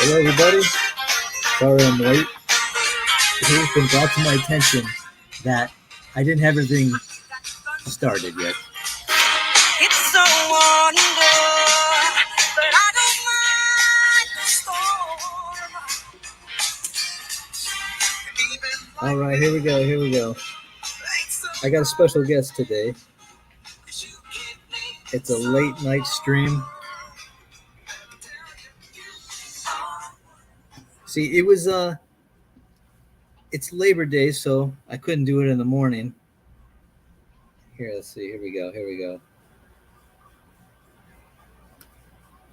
Hello, everybody. Sorry I'm late. It has been brought to my attention that I didn't have everything started yet. It's a wonder, but I don't mind the storm. All right, here we go. Here we go. I got a special guest today. It's a late night stream. See, it's Labor Day, so I couldn't do it in the morning. Here, let's see. Here we go. Here we go.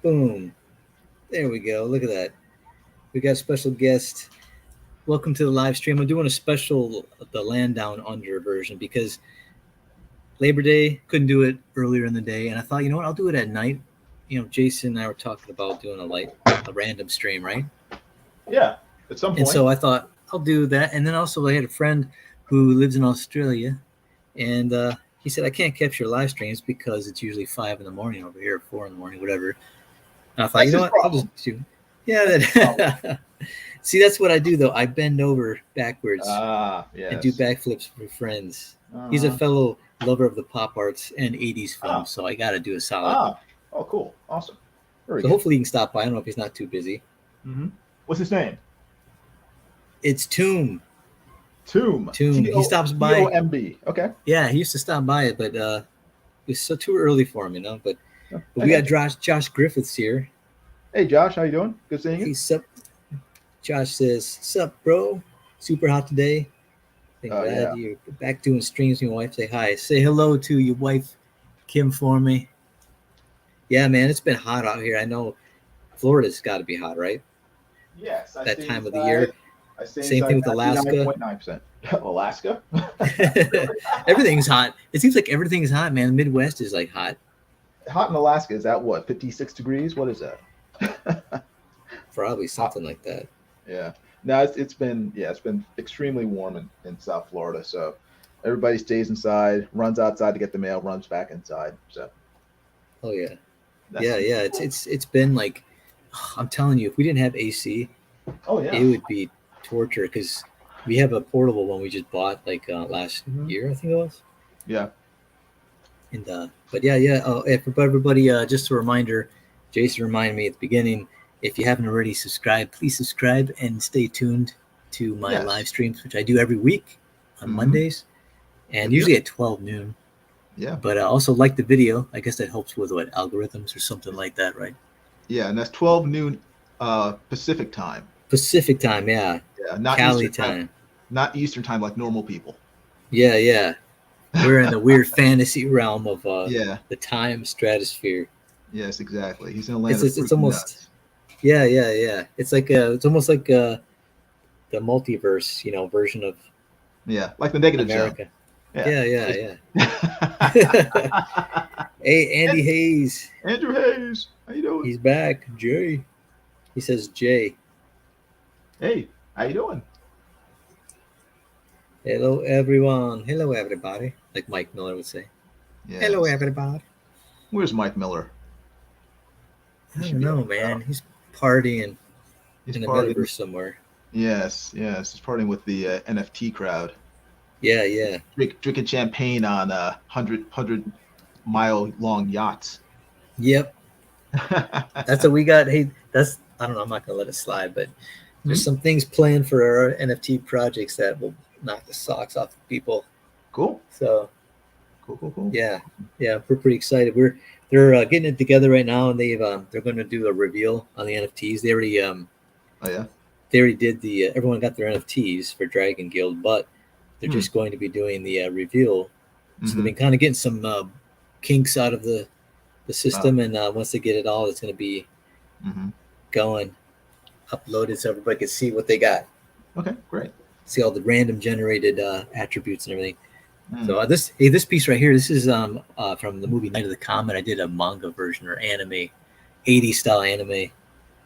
Boom. There we go. Look at that. We got a special guest. Welcome to the live stream. I'm doing a special the Land Down Under version because Labor Day couldn't do it earlier in the day, and I thought, you know what, I'll do it at night. You know, Jason and I were talking about doing a random stream, right? Yeah, at some point. And so I thought I'll do that, and then also I had a friend who lives in Australia, and he said I can't capture live streams because it's usually 5 a.m. over here, 4 a.m, whatever. And I thought, you know what, I'll just do. Yeah. That See, that's what I do though. I bend over backwards and do backflips for friends. He's a fellow lover of the pop arts and 80s films, so I got to do a solid. Oh, cool. Awesome. So hopefully he can stop by. I don't know if he's not too busy. Mm-hmm. What's his name? It's Tomb. Tomb. He stops by. Tomb. Okay. Yeah, he used to stop by it, but it's so too early for him, you know. But we got Josh Griffiths here. Hey, Josh, how you doing? Good seeing you. He's up. Josh says, "Sup, bro? Super hot today. Glad you're back doing streams with your wife. Say hi. Say hello to your wife, Kim, for me." Yeah, man, it's been hot out here. I know Florida's got to be hot, right? Yes. That time of the year. Same thing with Alaska. 99.9%. Alaska? Everything's hot. It seems like everything's hot, man. The Midwest is like hot. Hot in Alaska, is that what, 56 degrees? What is that? Probably something like that. Yeah. No, it's been extremely warm in South Florida. So everybody stays inside, runs outside to get the mail, runs back inside. So. Oh yeah. Yeah. It's been like, I'm telling you, if we didn't have AC, it would be torture because we have a portable one we just bought like last year, I think it was. Yeah. And but yeah. Oh, for everybody, just a reminder, Jason reminded me at the beginning. If you haven't already subscribed, please subscribe and stay tuned to my live streams, which I do every week on Mondays and usually at 12 noon. Yeah. But also like the video. I guess that helps with algorithms or something like that, right? Yeah, and that's 12 noon Pacific time. Pacific time, yeah. Yeah, not Cali Eastern time. Not Eastern time like normal people. Yeah. We're in the weird fantasy realm of the time stratosphere. Yes, exactly. He's in a land it's almost nuts. Yeah. It's like it's almost like the multiverse, version of like the negative America. Zone. Yeah. Hey, Andy Hayes. Andrew Hayes, how you doing? He's back. Jay. He says Jay. Hey, how you doing? Hello, everyone. Hello, everybody. Like Mike Miller would say. Yes. Hello, everybody. Where's Mike Miller? I don't know, man. He's partying in the metaverse somewhere. Yes. He's partying with the NFT crowd. Yeah. Drinking champagne on 100-mile-long yachts. Yep. That's what we got. Hey, I don't know. I'm not going to let it slide, but there's some things planned for our NFT projects that will knock the socks off of people. Cool. So, cool. Yeah. We're pretty excited. They're getting it together right now, and they're going to do a reveal on the NFTs. They already They already did everyone got their NFTs for Dragon Guild, but they're just going to be doing the reveal. So they've been kind of getting some kinks out of the system, and once they get it all, it's going to be going uploaded so everybody can see what they got. Okay, great. See all the random generated attributes and everything. So this piece right here, this is from the movie Night of the Comet. I did a manga version or anime, 80s style anime.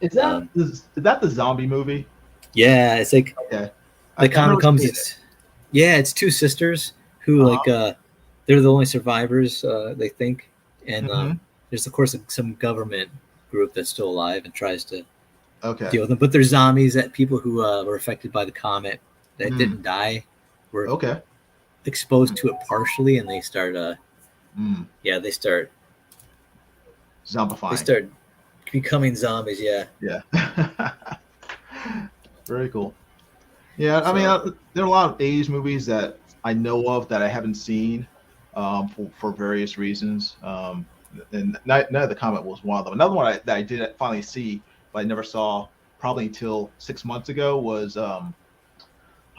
Is that the zombie movie? Yeah, it's like the comet comes. It's two sisters who they're the only survivors, they think, and there's of course some government group that's still alive and tries to Okay. deal with them. But there's zombies that people who were affected by the comet that didn't die were Okay. exposed to it partially, and they start they Zombifying. start becoming zombies. Yeah. Yeah. Very cool. Yeah, I So- mean, there are a lot of 80s movies that I know of that I haven't seen for various reasons. And Night of the Comet was one of them. Another one that I did finally see, but I never saw probably until 6 months ago was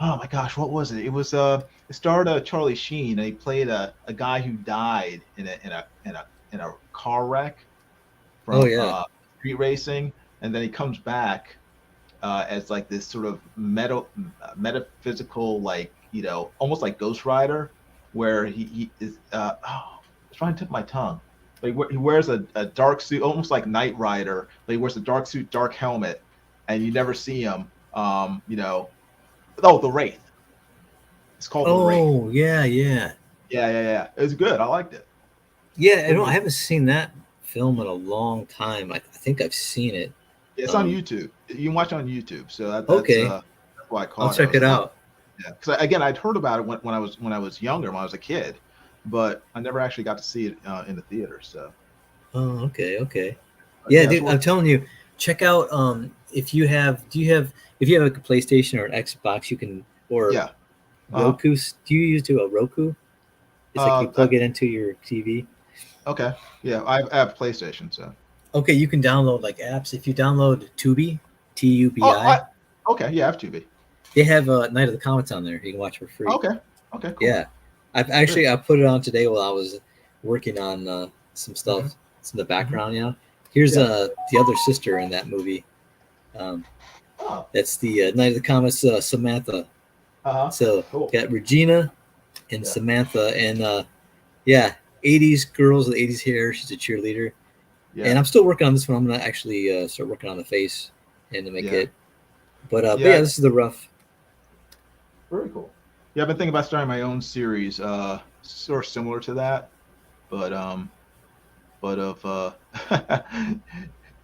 oh my gosh, what was it? It was it starred Charlie Sheen, and he played a guy who died in a car wreck from Oh, yeah. street racing, and then he comes back as like this sort of metaphysical, like, almost like Ghost Rider, where he is. It's trying to tip my tongue. But he wears a dark suit, almost like Knight Rider. But he wears a dark suit, dark helmet, and you never see him. The Wraith. It's called The Wraith. Oh, yeah. Yeah. It was good. I liked it. Yeah, I haven't seen that film in a long time. I think I've seen it. Yeah, it's on YouTube. You can watch it on YouTube. So that's okay. That's why I caught I'll check it out. Yeah, because again, I'd heard about it when I was younger, when I was a kid, but I never actually got to see it in the theater. So. Oh, okay. Yeah, dude, I'm telling you, check out if you have like a PlayStation or an Xbox, you can Roku. Do you use a Roku? It's like you plug it into your TV. Okay. Yeah, I have PlayStation, so. Okay, you can download like apps. If you download Tubi, Tubi. Okay, yeah, I have Tubi. They have Night of the Comets on there. You can watch for free. Okay, cool. Yeah, I put it on today while I was working on some stuff. It's in the background, Here's the other sister in that movie. That's the Night of the Comets, Samantha. So cool. Got Regina and Samantha, and 80s girls with 80s hair. She's a cheerleader. Yeah. And I'm still working on this one. I'm gonna actually start working on the face and to make it. But this is the rough. Very cool. Yeah, I've been thinking about starting my own series, sort of similar to that, but of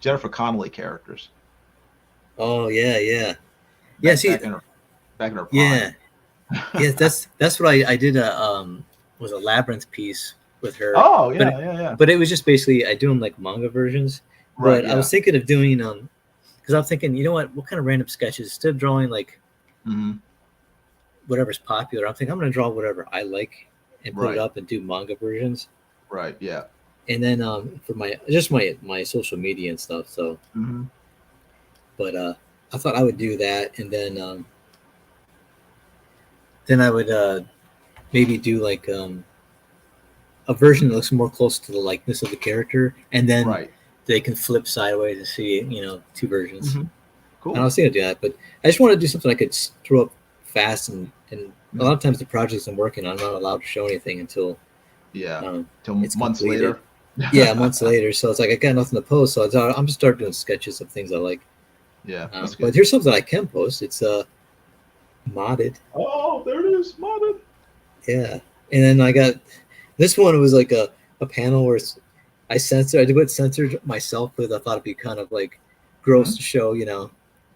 Jennifer Connelly characters. Oh yeah. Back in her prime. Yeah. Yeah, that's what I did. Was a Labyrinth piece with her. Oh yeah. But it was just basically I do them like manga versions. Right. But I was thinking of doing because I'm thinking, you know what kind of random sketches instead of drawing like whatever's popular. I'm thinking I'm gonna draw whatever I like and put it up and do manga versions. Right. Yeah. And then for my social media and stuff. So. But I thought I would do that, and then I would maybe do like a version that looks more close to the likeness of the character, and then they can flip sideways and see two versions. Cool. And I was thinking of doing that, but I just want to do something I could throw up fast, and a lot of times the projects I'm working on, I'm not allowed to show anything until it's months later. Months later. So it's like I got nothing to post, so I'm gonna start doing sketches of things I like. Yeah, but here's something I can post. It's modded. Oh, there it is, modded. Yeah, and then I got this one. It was like a panel where I censored myself because I thought it'd be kind of like gross to show.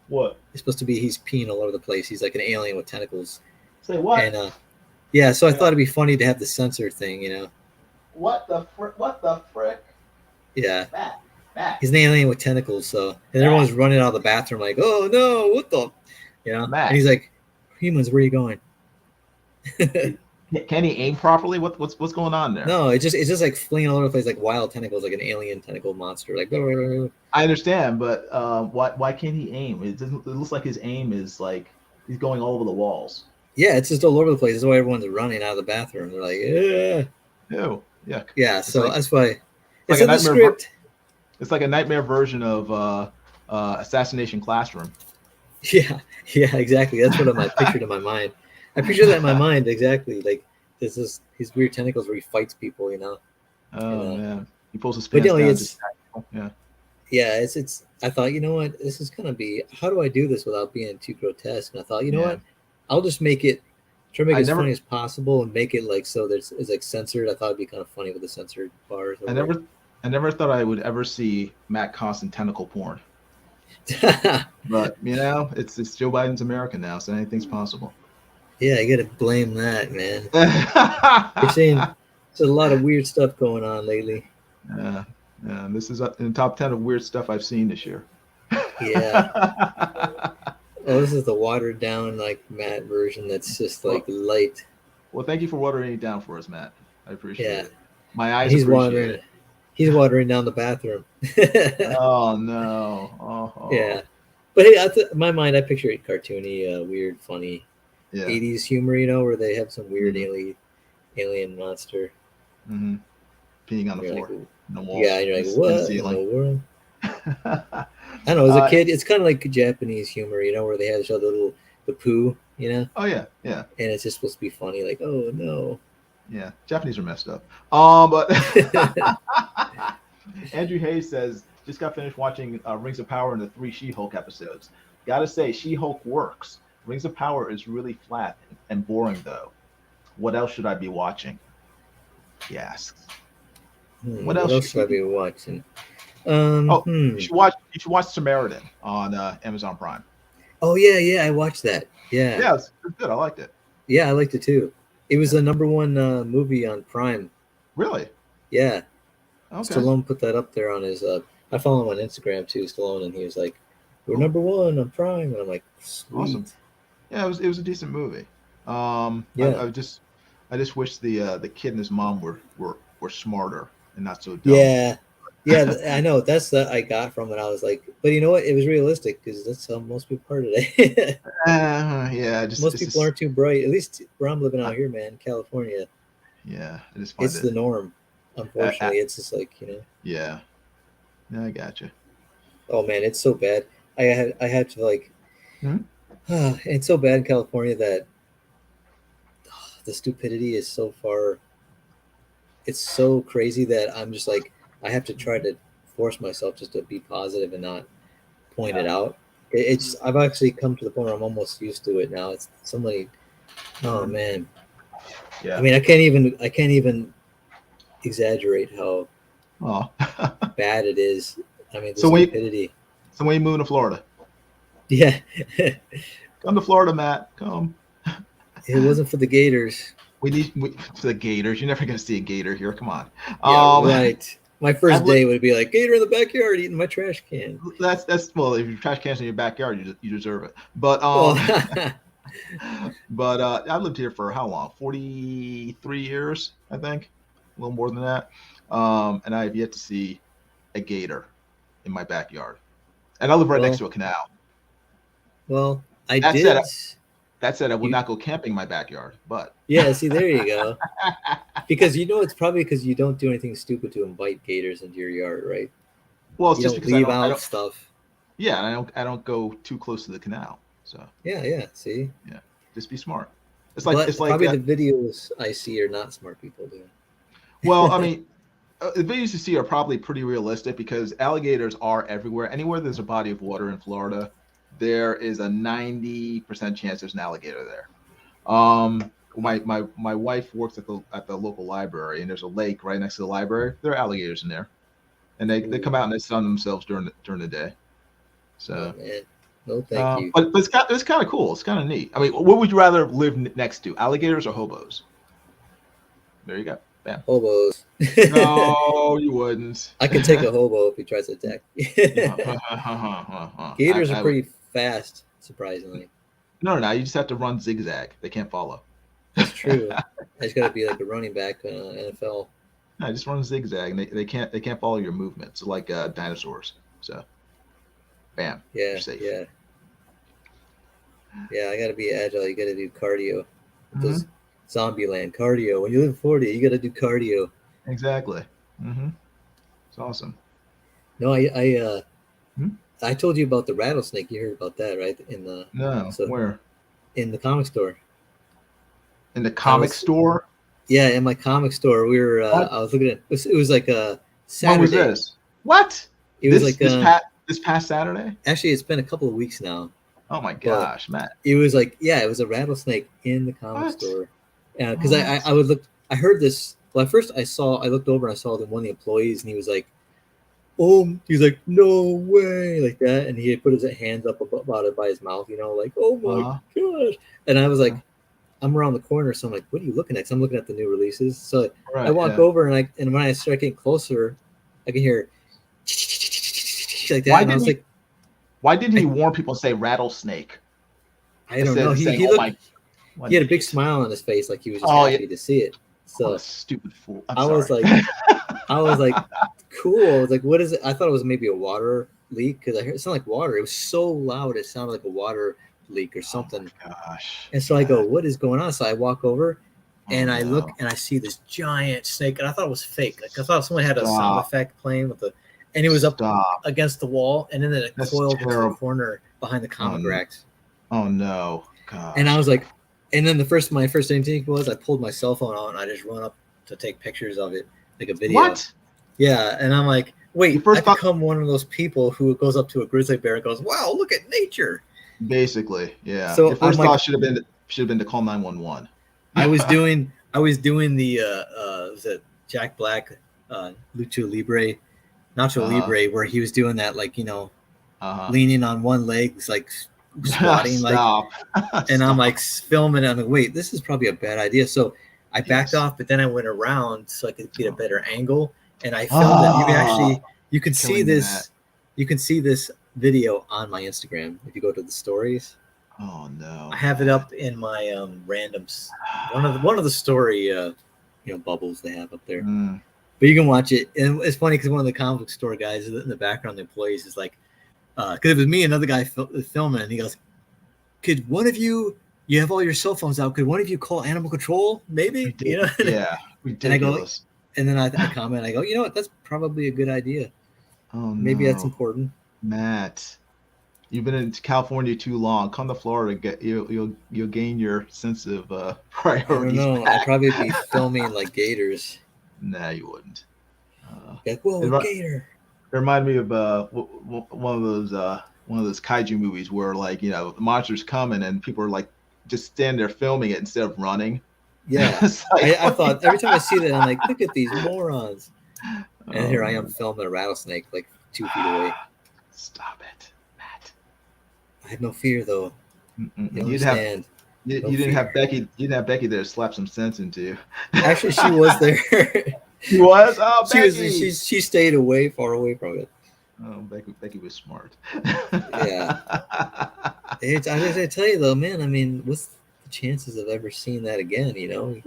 What? It's supposed to be he's peeing all over the place. He's like an alien with tentacles. Say what? And so I thought it'd be funny to have the censor thing. What the frick? Yeah. He's an alien with tentacles, and everyone's running out of the bathroom like, oh no, what the, and he's like, humans, where are you going? Can he aim properly? What's going on there? No, it's just like flinging all over the place like wild tentacles, like an alien tentacle monster. Like, blah, blah, blah. I understand, but why can't he aim? It looks like his aim is like he's going all over the walls. Yeah, it's just all over the place. That's why everyone's running out of the bathroom. They're like, ew, yuck. Yeah, so that's why it's in the script. It's like a nightmare version of Assassination Classroom. Yeah, exactly. That's what I pictured in my mind. I picture that in my mind exactly. Like this is his weird tentacles where he fights people. Oh man, he pulls his pants down. Yeah, it's. I thought, what, this is gonna be. How do I do this without being too grotesque? And I thought, what, I'll just try to make it as funny as possible and make it like so it's like censored. I thought it'd be kind of funny with the censored bars. I never thought I would ever see Matt Constant tentacle porn. But it's Joe Biden's America now, so anything's possible. Yeah, I gotta blame that, man. You're saying there's a lot of weird stuff going on lately. Yeah, this is in the top 10 of weird stuff I've seen this year. Yeah. Oh, this is the watered down like Matt version. That's just like light. Well, thank you for watering it down for us, Matt. I appreciate it. My eyes He's appreciate watering it. He's watering down the bathroom. Oh no! Oh. Yeah, but hey, in my mind, I picture it cartoony, weird, funny, 80s humor. Where they have some weird alien monster peeing on the floor, like, no walls. Yeah, and you're like, what in the world? I don't know. As a kid, it's kind of like Japanese humor, where they have the poo, Oh yeah. And it's just supposed to be funny, like, oh no. Yeah, Japanese are messed up. But Andrew Hayes says, just got finished watching Rings of Power and the 3 She-Hulk episodes. Gotta say, She-Hulk works. Rings of Power is really flat and boring, though. What else should I be watching? He asks. What else should I be watching? You should watch Samaritan on Amazon Prime. Oh yeah, I watched that. Yeah, it's good. I liked it. Yeah, I liked it too. It was the number 1 movie on Prime. Really? Yeah. Okay. Stallone put that up there on his. I follow him on Instagram too, Stallone, and he was like, "We're number 1 on Prime," and I'm like, "Sweet." Awesome. Yeah, it was a decent movie. Yeah. I just wish the kid and his mom were smarter and not so dumb. Yeah. I know. That's that I got from it. I was like, but you know what? It was realistic because that's how most people are today. Most people aren't too bright. At least where I'm living out here, man, California. Yeah, it's the norm. Unfortunately, it's just like Yeah, I gotcha. Oh man, it's so bad. I had to like. It's so bad in California that the stupidity is so far. It's so crazy that I'm just like I have to try to force myself just to be positive and not point it out. I've actually come to the point where I'm almost used to it now. It's so many. Oh man. Yeah. I mean, I can't even exaggerate how bad it is. I mean, the stupidity. So when you move to Florida? Yeah. Come to Florida, Matt. Come. It wasn't for the Gators. For the Gators. You're never going to see a Gator here. Come on. Yeah, right. My first day would be like Gator in the backyard eating my trash can. That's well, if your trash can's in your backyard, you deserve it. But but I've lived here for how long? 43 years, I think, a little more than that. And I have yet to see a gator in my backyard. And I live right next to a canal. Well, That said, I would not go camping in my backyard. But yeah, see, there you go. Because it's probably because you don't do anything stupid to invite gators into your yard, right? Well, it's just don't because leave I don't out stuff. Yeah, and I don't go too close to the canal. So yeah. See, yeah, just be smart. It's like probably the videos I see are not smart people doing. Well, I mean, the videos you see are probably pretty realistic because alligators are everywhere. Anywhere there's a body of water in Florida, there is a 90% chance there's an alligator there. My wife works at the local library, and there's a lake right next to the library. There are alligators in there, and they come out and they sun themselves during the day. So, man. No, thank you. But it's kind of cool. It's kind of neat. I mean, what would you rather live next to, alligators or hobos? There you go. Bam. Hobos. No, you wouldn't. I can take a hobo if he tries to attack. Gators are pretty fast, surprisingly. No. You just have to run zigzag. They can't follow. That's true. I just got to be like a running back in NFL. No, just run zigzag. And they can't follow your movements like dinosaurs. So, bam. Yeah. You're safe. Yeah. I got to be agile. You got to do cardio. Those Zombieland cardio. When you live in Florida, you got to do cardio. Exactly. It's awesome. No, I told you about the rattlesnake. You heard about that, right? Where? In the comic store. In the comic store? Yeah, in my comic store. We were. I was looking at. It was like a Saturday. When was this? What? It was like this past Saturday. Actually, it's been a couple of weeks now. Oh my gosh, Matt! It was like it was a rattlesnake in the comic store. Because I would look. I heard this. Well, at first I looked over and I saw one of the employees, and he was like, oh, he's like, no way, like that. And he put his hands up about it by his mouth, you know, like, oh my gosh. And I was like, I'm around the corner, so I'm like, what are you looking at? So I'm looking at the new releases. So I walk over, and when I start getting closer, I can hear like that. Why and I was like, why didn't he warn people and say rattlesnake? I don't know. He looked, he had a big smile on his face, like he was just happy to see it. So what a stupid fool. I was like, cool. I was like, what is it? I thought it was maybe a water leak because I heard it sounded like water. It was so loud, it sounded like a water leak or something. Oh my gosh. And so I go, what is going on? So I walk over and I look and I see this giant snake, and I thought it was fake. Like I thought someone had a sound effect playing with the, and it was up against the wall, and then it coiled into the corner behind the comic racks. Oh no. Gosh. And I was like, and then my first instinct was I pulled my cell phone out and I just run up to take pictures of it, like a video. What? Yeah, and I'm like, wait, I become one of those people who goes up to a grizzly bear and goes, wow, look at nature. Basically, yeah. So your first thought should have been to call 911. I was doing the was it Jack Black Nacho Libre, where he was doing that, like, you know, leaning on one leg, like squatting, like, and I'm like filming it. I'm like, wait, this is probably a bad idea. So I backed off, but then I went around so I could get a better angle, and I filmed it. You can see this. You can see this video on my Instagram if you go to the stories. Oh no! I have it up in my randoms. One of the story bubbles they have up there. But you can watch it, and it's funny because one of the comic book store guys in the background, the employees, is like, because it was me and another guy filming, and he goes, "Could one of you have all your cell phones out? Could one of you call animal control? Maybe, you know?" Yeah, ridiculous. And then I comment, I go, you know what? That's probably a good idea. Oh, maybe that's important. Matt, you've been in California too long. Come to Florida, you'll gain your sense of priorities. I don't know. I'd probably be filming like gators. Nah, you wouldn't. Like, whoa, gator. It reminded me of one of those kaiju movies where, like, you know, the monsters coming and people are like just standing there filming it instead of running. Yeah, like, I thought every time I see that, I'm like, look at these morons. And here I am filming a rattlesnake like 2 feet away. Stop it, Matt. I had no fear though. You didn't have Becky. You didn't have Becky there to slap some sense into you. Actually, she was there. She was. Oh, Becky. She stayed far away from it. Oh, Becky was smart. Yeah. I tell you though, man. I mean, what's the chances of ever seeing that again? You know.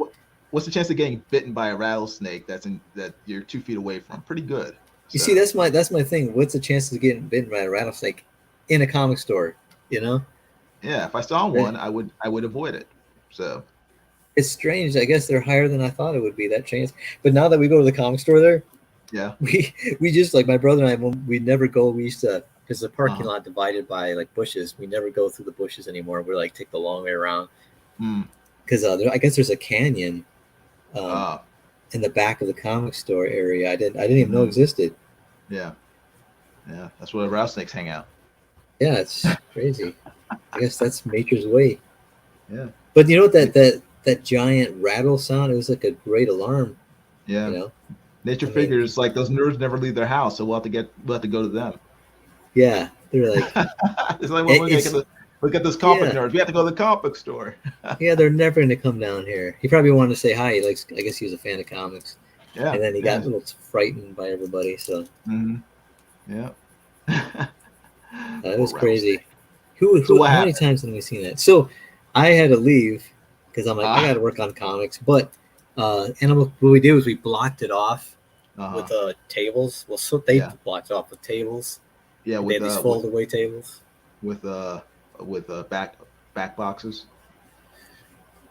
What's the chance of getting bitten by a rattlesnake that you're 2 feet away from? Pretty good. You see, that's my thing. What's the chances of getting bitten by a rattlesnake in a comic store? You know? Yeah, if I saw one, I would avoid it. So it's strange. I guess they're higher than I thought it would be, that chance. But now that we go to the comic store there, yeah, we just, like, my brother and I, we never go. We used to, because the parking lot divided by like bushes. We never go through the bushes anymore. We like take the long way around. Because I guess there's a canyon in the back of the comic store area. I didn't even know existed. Yeah, that's where the rattlesnakes hang out. Yeah, it's crazy. I guess that's nature's way. Yeah. But you know what, that giant rattle sound, it was like a great alarm. Yeah. You know? Nature figures, like, those nerds never leave their house, so we'll have to go to them. Yeah. They're like, it's like, well, look at this comic nerds. We have to go to the comic book store. Yeah, they're never gonna come down here. He probably wanted to say hi. I guess he was a fan of comics. Yeah. And then he got a little frightened by everybody. So yeah. It was crazy. How many times have we seen that? So I had to leave because I'm like, I got to work on comics. But what we did was we blocked it off with tables. Well, so they blocked it off with tables. Yeah, they had these fold away tables with back boxes.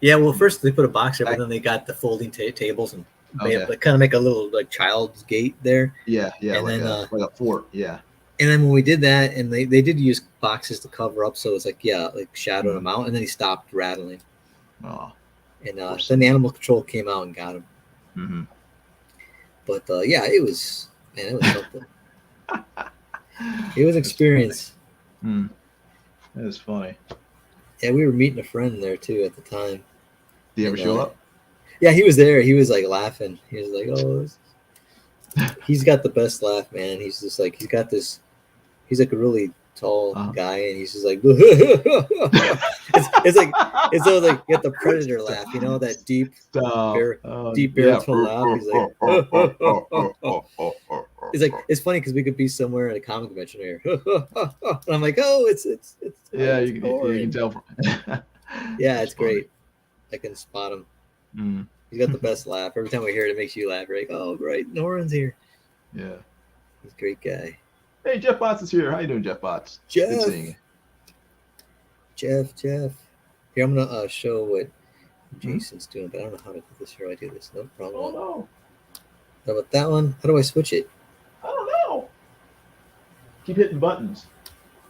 Yeah, well, first they put a box there, but then they got the folding tables and kind of make a little like child's gate there. Yeah, and like then like a fort. Yeah. And then when we did that, and they did use boxes to cover up, so it's like shadowed them out, and then he stopped rattling. Oh. And then the animal control came out and got him. But it was something. It was an experience. That was funny. Yeah, we were meeting a friend there too at the time. Did he ever show up? Yeah, he was there. He was like laughing. He was like, "Oh, He's got the best laugh, man. He's just like he's got this. He's like a really tall guy, and he's just like it's like it's almost like you get the predator laugh, you know, that deep baritone laugh. He's like it's like it's funny because we could be somewhere at a comic convention here, and I'm like, oh, it's yeah, you can tell from yeah, it's great. I can spot him. Mm. He's got the best laugh. Every time we hear it, it makes you laugh. You're like, oh, great, Noran's here. Yeah, he's a great guy. Hey, Jeff Botts is here. How you doing, Jeff Botts? Jeff. Good seeing you. Jeff. Here, I'm gonna show what Jason's doing, but I don't know how to do this. Here, I do this. No problem. Oh no. How about that one? How do I switch it? I don't know. Keep hitting buttons.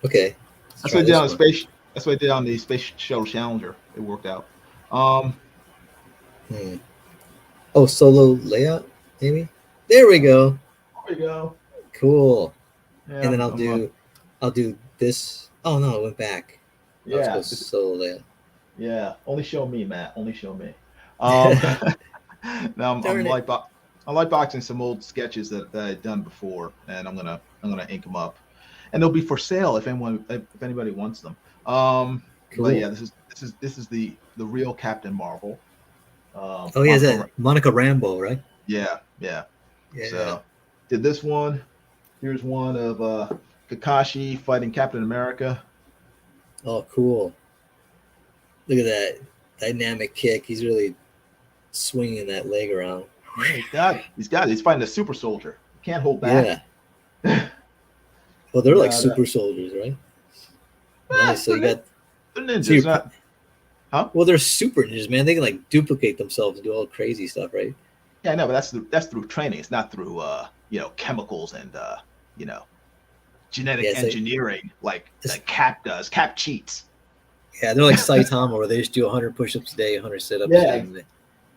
Okay. That's what I did on space. That's what I did on the Space Shuttle Challenger. It worked out. Oh, solo layout, maybe. There we go. There we go. Cool. Yeah, and then I'll do this. Oh no, it went back. Yeah. Solo layout. Yeah. Only show me, Matt. Only show me. Now I like boxing some old sketches that I'd done before, and I'm gonna ink them up, and they'll be for sale if anybody wants them. Cool. But yeah, this is the real Captain Marvel. Oh yeah, is that Monica Rambeau, right? Yeah. So did this one. Here's one of Kakashi fighting Captain America. Oh, cool! Look at that dynamic kick. He's really swinging that leg around. Yeah, he's got it. He's fighting a super soldier. Can't hold back. Yeah. Well, they're like super soldiers, right? Nice. So you got they're ninjas. Huh? Well, they're super ninjas, man. They can like duplicate themselves and do all crazy stuff, right? Yeah, I know, but that's through training. It's not through chemicals and genetic engineering like Cap does. Cap cheats. Yeah, they're like Saitama, where they just do 100 push-ups a day, 100 sit-ups. Yeah,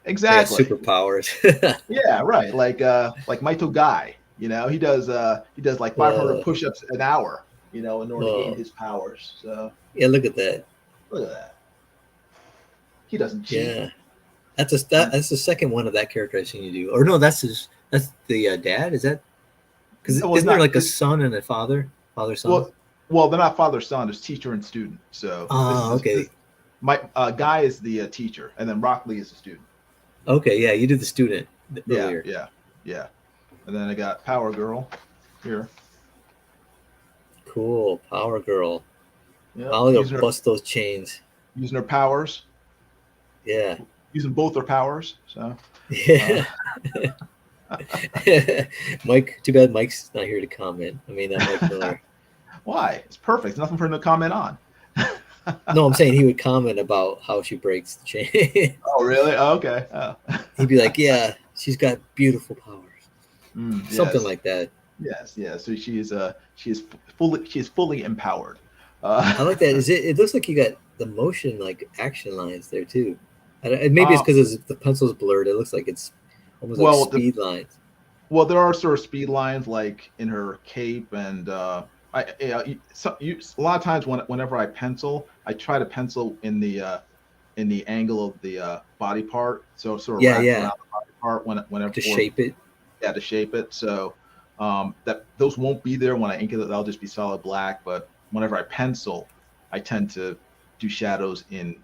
exactly. Superpowers. Yeah, right. Like Maito Guy. He does like 500 push-ups an hour. In order to gain his powers. So yeah, look at that. Look at that. He doesn't cheat. Yeah, that's the second one of that character I've seen you do. Or no, that's the dad. Is that because isn't there like a son and a father son? Well, they're not father son. There's teacher and student. So okay. My Guy is the teacher, and then Rock Lee is the student. Okay, yeah, you did the student earlier. Yeah. And then I got Power Girl here. Cool, Power Girl. Yeah, I'll go bust those chains. Using her powers. Yeah. Using both their powers. So. Yeah. Mike, too bad Mike's not here to comment. I mean, that Mike Miller. Why? It's perfect. Nothing for him to comment on. No, I'm saying he would comment about how she breaks the chain. Oh, really? Oh, okay. Oh. He'd be like, "Yeah, she's got beautiful powers." Something like that. Yes. So she is fully empowered. I like that. It looks like you got the motion like action lines there too. Maybe it's because the pencil's blurred. It looks like it's almost like speed lines. Well, there are sort of speed lines like in her cape, and a lot of times whenever I pencil, I try to pencil in the angle of the body part, so sort of wrap around the body part whenever to shape it. Yeah, to shape it. So that those won't be there when I ink it. They'll just be solid black. But whenever I pencil, I tend to do shadows in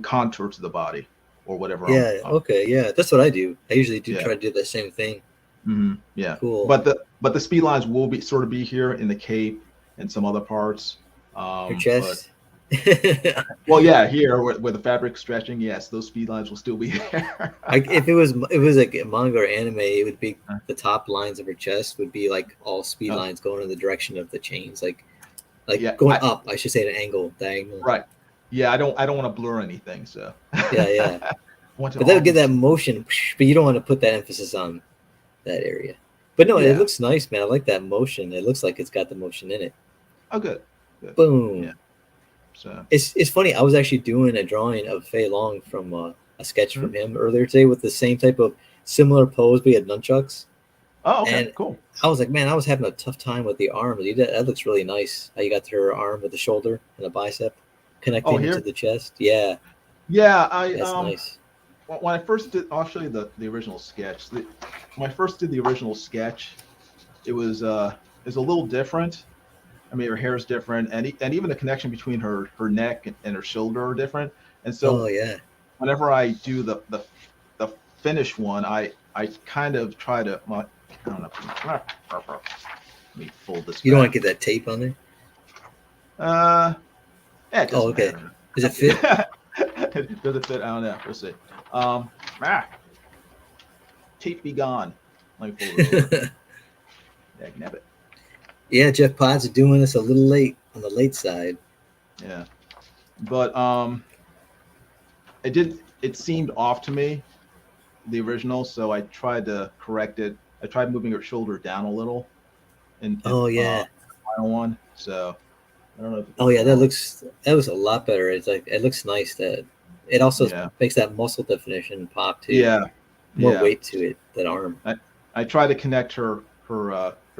contour to the body or whatever. Yeah. Okay. Yeah, that's what I do. I usually try to do the same thing. Mm-hmm. Yeah. Cool. But the speed lines will be here in the cape and some other parts. Your chest. Well, yeah, here where the fabric stretching, yes, those speed lines will still be there. If it was like a manga or anime, it would be the top lines of her chest would be like all speed lines going in the direction of the chains, like going up. I should say, an angle, diagonal. Right. Yeah, I don't want to blur anything. So. Yeah. But that would get that motion, but you don't want to put that emphasis on that area. But no, it looks nice, man. I like that motion. It looks like it's got the motion in it. Oh, good. Boom. Yeah. So it's funny. I was actually doing a drawing of Fei Long from a sketch from him earlier today with the same type of similar pose. We had nunchucks. Oh, okay, and cool. I was like, man, I was having a tough time with the arm. That looks really nice. How you got her arm with the shoulder and the bicep connecting to the chest. Yeah. Yeah, that's nice. when I first did, I'll show you the original sketch. When I first did the original sketch, it was a little different. I mean, her hair is different, and even the connection between her neck and her shoulder are different. And Oh so yeah. whenever I do the finished one, I kind of try to. Well, I don't know. Let me fold this You don't want back. to get that tape on there? Yeah, it Oh, doesn't okay. matter. Does it fit? Does it fit? I don't know. We'll see. Tape be gone. Let me fold it over. Yeah, nab it. Yeah, Jeff Potts doing this a little late on the late side. Yeah, but it seemed off to me, the original, so I tried to correct it. I tried moving her shoulder down a little in Oh yeah. final one. So I don't know if you Oh can yeah, tell. that was a lot better. It's like it looks nice. That it also Yeah, makes that muscle definition pop too. yeah, More yeah. weight to it. That arm. I try to connect her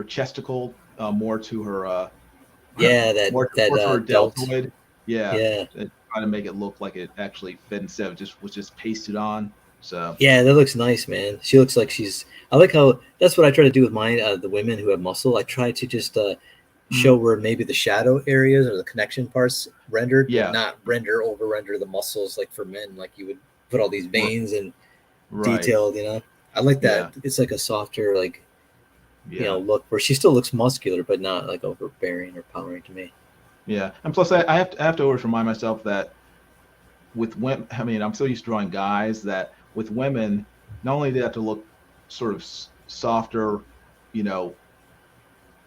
chesticle more to her Yeah, more to her delt. deltoid. Yeah, Yeah, try to make it look like it actually fit instead of just was just pasted on. So yeah, that looks nice, man. She looks like she's. I like how that's what I try to do with mine. The women who have muscle, I try to just show mhm. where maybe the shadow areas or the connection parts rendered, but Yeah, not over render the muscles like for men, like you would put all these r- veins and right. detailed. You know, I like that. Yeah, It's like a softer, like yeah, look where she still looks muscular, but not like overbearing or powering to me. yeah. And plus, I have to always remind myself that with women, I mean, I'm so used to drawing guys that with women, not only do they have to look sort of softer, you know,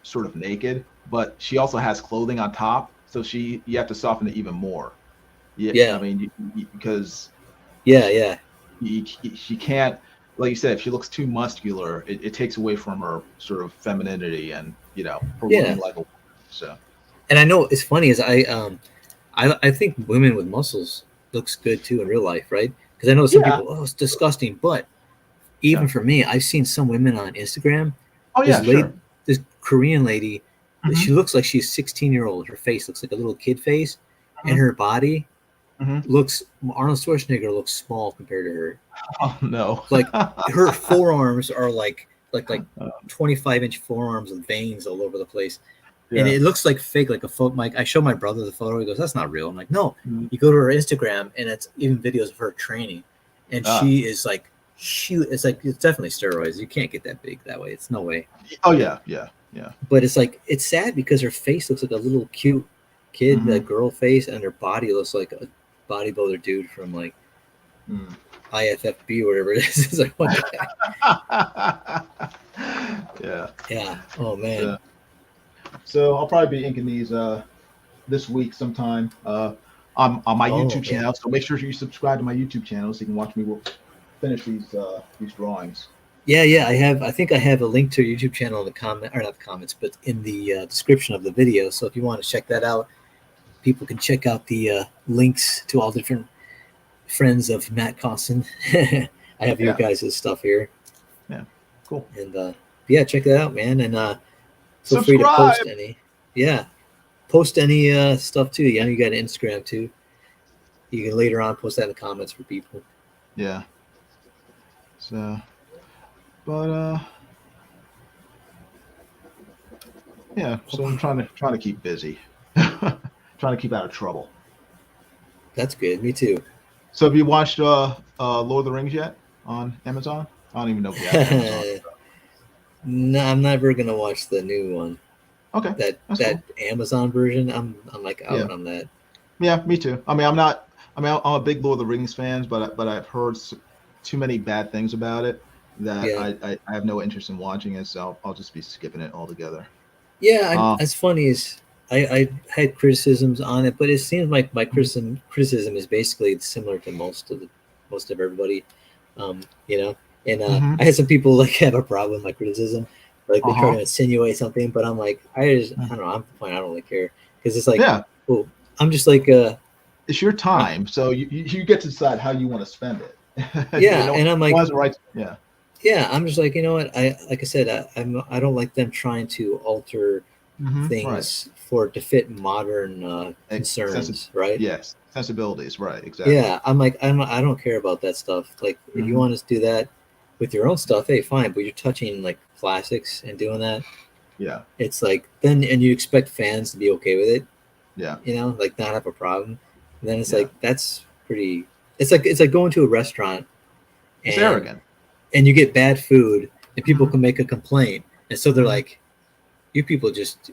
sort of naked, but she also has clothing on top, so you have to soften it even more. Yeah, I Yeah, mean, because yeah, she, yeah, she can't, like you said, if she looks too muscular, it takes away from her sort of femininity and her looking yeah. like a woman. So And I know it's funny is I think women with muscles looks good too in real life, right? Because I know some yeah, people, oh, it's disgusting, but even yeah. for me, I've seen some women on Instagram. Oh This yeah, lady, sure. this Korean lady, she Hmm. looks like she's 16-year old. Her face looks like a little kid face, and Hmm. her body Hmm. looks Arnold Schwarzenegger looks small compared to her. Oh no. Like her forearms are like Uh, 25-inch forearms with veins all over the place, and yeah. it looks like fake, like a photo. Like I show my brother the photo, he goes, "That's not real." I'm like, "No." Mhm. You go to her Instagram, and it's even videos of her training, and Ah. she is like, it's like it's definitely steroids. You can't get that big that way. It's no way. Oh yeah, yeah, yeah. But it's like it's sad because her face looks like a little cute kid, Hmm. like girl face, and her body looks like a bodybuilder dude from like Mm. IFFB or whatever it is. It's like what the heck? Yeah. Yeah. Oh man. So, so I'll probably be inking these this week sometime on my Oh YouTube okay. channel. So make sure you subscribe to my YouTube channel so you can watch me finish these drawings. Yeah, yeah. I think I have a link to your YouTube channel in the comment, or not the comments, but in the description of the video. So if you want to check that out, people can check out the links to all different friends of Matt Costin. I have your Yeah, guys' stuff here, yeah, cool. and yeah, check that out, man. And feel free to post Subscribe. any. Yeah, post any stuff too. Yeah, you got an Instagram too. You can later on post that in the comments for people. Yeah. So, but yeah. So I'm trying to keep busy, trying to keep out of trouble. That's good. Me too. So have you watched Lord of the Rings yet on Amazon? I don't even know if you have Amazon. No, I'm never gonna watch the new one. Okay, that's That cool. Amazon version. I'm like Yeah, out on that. yeah, me too. I mean, I'm not. I mean, I'm a big Lord of the Rings fan, but I've heard too many bad things about it that Yeah, I have no interest in watching it. So I'll just be skipping it altogether. yeah. Uh, As funny as I had criticisms on it, but it seems like my mhm, criticism is basically similar to most of everybody. You know, and mhm, I had some people like have a problem with my criticism, like they try uh-huh. to insinuate something, but I'm like, I don't know. I'm at the point I don't really care because it's like, Yeah, well, I'm just like, it's your uh, time, so you get to decide how you want to spend it. yeah, and I'm No like, one's right. Yeah. yeah, I'm just like, you know what? I like I said, I don't like them trying to alter things to fit modern concerns, right? Yes, sensibilities, right? Exactly. Yeah, I'm like, I don't care about that stuff. Like, if you want to do that with your own stuff, hey, fine. But you're touching like classics and doing that. Yeah. It's like then, and you expect fans to be okay with it. Yeah. You know, like not have a problem. And then it's Yeah. like that's pretty. It's like going to a restaurant. It's arrogant. And you get bad food, and people can make a complaint, and so they're like, you people are just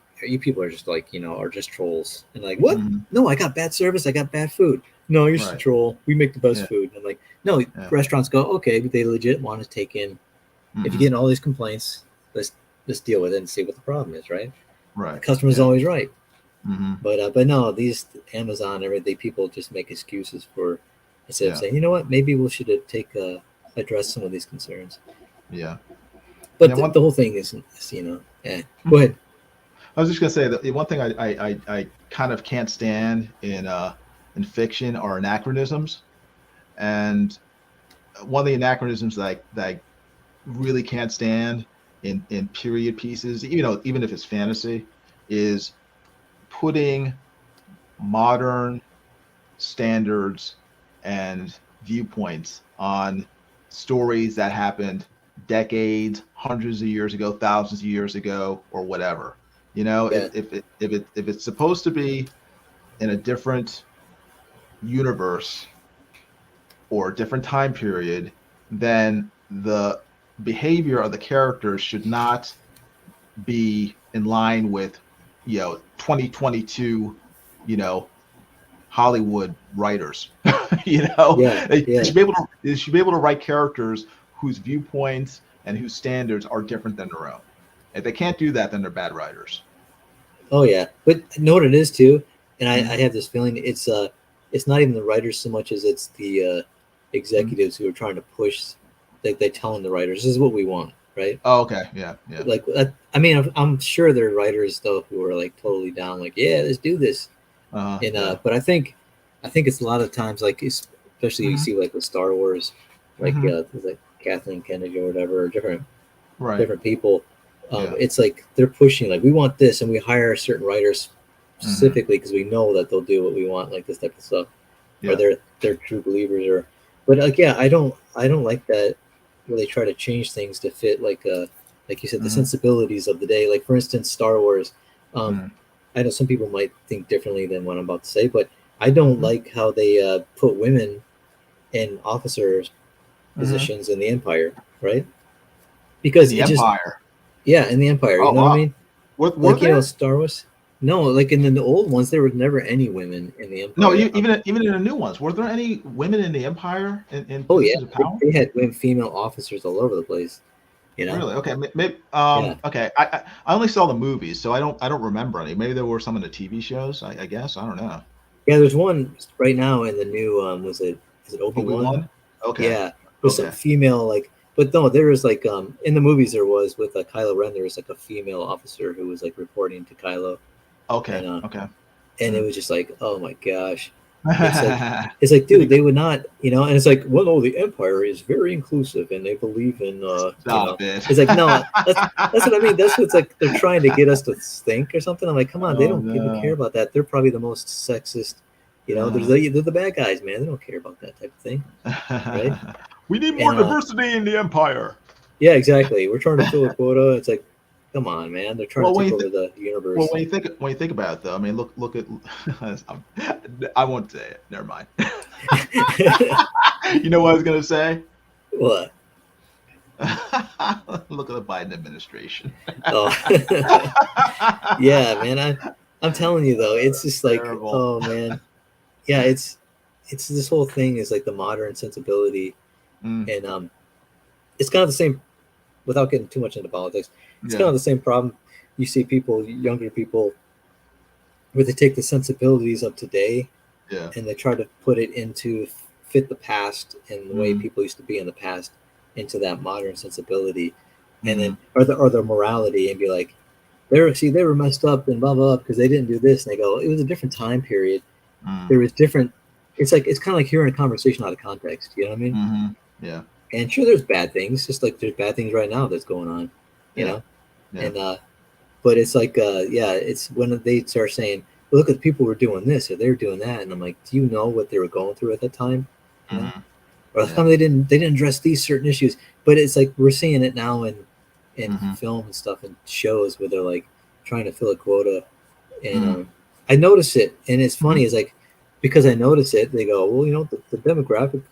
like, you know, are just trolls. And like, what? No, I got bad service, I got bad food. No, you're just a troll. We make the best food. And I'm like, no, restaurants go, okay, but they legit want to take in. If you're getting all these complaints, let's deal with it and see what the problem is, right? Right. The customer's always right. But no, these Amazon, everything, people just make excuses for, instead of saying, you know what, maybe we should address some of these concerns. Yeah. But the whole thing is, you know, go ahead. I was just gonna say that the one thing I kind of can't stand in fiction are anachronisms, and one of the anachronisms that I really can't stand in period pieces, even if it's fantasy, is putting modern standards and viewpoints on stories that happened decades, hundreds of years ago, thousands of years ago, or whatever. You know, if it's supposed to be in a different universe or a different time period, then the behavior of the characters should not be in line with, 2022, Hollywood writers. They should be able to write characters whose viewpoints and whose standards are different than their own. If they can't do that, then they're bad writers. Oh yeah, but you know what it is too, and I have this feeling it's not even the writers so much as it's the executives who are trying to push. Like they're telling the writers, "This is what we want," right? Oh, okay, yeah. Like I mean, I'm sure there are writers though who are like totally down, like, yeah, let's do this. But I think it's a lot of times, like especially you see like with Star Wars, like like Kathleen Kennedy or whatever, or different people. It's like they're pushing, like, we want this, and we hire certain writers specifically because we know that they'll do what we want, like this type of stuff, or they're true believers. Or, but like, I don't like that where they try to change things to fit like you said, the sensibilities of the day. Like for instance, Star Wars. I know some people might think differently than what I'm about to say, but I don't like how they put women in officers positions in the Empire, right? Because the Empire. In the Empire, you know what I mean? Like, you know, Star Wars. No, like in the old ones, there were never any women in the Empire. No, even in the new ones, were there any women in the Empire? In positions of power? They had female officers all over the place. You know? Really? Okay. Maybe, okay. I only saw the movies, so I don't remember any. Maybe there were some in the TV shows. I guess I don't know. Yeah, there's one right now in the new. Is it Obi-Wan? Okay. Yeah, there's some female, like, but no, there was like in the movies there was with Kylo Ren, there was like a female officer who was like reporting to Kylo. Okay. And it was just like, oh my gosh. It's like, dude, they would not, you know, and it's like, well, no, the Empire is very inclusive and they believe in, It's like, no, that's what I mean. That's what's like, they're trying to get us to think or something. I'm like, come on, they don't even care about that. They're probably the most sexist, you know, they're the bad guys, man. They don't care about that type of thing. Right? We need more diversity in the Empire. Yeah, exactly. We're trying to fill a quota. It's like, come on, man. They're trying to take over the universe. Well, when you think about it, though, I mean, look at. I won't say it. Never mind. You know what I was gonna say? What? Look at the Biden administration. Oh. Yeah, man. I'm telling you though, it's just like, terrible. Oh man. Yeah, it's this whole thing is like the modern sensibility, and it's kind of the same. Without getting too much into politics, it's kind of the same problem. You see people, younger people, where they take the sensibilities of today, and they try to put it into fit the past and the way people used to be in the past into that modern sensibility, and then or their morality, and be like, they were messed up and blah blah blah because they didn't do this, and they go, it was a different time period. There was different. It's like it's kind of like hearing a conversation out of context. You know what I mean? Yeah. And sure, there's bad things, just like there's bad things right now that's going on, you know? And, but it's like yeah, it's when they start saying, well, look at the people who were doing this or they're doing that, and I'm like, do you know what they were going through at that time? You know, or how come they didn't address these certain issues? But it's like we're seeing it now in film and stuff and shows where they're like trying to fill a quota, and I notice it, and it's funny. It's like because I notice it, they go, well, you know, the demographic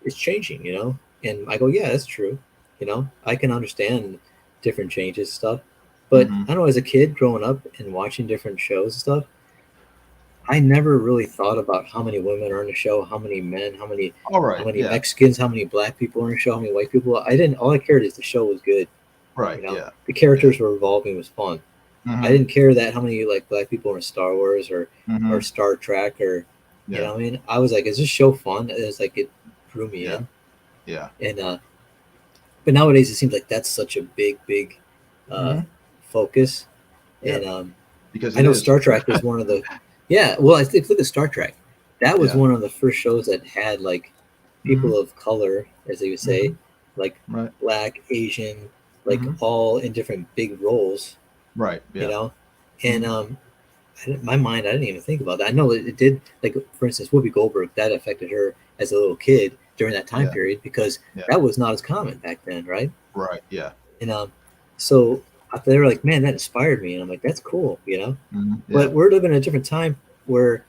is changing, you know, and I go, yeah, that's true. You know, I can understand different changes and stuff, but I don't know, as a kid growing up and watching different shows and stuff, I never really thought about how many women are in the show, how many men, how many Mexicans, how many black people are in the show, how many white people. I didn't. All I cared is the show was good. Right. You know? Yeah. The characters were evolving. It was fun. I didn't care that how many like black people were in Star Wars or Star Trek or you know what I mean. I was like, is this show fun? It was like it drew me in. Yeah. And but nowadays it seems like that's such a big focus. And because I know Star Trek was one of the well, I think look at Star Trek. That was one of the first shows that had like people of color, as they would say, like black, Asian, like all in different big roles. Right. Yeah. You know, and in my mind, I didn't even think about that. I know it did. Like for instance, Whoopi Goldberg, that affected her as a little kid during that time period because that was not as common back then, right? Right. Yeah. And so they were like, man, that inspired me, and I'm like, that's cool, you know. But we're living in a different time where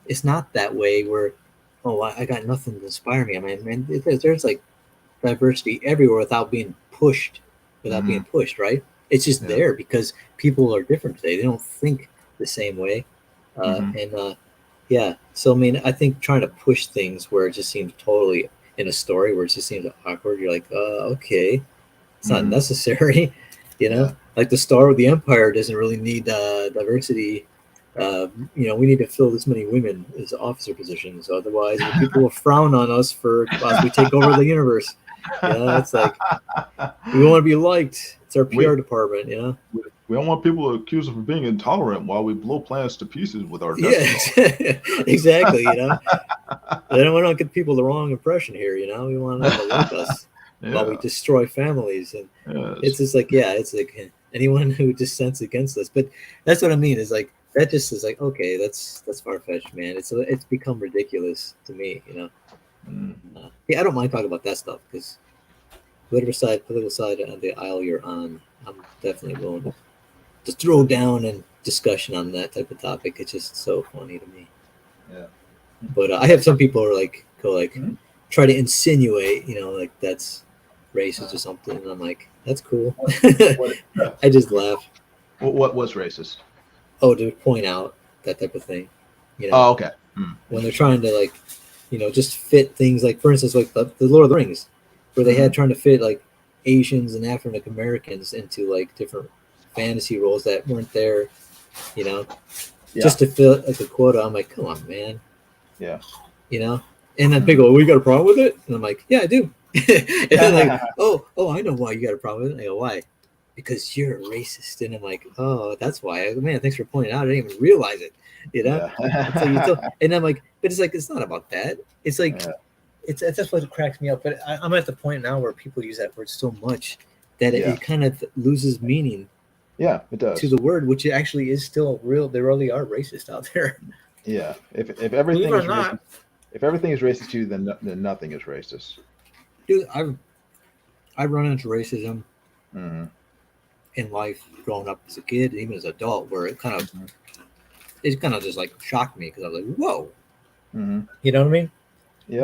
it's not that way. Where I got nothing to inspire me. I mean, man, there's like diversity everywhere without being pushed, right? It's just there because people are different today. They don't think the same way. So I mean, I think trying to push things where it just seems totally in a story where it just seems awkward, you're like, okay, it's not necessary. You know, like the Empire doesn't really need diversity. You know, we need to fill this many women as officer positions, otherwise people will frown on us as we take over the universe. You know, it's like we want to be liked. It's our PR department, you know. We don't want people to accuse us of being intolerant while we blow plants to pieces with our exactly. You know, we don't get people the wrong impression here. You know, we want them to like us while we destroy families, and it's just like it's like anyone who dissents against us. But that's what I mean. Is like that just is like okay, that's far fetched, man. It's become ridiculous to me. You know. I don't mind talking about that stuff because whatever political side of the aisle you're on, I'm definitely willing to throw down and discussion on that type of topic. It's just so funny to me. Yeah. But I have some people who are try to insinuate, you know, like that's racist or something, and I'm like, that's cool. I just laugh. What was racist? Oh, to point out that type of thing. You know. Oh, okay. When they're trying to like, you know, just fit things like, for instance, like the Lord of the Rings, where they had trying to fit like Asians and African Americans into like different fantasy roles that weren't there, you know, just to fill like a quota. I'm like, come on, man. Yeah. You know, and then people go, we got a problem with it, and I'm like, yeah, I do. And then like, oh, I know why you got a problem with it. And I go, why? Because you're a racist. And I'm like, oh, that's why. Man, thanks for pointing out. I didn't even realize it. You know. And I'm like, but it's like it's not about that. It's like that's what cracks me up. But I'm at the point now where people use that word so much that it kind of loses meaning. Yeah, it does. To the word, which actually is still real. They really are racist out there. Yeah. If everything is racist, if everything is racist to you, then nothing is racist. Dude, I've run into racism in life, growing up as a kid, even as an adult, where it kind of just like shocked me because I was like, whoa, you know what I mean? Yeah.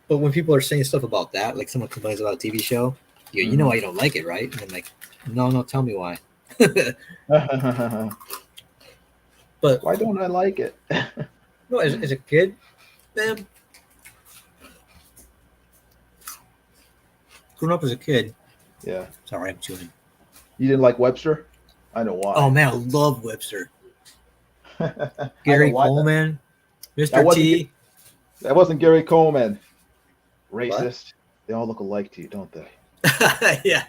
But when people are saying stuff about that, like someone complains about a TV show, you know why you don't like it, right? And I'm like, no, tell me why. But why don't I like it? No, as a kid, man, growing up as a kid. Yeah. Sorry, I'm chewing. You didn't like Webster? I know why. Oh man, I love Webster. Gary Coleman, Mr. T. That wasn't Gary Coleman. Racist. What? They all look alike to you, don't they? Yeah.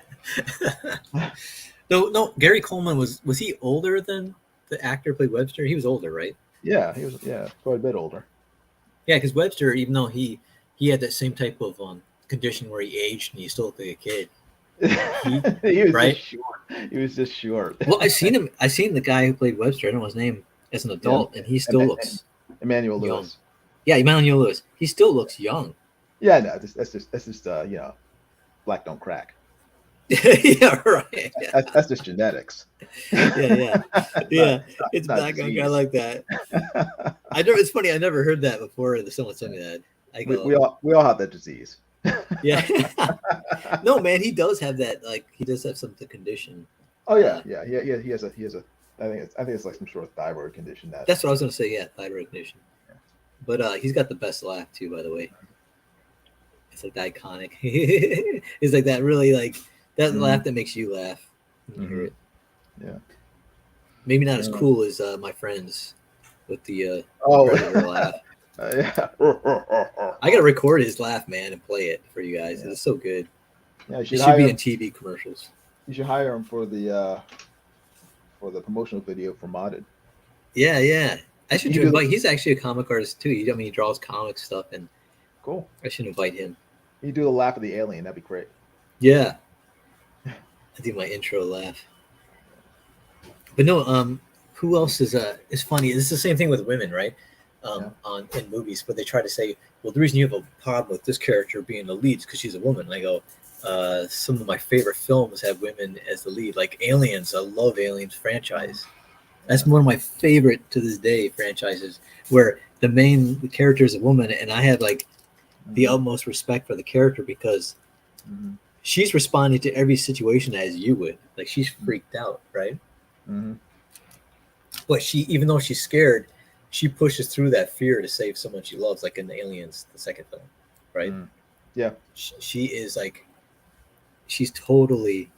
No. Gary Coleman was he older than the actor who played Webster? He was older, right? Yeah, he was. Yeah, quite a bit older. Yeah, because Webster, even though he had that same type of condition where he aged and he still looked like a kid, He He was right. just short. He was just short. Well, I seen him. I seen the guy who played Webster. I don't know his name as an Yeah, adult, and he still looks Emmanuel young. Lewis. Yeah, Emmanuel Lewis. He still looks young. Yeah, no, that's just you know, black don't crack. Yeah, right. Yeah, That's just genetics. yeah. not, It's not back on a guy disease. like that. I never. It's funny. I never heard that before. That someone told me that. I go, we all have that disease. yeah. No, man, he does have that. Like, he does have some condition. Oh yeah, he has a. I think it's like some sort of thyroid condition. That's what I was gonna say. Yeah, thyroid condition. Yeah. But he's got the best laugh too. By the way, it's like the iconic. It's like that really like that laugh that makes you laugh when you hear it. Yeah. Maybe not as cool as my friends with the Predator laugh. Yeah. I gotta record his laugh, man, and play it for you guys. It's so good. Yeah, It should be in TV commercials. You should hire him for the promotional video for Modded. Yeah. I should invite. He's actually a comic artist too. I mean, he draws comic stuff, and cool. I should invite him. You do the laugh of the alien. That'd be great. Yeah, I do my intro laugh. But no, who else is funny? It's the same thing with women, right? In movies, but they try to say, well, the reason you have a problem with this character being the lead is because she's a woman. And I go, some of my favorite films have women as the lead, like Aliens. I love Aliens franchise. That's one of my favorite to this day franchises, where the main character is a woman, and I have like the utmost respect for the character because she's responding to every situation as you would. Like, she's freaked out, right? But she, even though she's scared, she pushes through that fear to save someone she loves, like in the Aliens, the second film, right? Yeah. She is like, she's totally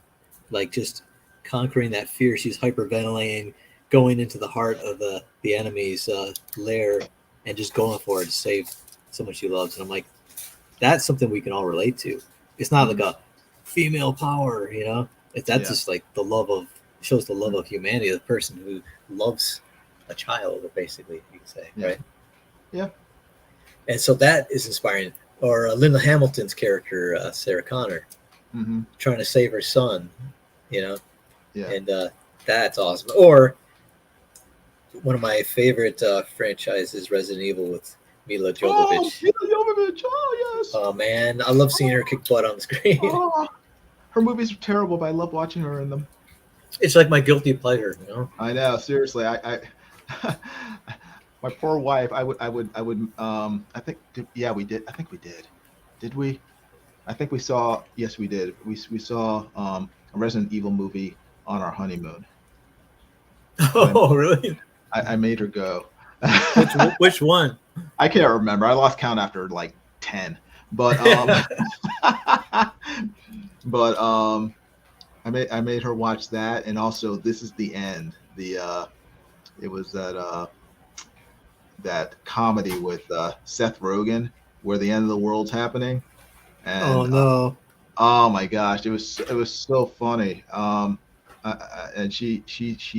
like just conquering that fear. She's hyperventilating, going into the heart of the enemy's lair and just going for it to save someone she loves. And I'm like, that's something we can all relate to. It's not like a female power, you know? That's just like the love of, shows the love of humanity, the person who loves a child, basically, you could say, right? Yeah. And so that is inspiring. Or Linda Hamilton's character, Sarah Connor, trying to save her son, you know? Yeah. And that's awesome. Or one of my favorite franchises, Resident Evil, with Mila Jovovich. Mila Jovovich. Oh, yes. Oh, man. I love seeing her kick butt on the screen. Her movies are terrible, but I love watching her in them. It's like my guilty pleasure, you know? I know, seriously. I my poor wife, I think we did. I think we did. Did we? I think we saw, yes, we did. We saw a Resident Evil movie on our honeymoon. Oh, really? I made her go. Which one? I can't remember. I lost count after like 10. But I made her watch that, and also This Is the End. It was that comedy with Seth Rogen where the end of the world's happening. And, oh no! Oh my gosh, it was so funny. And she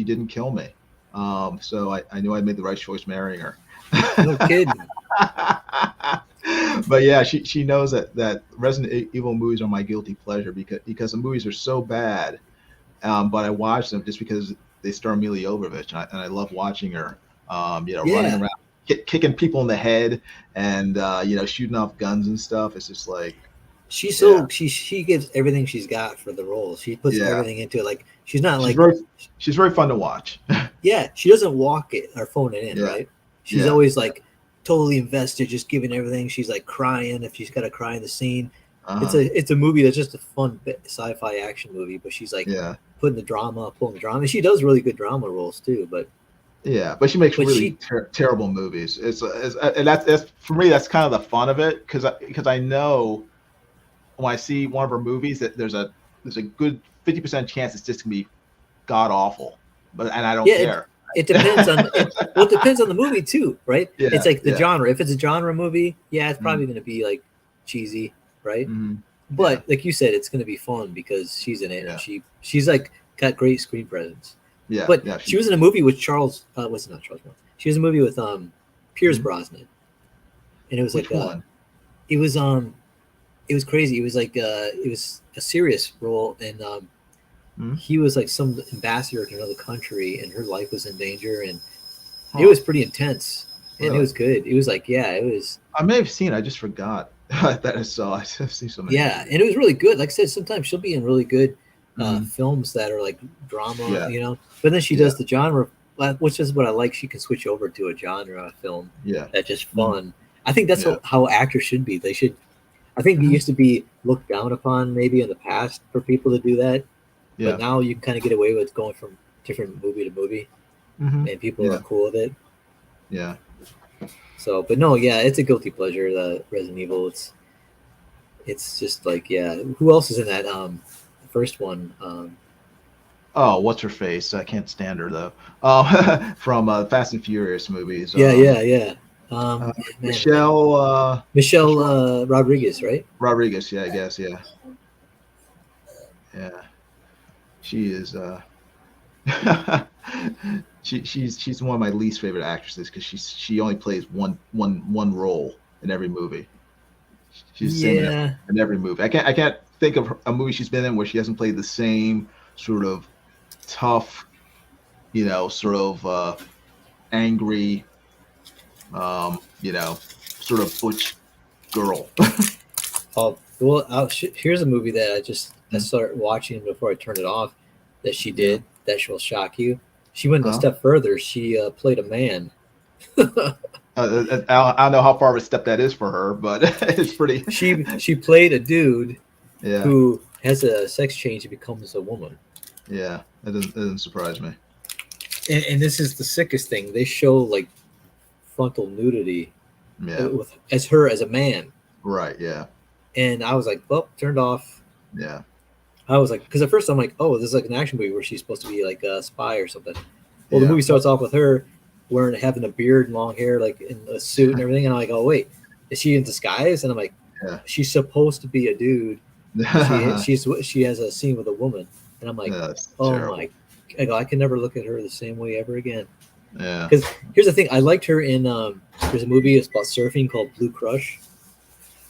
didn't kill me. So I knew I made the right choice marrying her. No kidding. But yeah, she knows that Resident Evil movies are my guilty pleasure because the movies are so bad. But I watch them just because they star Mila Jovovich, and I love watching her. Running around, kicking people in the head, and shooting off guns and stuff. It's just like she gives everything she's got for the role. She puts everything into it. Like she's very fun to watch. Yeah, she doesn't walk it or phone it in, right? She's always like totally invested, just giving everything. She's like crying if she's got to cry in the scene. It's a movie that's just a fun sci-fi action movie, but she's like pulling the drama. And she does really good drama roles too, but she makes really terrible movies. And that's for me. That's kind of the fun of it because I know when I see one of her movies that there's a good 50% chance it's just gonna be god awful, and I don't care. It depends on it depends on the movie too, right? Yeah, it's like the genre. If it's a genre movie, it's probably going to be like cheesy, right? But like you said, it's going to be fun because she's in it and she's like got great screen presence. Yeah, but she was in a movie with Charles. Was it not Charles? She was in a movie with Pierce Brosnan, and it was Which like one? It was it was crazy. It was like it was a serious role, and he was like some ambassador to another country, and her life was in danger, and it was pretty intense, and Really? it was good. It was like, yeah, it was. I may have seen. I just forgot that I saw. I've seen so many. Yeah, movies. and it was really good. Like I said, sometimes she'll be in really good Mhm. films that are like drama, Yeah. you know. But then she Yeah. does the genre, which is what I like. She can switch over to a genre film Yeah. that's just Mhm. fun. I think that's Yeah. how actors should be. They should. I think it Mhm. used to be looked down upon maybe in the past for people to do that, Yeah. but now you can kind of get away with going from different movie to movie, Mhm. and people are Yeah. cool with it. Yeah. So, but no, yeah, it's a guilty pleasure. The Resident Evil. It's just like, yeah. Who else is in that? The first one. Oh, what's her face? I can't stand her though. From Fast and Furious movies. Yeah. Uh, Man, Michelle Michelle Rodriguez, right? Rodriguez. Yeah, I guess. Yeah. Yeah. She is. She's one of my least favorite actresses because she only plays one role in every movie. She's the same Yeah, in every movie. I can't think of a movie she's been in where she hasn't played the same sort of tough, sort of angry, sort of butch girl. oh, well, here's a movie that I Mhm. started watching before I turned it off. That she Yeah. did that will shock you. She went a Uh-huh. step further. She played a man. I don't know how far of a step that is for her, but it's pretty. She played a dude Yeah, who has a sex change and becomes a woman. yeah, it doesn't surprise me. And this is the sickest thing. They show like frontal nudity Yeah, as her as a man, right. Yeah, and I was like, well, turned off. yeah, I was like, because at first I'm like, oh, this is like an action movie where she's supposed to be like a spy or something. Well, the yeah. movie starts off with her having a beard and long hair, like in a suit and everything. And I'm like, oh wait, is she in disguise? And I'm like, Yeah. she's supposed to be a dude. She has a scene with a woman, and I'm like, That's oh terrible. my, I go, I can never look at her the same way ever again. Yeah. Because here's the thing, I liked her in there's a movie it's about surfing called Blue Crush.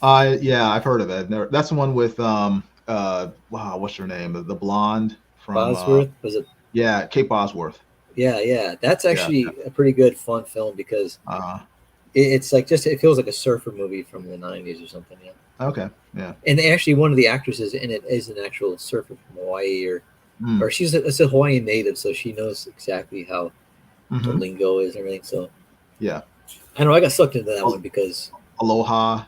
Yeah, I've heard of it. That's the one with wow, what's her name? The blonde from Bosworth was it? yeah, Kate Bosworth. Yeah. That's actually Yeah. a pretty good fun film because Uh, it's like it feels like a surfer movie from the 90s or something. Yeah. okay. Yeah. And actually, one of the actresses in it is an actual surfer from Hawaii, Mm. or it's a Hawaiian native, so she knows exactly how the Mhm. lingo is and everything. So Yeah. I know I got sucked into that one because Aloha,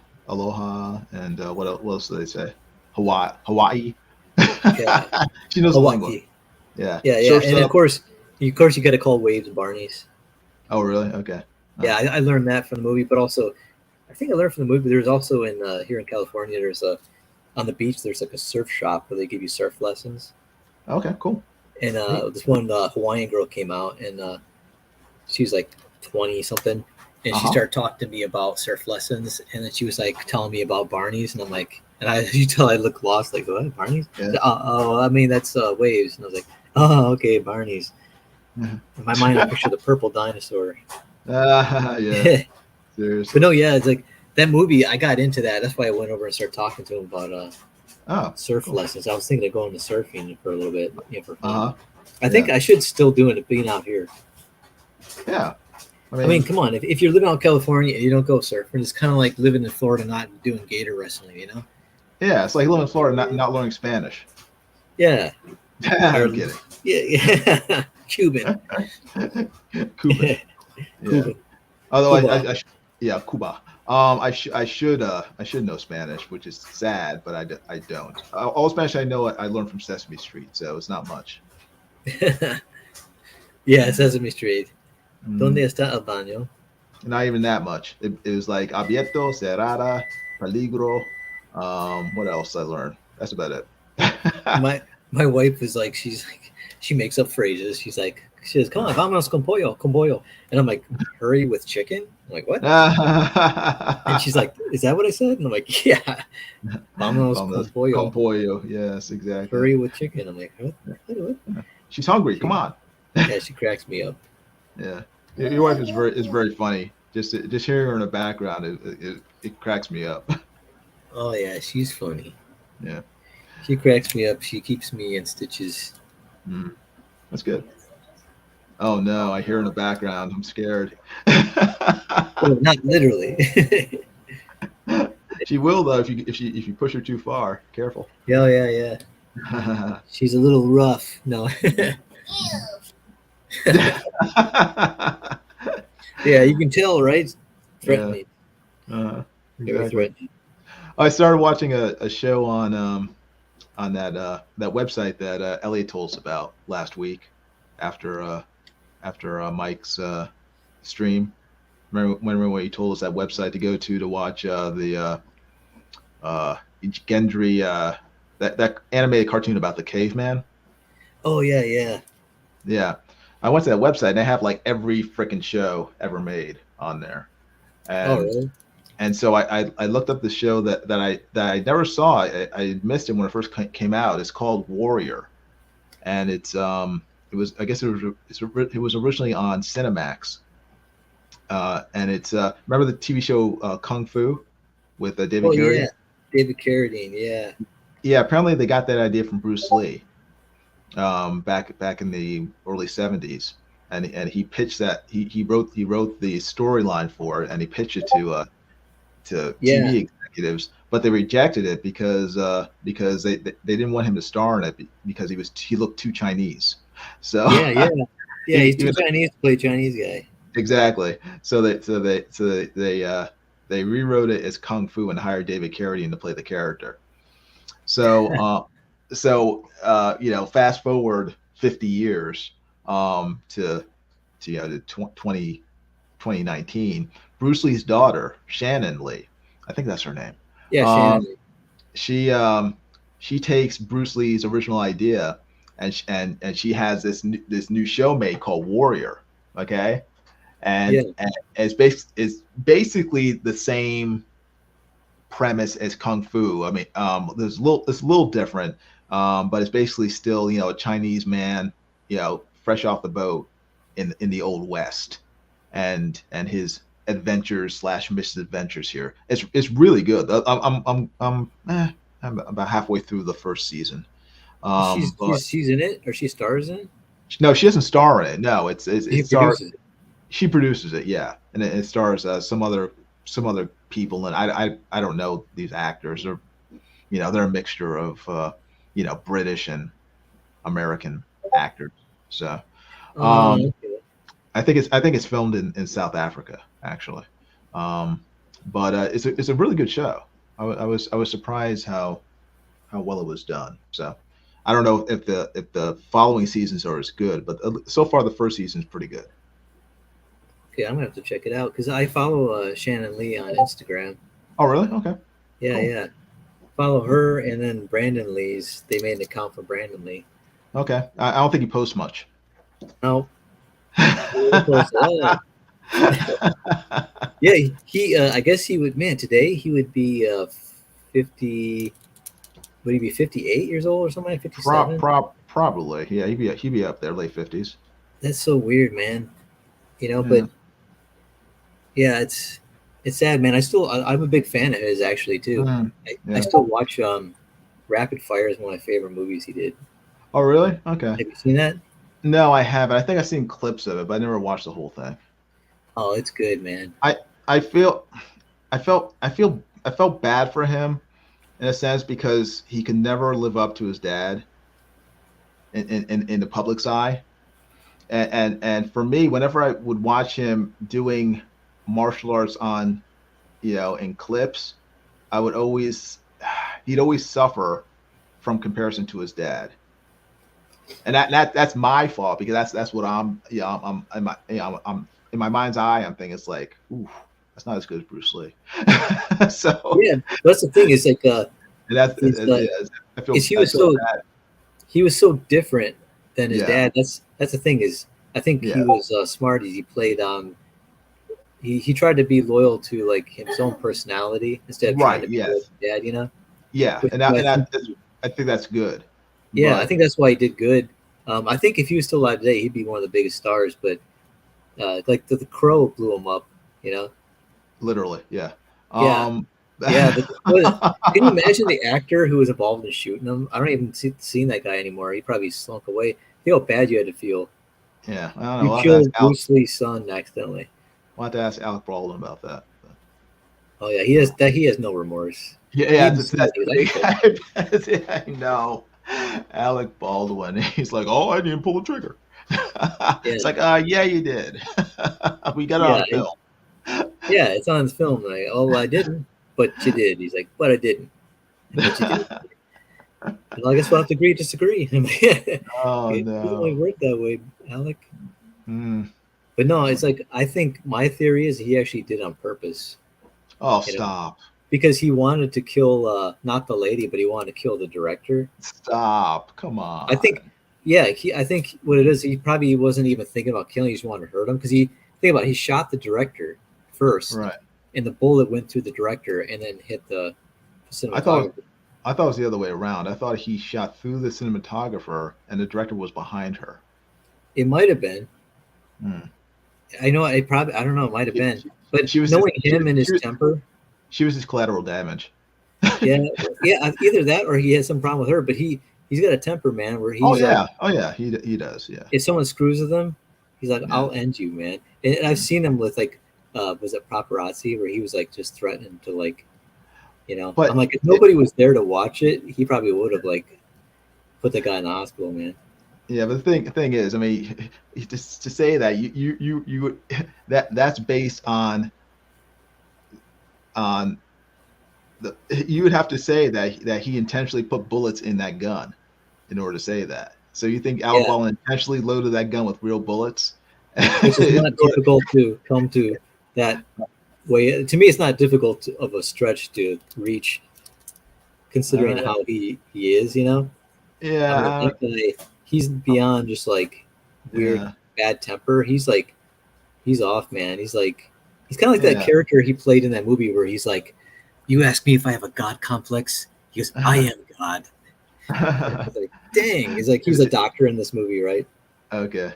and what else do they say? Hawaii. Yeah. She knows the lingo. Hawaii. Yeah. Yeah, Surf's and up. of course you got to call waves Barneys. Oh, really? Okay. Yeah, I learned that from the movie, but also I think I learned from the movie. There's also in here in California, there's on the beach. There's like a surf shop where they give you surf lessons. Okay. Cool. And this one Hawaiian girl came out, and she's like 20 something, and she started talking to me about surf lessons, and then she was like telling me about Barneys, and I'm like, you tell I look lost, like, what, Barneys? Yeah. Oh, I mean that's waves, and I was like, oh, okay, Barneys. Mhm. In my mind, I picture the purple dinosaur. Yeah. Seriously. But no, yeah, it's like that movie. I got into that. That's why I went over and started talking to him about surf lessons. I was thinking of going to surfing for a little bit, for fun. Uh-huh. I think I should still do it being out here. Yeah. I mean, come on. If you're living out in California and you don't go surfing, it's kind of like living in Florida not doing gator wrestling, you know? Yeah, it's like living in Florida, not learning Spanish. Yeah. I'm kidding. Yeah. Cuban. Cuban. Cuban. Although Cuba. Cuba. I should know Spanish, which is sad, but I don't. All Spanish I know I learned from Sesame Street, so it's not much. Yeah, Sesame Street. Mm. ¿Dónde está el baño? Not even that much. It was like abierto, cerrada, peligro. What else I learned? That's about it. My wife is like, she makes up phrases. She says, come on, vámonos con pollo. And I'm like, hurry with chicken? I'm like, what? And she's like, is that what I said? And I'm like, yeah. Vámonos con pollo. Con pollo. Yes, exactly. Hurry with chicken. I'm like, what? She's hungry. Come on. Yeah, she cracks me up. Yeah. Your wife is very funny. Just hearing her in the background, it cracks me up. Oh yeah, she's funny. Yeah. She cracks me up. She keeps me in stitches. Mm, that's good. Oh no, I hear in the background. I'm scared. Well, not literally. She will though if you push her too far. Careful. Yeah, yeah, yeah. She's a little rough. No. Yeah, you can tell, right? Yeah, Threatening. Very exactly. threatening. I started watching a show on that website that Elliot told us about last week after Mike's stream. Remember when he told us that website to go to watch Gendry that animated cartoon about the caveman. Oh yeah, yeah. Yeah, I went to that website and they have like every freaking show ever made on there, Oh and really? so I looked up the show that I never saw. I missed it when it first came out. It's called Warrior, and it was I guess it was originally on Cinemax, and it's remember the TV show Kung Fu with Oh David yeah. Carradine. David Carradine. Yeah. Yeah, apparently they got that idea from Bruce Lee back in the early '70s, and he pitched that he wrote the storyline for it, and he pitched it to Yeah. TV executives, but they rejected it because they didn't want him to star in it because he looked too Chinese. So Yeah. Yeah. Yeah. He's too even Chinese to play Chinese guy. exactly. They rewrote it as Kung Fu and hired David Carradine to play the character. So fast forward 50 years to 2019. Bruce Lee's daughter, Shannon Lee, I think that's her name. Yeah, Um, Shannon. she takes Bruce Lee's original idea and she has this new show made called Warrior. Okay, Yeah. and it's basically the same premise as Kung Fu. I mean, it's a little different, but it's basically still a Chinese man, fresh off the boat in the old West, and his adventures slash misadventures here. It's really good. I'm about halfway through the first season. But She's in it, or she stars in it. no, she doesn't star in it. No, He it stars. produces it. She produces it, yeah, and it stars some other people, and I don't know these actors. They're a mixture of British and American actors. So um, Okay. I think it's filmed in South Africa actually, but it's a really good show. I was surprised how well it was done. So I don't know if the following seasons are as good, but so far the first season is pretty good. Okay, I'm gonna have to check it out because I follow Shannon Lee on Instagram. Oh, really? Okay, Yeah, cool. yeah. Follow her and then Brandon Lee's. They made an account for Brandon Lee. Okay, I don't think he posts much. No, he didn't post a lot. Yeah, he I guess he would. Man, today he would be 50. Would he be 58 years old or something? Like 57. Probably. Yeah, he'd be up there, late 50s. That's so weird, man. Yeah. But yeah, it's sad, man. I'm a big fan of his actually too. Mm, I yeah. still watch Rapid Fire is one of my favorite movies he did. Oh, really? Okay. Have you seen that? No, I haven't. I think I've seen clips of it, but I never watched the whole thing. Oh, it's good, man. I feel I felt bad for him in a sense because he could never live up to his dad in the public's eye. And for me, whenever I would watch him doing martial arts in clips, I would always he'd always suffer from comparison to his dad. And that's my fault because that's what I'm in my mind's eye. I'm thinking it's like, ooh, that's not as good as Bruce Lee. So Yeah, that's the thing. Is like and that's it's I feel is he I was feel so bad. he was so different than his Yeah, dad. That's the thing is I think he yeah, was smart. He played he tried to be loyal to like his own personality instead of trying right, to be loyal yes, to dad. yeah, Which and I think I think that's good, yeah, I but think that's why he did good. I think if he was still alive today, he'd be one of the biggest stars. But like the Crow blew him up. You know? literally, yeah. Yeah. Um, Yeah, can you imagine the actor who was involved in shooting them? I don't even seen that guy anymore. He probably slunk away. Think how bad you had to feel. Yeah, I don't know. You killed Bruce Lee's son accidentally. We'll have to ask Alec Baldwin about that. Oh yeah, he has no remorse. Yeah, He that's the like, big guy. I know. Alec Baldwin. He's like, oh, I didn't pull the trigger. yeah, It's like, yeah, you did. We got it yeah, on film. yeah. It's on film. Like, oh, well, I didn't, but you did. He's like, but I didn't, but you did. Well, I guess we'll have to agree, disagree. Oh It doesn't no. really work that way, Alec. Mm. But no, it's like I think my theory is he actually did it on purpose. Oh, You know, stop. because he wanted to kill not the lady, but he wanted to kill the director. Stop. Come I think, on. yeah, I think what it is, he probably wasn't even thinking about killing. He just wanted to hurt him because think about it, he shot the director first, Right. and the bullet went through the director and then hit the I thought cinematographer. I thought it was the other way around. I thought he shot through the cinematographer and the director was behind her. It might have been. Hmm. I know. I don't know. It might have been. But She was knowing just, him and his temper, she was just collateral damage. yeah, yeah, either that or he has some problem with her. But he's got a temper, man, where Oh he's like, yeah. Oh yeah. He does. Yeah. if someone screws with him, he's like, Yeah. I'll end you, man. And I've seen him with like, was it paparazzi where he was like just threatening to like, But I'm like, if nobody was there to watch it, he probably would have like put the guy in the hospital, man. yeah, but the thing is, I mean, just to say that you that's based on you would have to say that he intentionally put bullets in that gun in order to say that. So you think Alec Yeah, Baldwin intentionally loaded that gun with real bullets? which is not difficult to come to that way. To me, it's not difficult of a stretch to reach, considering Uh, how he is. I mean, yeah, that guy, he's beyond just like weird yeah, bad temper. He's like, he's off, man. He's kind of like that yeah. character he played in that movie where he's like, you ask me if I have a God complex. He goes, I am God. It's like, dang. He's like, he's a doctor in this movie, right? Okay.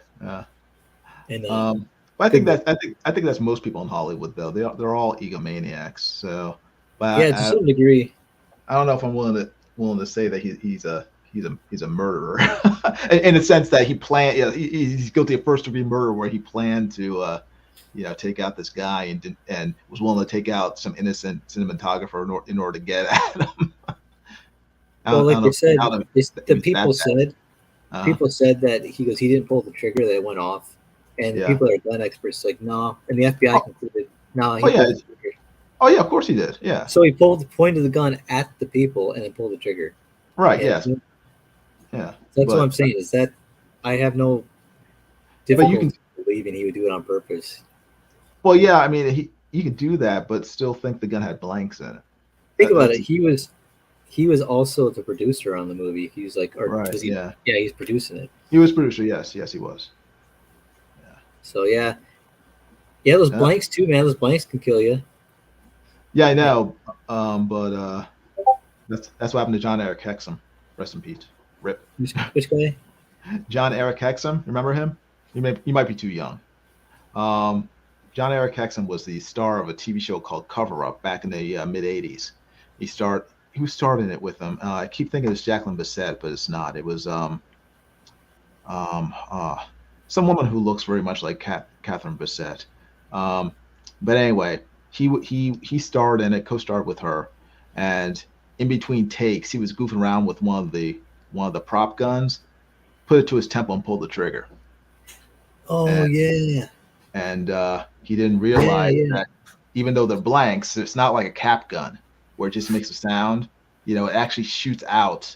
And But I think good movie. I think that's most people in Hollywood though. They're all egomaniacs. So, but Yeah, to some degree. I don't know if I'm willing to say that he's a murderer in a sense that he planned. He's guilty of first degree murder where he planned to take out this guy and was willing to take out some innocent cinematographer in order to get at him. Well, I like don't they know said, how to the he was that bad. people said that he goes, he didn't pull the trigger, that it went off. And Yeah. people that are gun experts like, no. And the FBI Oh, concluded, no, oh he yeah. pulled the trigger. Oh yeah. Of course he did. Yeah. So he pointed the gun at the people and then pulled the trigger. Right. Yeah. Yes. Yeah. That's what I'm But saying is that I have no you can. difficulty believing he would do it on purpose. Well, yeah. I mean, he could do that, but still think the gun had blanks in it. Think about That's it. He was also the producer on the movie. He was like, or right. was he? Yeah. Yeah, he's producing it. He was producer. Yes. Yes, he was. So yeah, those Yeah. blanks too, man. Those blanks can kill you. Yeah, I Yeah. know. But that's what happened to John Eric Hexum. Rest in peace. Rip. Which guy? John Eric Hexum. Remember him? You might be too young. Um, John Eric Hexum was the star of a TV show called Cover Up back in the mid '80s. He was starred in it with them. I keep thinking it's Jacqueline Bisset, but it's not. It was um, uh, some woman who looks very much like Catherine Bisset. Um, but anyway, he starred in it, co-starred with her, and in between takes, he was goofing around with one of the prop guns, put it to his temple, and pulled the trigger. Oh And yeah, he didn't yeah, realize yeah, that even though they're blanks, it's not like a cap gun where it just makes a sound. It actually shoots out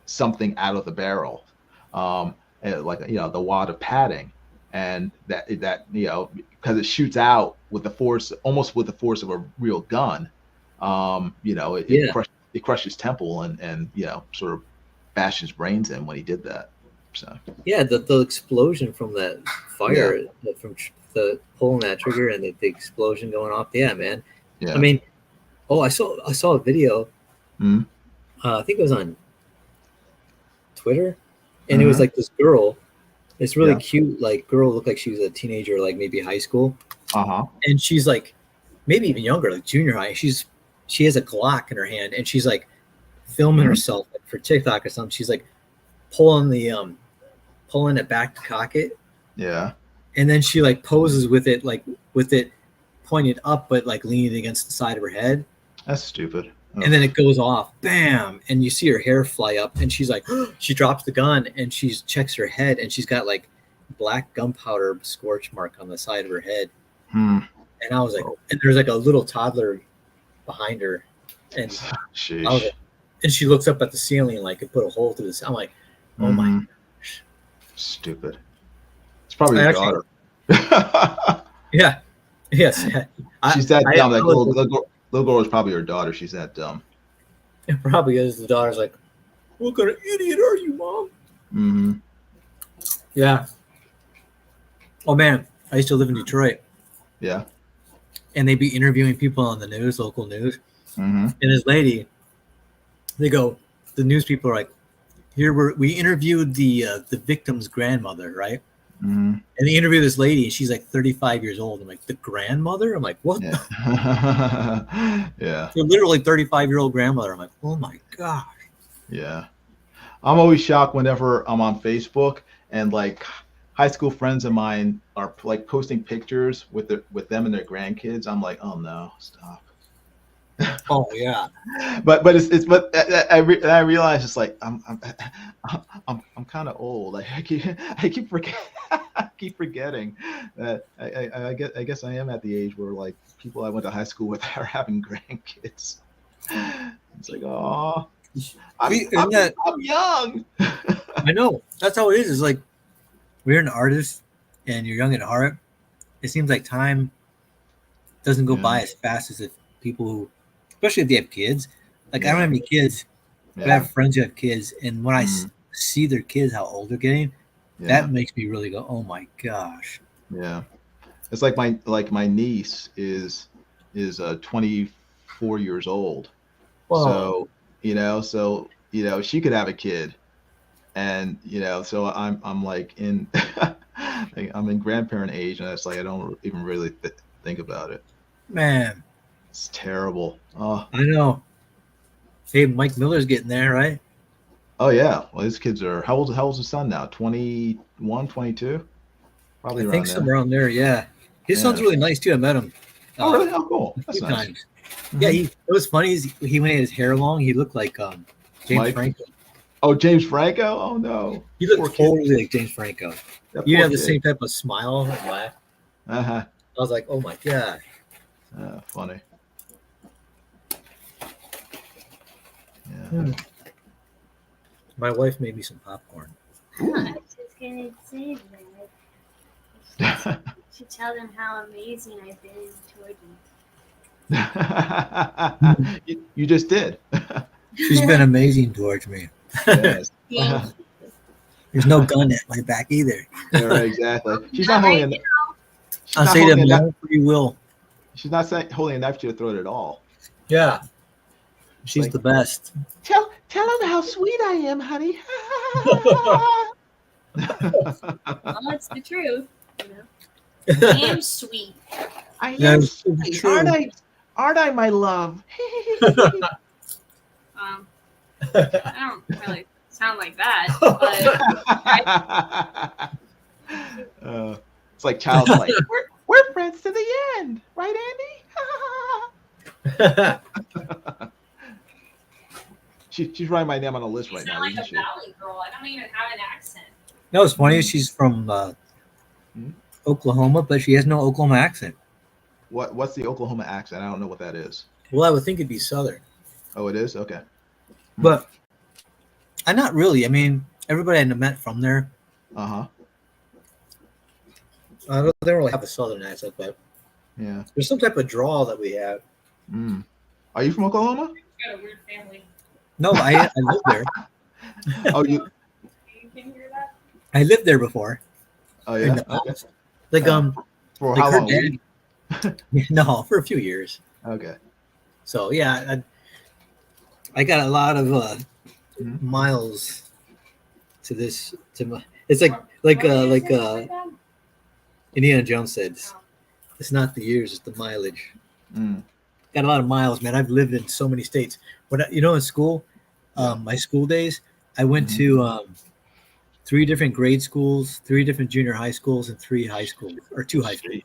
something out of the barrel, like the wad of padding, and that because it shoots out with the force, almost with the force of a real gun. It, yeah. it crushed his temple and sort of bashed his brains in when he did that. So Yeah, the explosion from that yeah, fire, from the pulling that trigger and the explosion going off. Yeah, man. I yeah. mean, I saw a video. Mm-hmm. I think it was on Twitter, and it was Mm-hmm. like this girl, this really Yeah. cute like girl, looked like she was a teenager, like maybe high school, Uh-huh. and she's like maybe even younger, like junior high. She's she has a Glock in her hand, and she's like filming herself for TikTok or something. She's like pulling it back to cock it. Yeah. And then she like poses with it pointed up, but like leaning against the side of her head. That's stupid. And then it goes off, bam, and you see her hair fly up, and she's like, she drops the gun, and she checks her head, and she's got like black gunpowder scorch mark on the side of her head. And I was like, and there's like a little toddler behind her, and I was like, and she looks up at the ceiling like it put a hole through this. I'm like, oh my gosh, stupid. It's probably your daughter. Yeah. Yes. She's that dumb. That little girl is probably her daughter. She's that dumb. It probably is. The daughter's like, what kind of idiot are you, Mom? Mm-hmm. Yeah. Oh, man. I used to live in Detroit. Yeah. And they'd be interviewing people on the news, local news. Mm-hmm. And this lady, the news people are like, we interviewed the victim's grandmother, right? Mm-hmm. And they interview this lady, and she's like 35 years old. I'm like, the grandmother? I'm like, what? Yeah. Yeah. You're literally 35-year-old grandmother. I'm like, oh my gosh. Yeah. I'm always shocked whenever I'm on Facebook and like high school friends of mine are like posting pictures with them and their grandkids. I'm like, oh no, stop. Oh yeah. But I realize it's like I'm kind of old. I keep forgetting that I guess I am at the age where like people I went to high school with are having grandkids. It's like, oh, I'm young. I know. That's how it is. It's like we're an artist and you're young at heart. It seems like time doesn't go by as fast as if people who, especially if they have kids. Like I don't have any kids, but I have friends who have kids, and when I see their kids, how old they're getting, that makes me really go, "Oh my gosh!" Yeah, it's like my niece is 24 years old. Whoa. So she could have a kid, and so I'm like in I'm in grandparent age, and it's like I don't even really think about it. Man. It's terrible. Oh, I know. Hey, Mike Miller's getting there, right? Oh yeah. Well, his kids are how old's his son now? 21, 22? Probably I think somewhere around there. Yeah. His son's really nice too. I met him. Oh really? Oh cool. That's nice. Times. Mm-hmm. Yeah. It was funny. He when he had his hair long, he looked like James Franco. Oh, James Franco? Oh no. He looked totally like James Franco. You have the same type of smile and laugh. I was like, oh my god. Funny. Yeah. My wife made me some popcorn. I was just gonna say that. To tell them how amazing I've been toward you. You just did. She's been amazing towards me. Yes. There's no gun at my back either. Yeah, right, exactly. She's not holding I'll say to no free will. She's not holding a knife to your throat at all. Yeah. She's the best. Tell him how sweet I am, honey. Well, it's the truth. I am sweet. I am sweet. Aren't I, my love? I don't really sound like that. But it's like child's like, we're friends to the end, right, Andy? She's writing my name on a list right now. Like a valley girl. I don't even have an accent. No, it's funny. She's from Oklahoma, but she has no Oklahoma accent. What's the Oklahoma accent? I don't know what that is. Well, I would think it'd be Southern. Oh, it is? Okay. But not really. I mean, everybody I met from there. Uh-huh. They don't really have a Southern accent, but yeah, there's some type of drawl that we have. Are you from Oklahoma? You got a weird family. No, I lived there. Oh, you can hear that? I lived there before. Oh yeah. Okay. Like for like how long? No, for a few years. Okay. So yeah, I got a lot of miles to this. It's like Indiana Jones said, it's not the years, it's the mileage. got a lot of miles, man. I've lived in so many states. But you know, in school, my school days, I went to 3 different grade schools, 3 different junior high schools, and 3 high schools, or 2 high schools.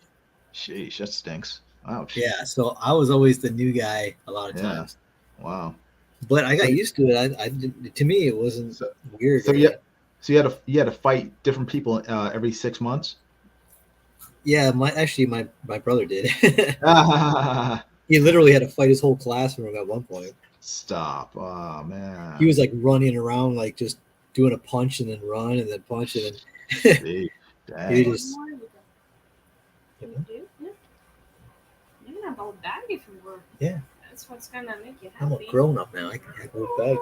Sheesh, that stinks. Ouch. Yeah, so I was always the new guy a lot of times. Wow. But I got used to it. To me, it wasn't weird. So you had to fight different people every 6 months. Yeah, my brother did. He literally had to fight his whole classroom at one point. Stop. Oh man. He was like running around, like just doing a punch and then run and then punch and then. He just. You can have a bag if you were. Yeah. That's what's gonna make you happy. I'm a grown up now. I can have a bag.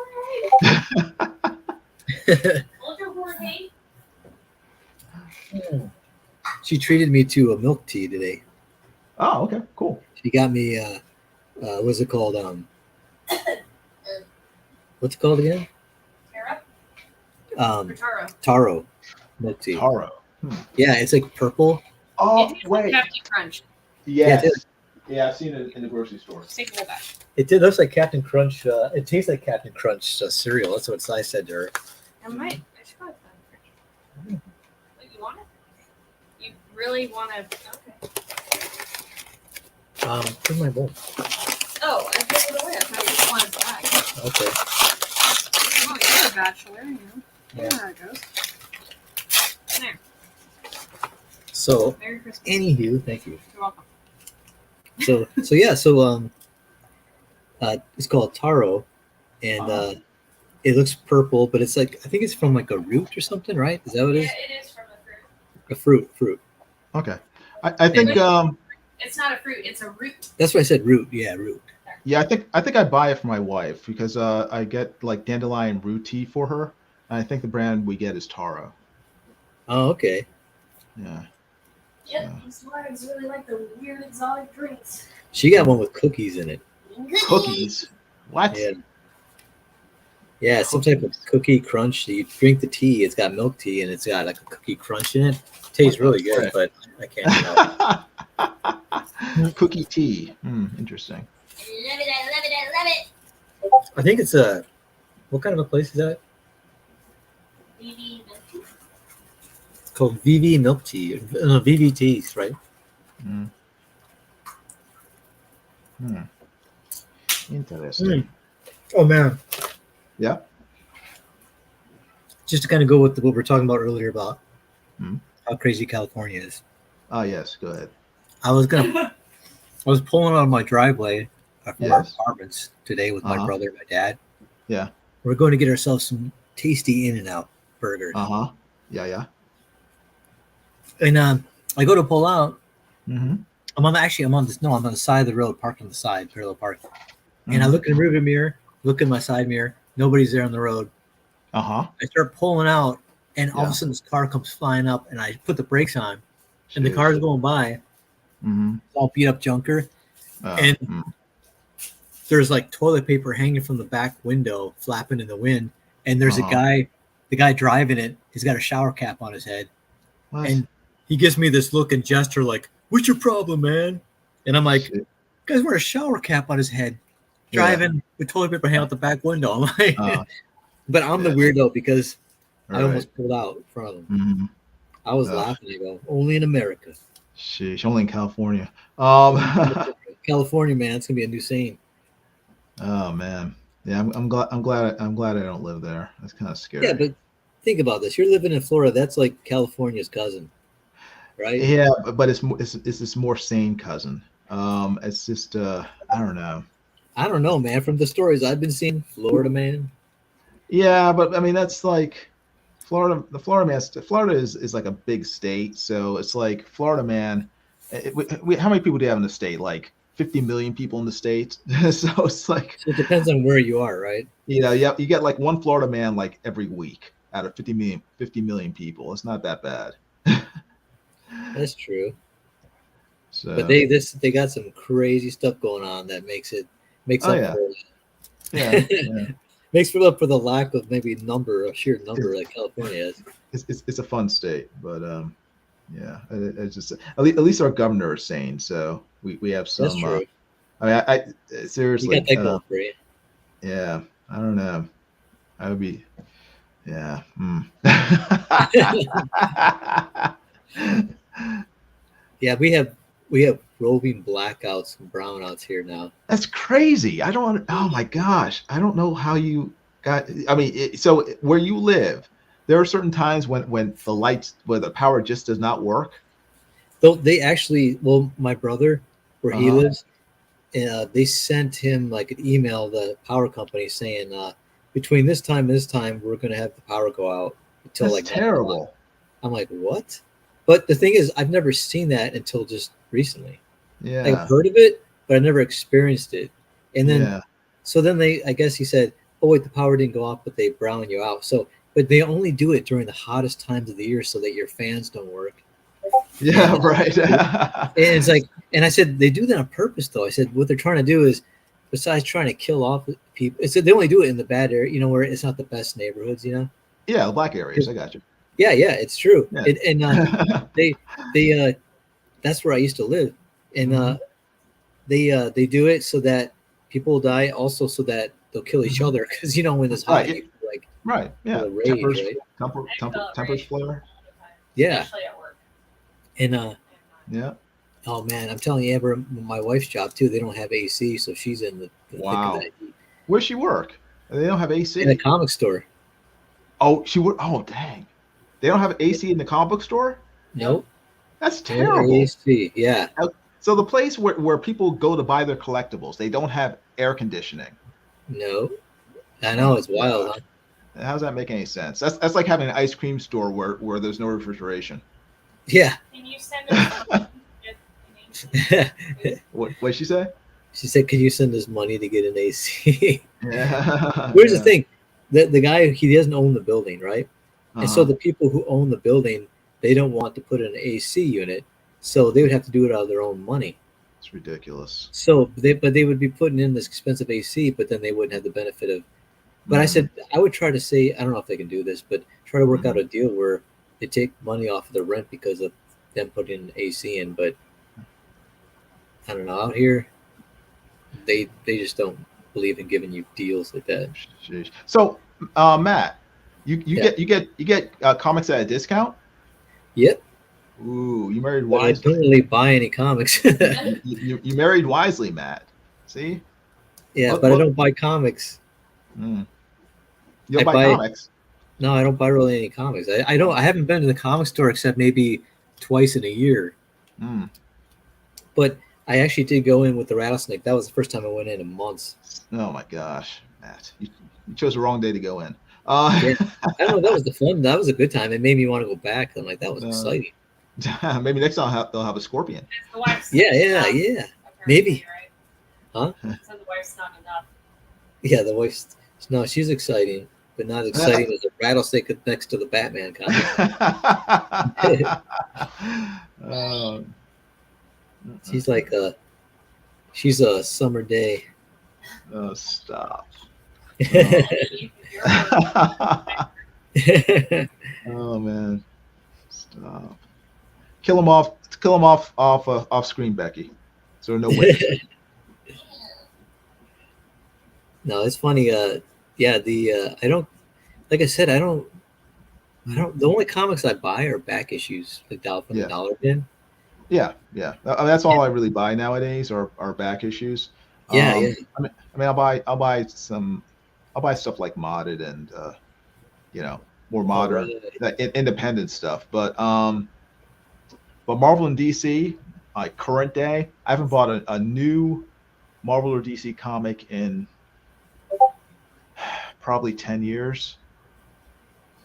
She treated me to a milk tea today. Oh, okay, cool. She got me what's it called? What's it called again? Taro milk tea. Taro. Yeah, it's like purple. Oh, wait. Captain Crunch. Yes. Yeah, I've seen it in the grocery store. It did. Looks like Captain Crunch. It tastes like Captain Crunch cereal. That's what I said to her. I should probably find it. Wait, you want it? You really want to? Okay. Where's my bowl? Oh, I threw it away. I thought you just wanted back. Okay. Oh, you're a bachelor, you know. Yeah. There it goes. There. So, Merry Christmas. anywho, thank you. You're welcome. So it's called taro, and it looks purple, but it's like I think it's from like a root or something, right? Is that what it is? Yeah, it is from the fruit. A fruit. Okay. I think It's not a fruit, it's a root. That's what I said. Root. Yeah, root. yeah, I think I buy it for my wife because I get like dandelion root tea for her. And I think the brand we get is Taro. Oh, okay. Yeah. Yep, these wives really like the weird exotic drinks. She got one with cookies in it. Cookies? What? Yeah, some type of cookie crunch. You drink the tea, it's got milk tea, and it's got like a cookie crunch in it. Tastes really good, but I can't help. Cookie tea. Interesting. I love it. I think it's what kind of a place is that? It's called VV Milk Tea. No, VVTs, right? Interesting. Oh man. Yeah. Just to kind of go with what we were talking about earlier about how crazy California is. Oh yes, go ahead. I was pulling out of my driveway from our apartments today with my brother and my dad. Yeah. We're going to get ourselves some tasty In-N-Out burgers. Yeah. And I go to pull out. Mm-hmm. I'm on the side of the road, parked on the side, parallel park. And I look in the rearview mirror, look in my side mirror. Nobody's there on the road. I start pulling out, and all of a sudden this car comes flying up, and I put the brakes on, and the car's going by. It's all beat up junker, and there's like toilet paper hanging from the back window, flapping in the wind. And there's a guy, the guy driving it, he's got a shower cap on his head, and he gives me this look and gesture like, "What's your problem, man?" And I'm like, "Guy's wearing a shower cap on his head, driving with toilet paper hanging out the back window." I'm like, but I'm the weirdo because I almost pulled out in front of him. I was laughing. I go, "Only in America." Sheesh, only in California. California, man, it's gonna be a new scene. Oh man, yeah, I'm glad I don't live there. That's kind of scary. Yeah, but think about this: you're living in Florida. That's like California's cousin, right? Yeah, but it's this more sane cousin. It's just I don't know. I don't know, man. From the stories I've been seeing, Florida man. Yeah, but I mean that's like Florida. The Florida man. Florida is like a big state, so it's like Florida man. How many people do you have in the state? Like 50 million people in the state. So it's like. So it depends on where you are, right? You know, you get like one Florida man like every week out of 50 million people. It's not that bad. That's true. So, but they got some crazy stuff going on that makes up for it. Makes up for the lack of maybe sheer number like California is. It's a fun state, but it's just at least our governor is sane, so we have some. That's true. I mean, I You seriously, got that going for you. yeah, I don't know. I would be, yeah. Yeah, we have roving blackouts and brownouts here now. That's crazy. I don't. Oh my gosh, I don't know how you got. I mean, so where you live, there are certain times when the lights, where the power just does not work. Though they actually, well, my brother, where he Uh-huh. lives, they sent him like an email, the power company, saying between this time and this time we're going to have the power go out until That's like 1 o'clock. terrible. I'm like, what? But the thing is, I've never seen that until just recently. I've Yeah, heard of it, but I never experienced it. And then, yeah. so then I guess he said, oh wait, the power didn't go off, but they brown you out. So, but they only do it during the hottest times of the year so that your fans don't work. Yeah, And right. it's like, and I said they do that on purpose, though. I said what they're trying to do is, besides trying to kill off people, it's they only do it in the bad area, where it's not the best neighborhoods. Yeah, black areas. I got you. Yeah, it's true. Yeah. And they that's where I used to live, and Mhm. they do it so that people will die, also so that they'll kill each Mhm. other because when it's Right. hot, you feel like Right. Yeah. the rage, Tempers. right? Tempers flare. Yeah, Especially at work. and Yeah. oh man, I'm telling you, Amber, my wife's job too. They don't have AC, so she's in the thick of Wow. that heat. Where's she work? They don't have AC. In a comic store. Oh, she would. Oh, dang. They don't have AC in the comic book store? Nope. That's No terrible. AC. Yeah. So the place where people go to buy their collectibles, they don't have air conditioning. No. I know, it's wild, huh? How does that make any sense? That's like having an ice cream store where there's no refrigeration. Yeah. Can you send us What'd she say? She said, "Can you send us money to get an AC?" Yeah. Here's the thing: the guy, he doesn't own the building, right? And so Uh-huh. the people who own the building, they don't want to put in an AC unit, so they would have to do it out of their own money. It's ridiculous. So they would be putting in this expensive AC, but then they wouldn't have the benefit of. But I said I would try to say, I don't know if they can do this, but try to work out a deal where they take money off of the rent because of them putting AC in. But I don't know, out here they just don't believe in giving you deals like that. Sheesh. So, Matt, you Yeah. get comics at a discount? Yep. Ooh, you married But I wisely. don't really buy any comics. You married wisely, Matt. See? Yeah, Look- but I look- don't buy comics. Mm. You don't I buy buy- comics. No, I don't buy really any comics. I haven't been to the comic store except maybe twice in a year. Mm. But I actually did go in with the rattlesnake. That was the first time I went in months. Oh my gosh, Matt, you chose the wrong day to go in. Yeah. I don't know. That was the fun. That was a good time. It made me want to go back. I'm like, that was No. exciting. Maybe next time they'll have a scorpion. It's the wife's Yeah. apparently, Maybe. right? Huh? So the wife's not enough. Yeah, the wife's. No, she's exciting, but not exciting as a rattlesnake next to the Batman comic. She's like she's a summer day. Oh, stop. You're- Oh man, stop. Kill him off screen, Becky. So there are no witnesses. No, it's funny. Yeah, I don't, like I said, I don't. The only comics I buy are back issues, like from Yeah. the dollar bin. Yeah. I mean, that's all I really buy nowadays are back issues. Yeah. I mean, I'll buy stuff like modded and more modern, Right. independent stuff. But Marvel and DC, like current day, I haven't bought a new Marvel or DC comic in probably 10 years.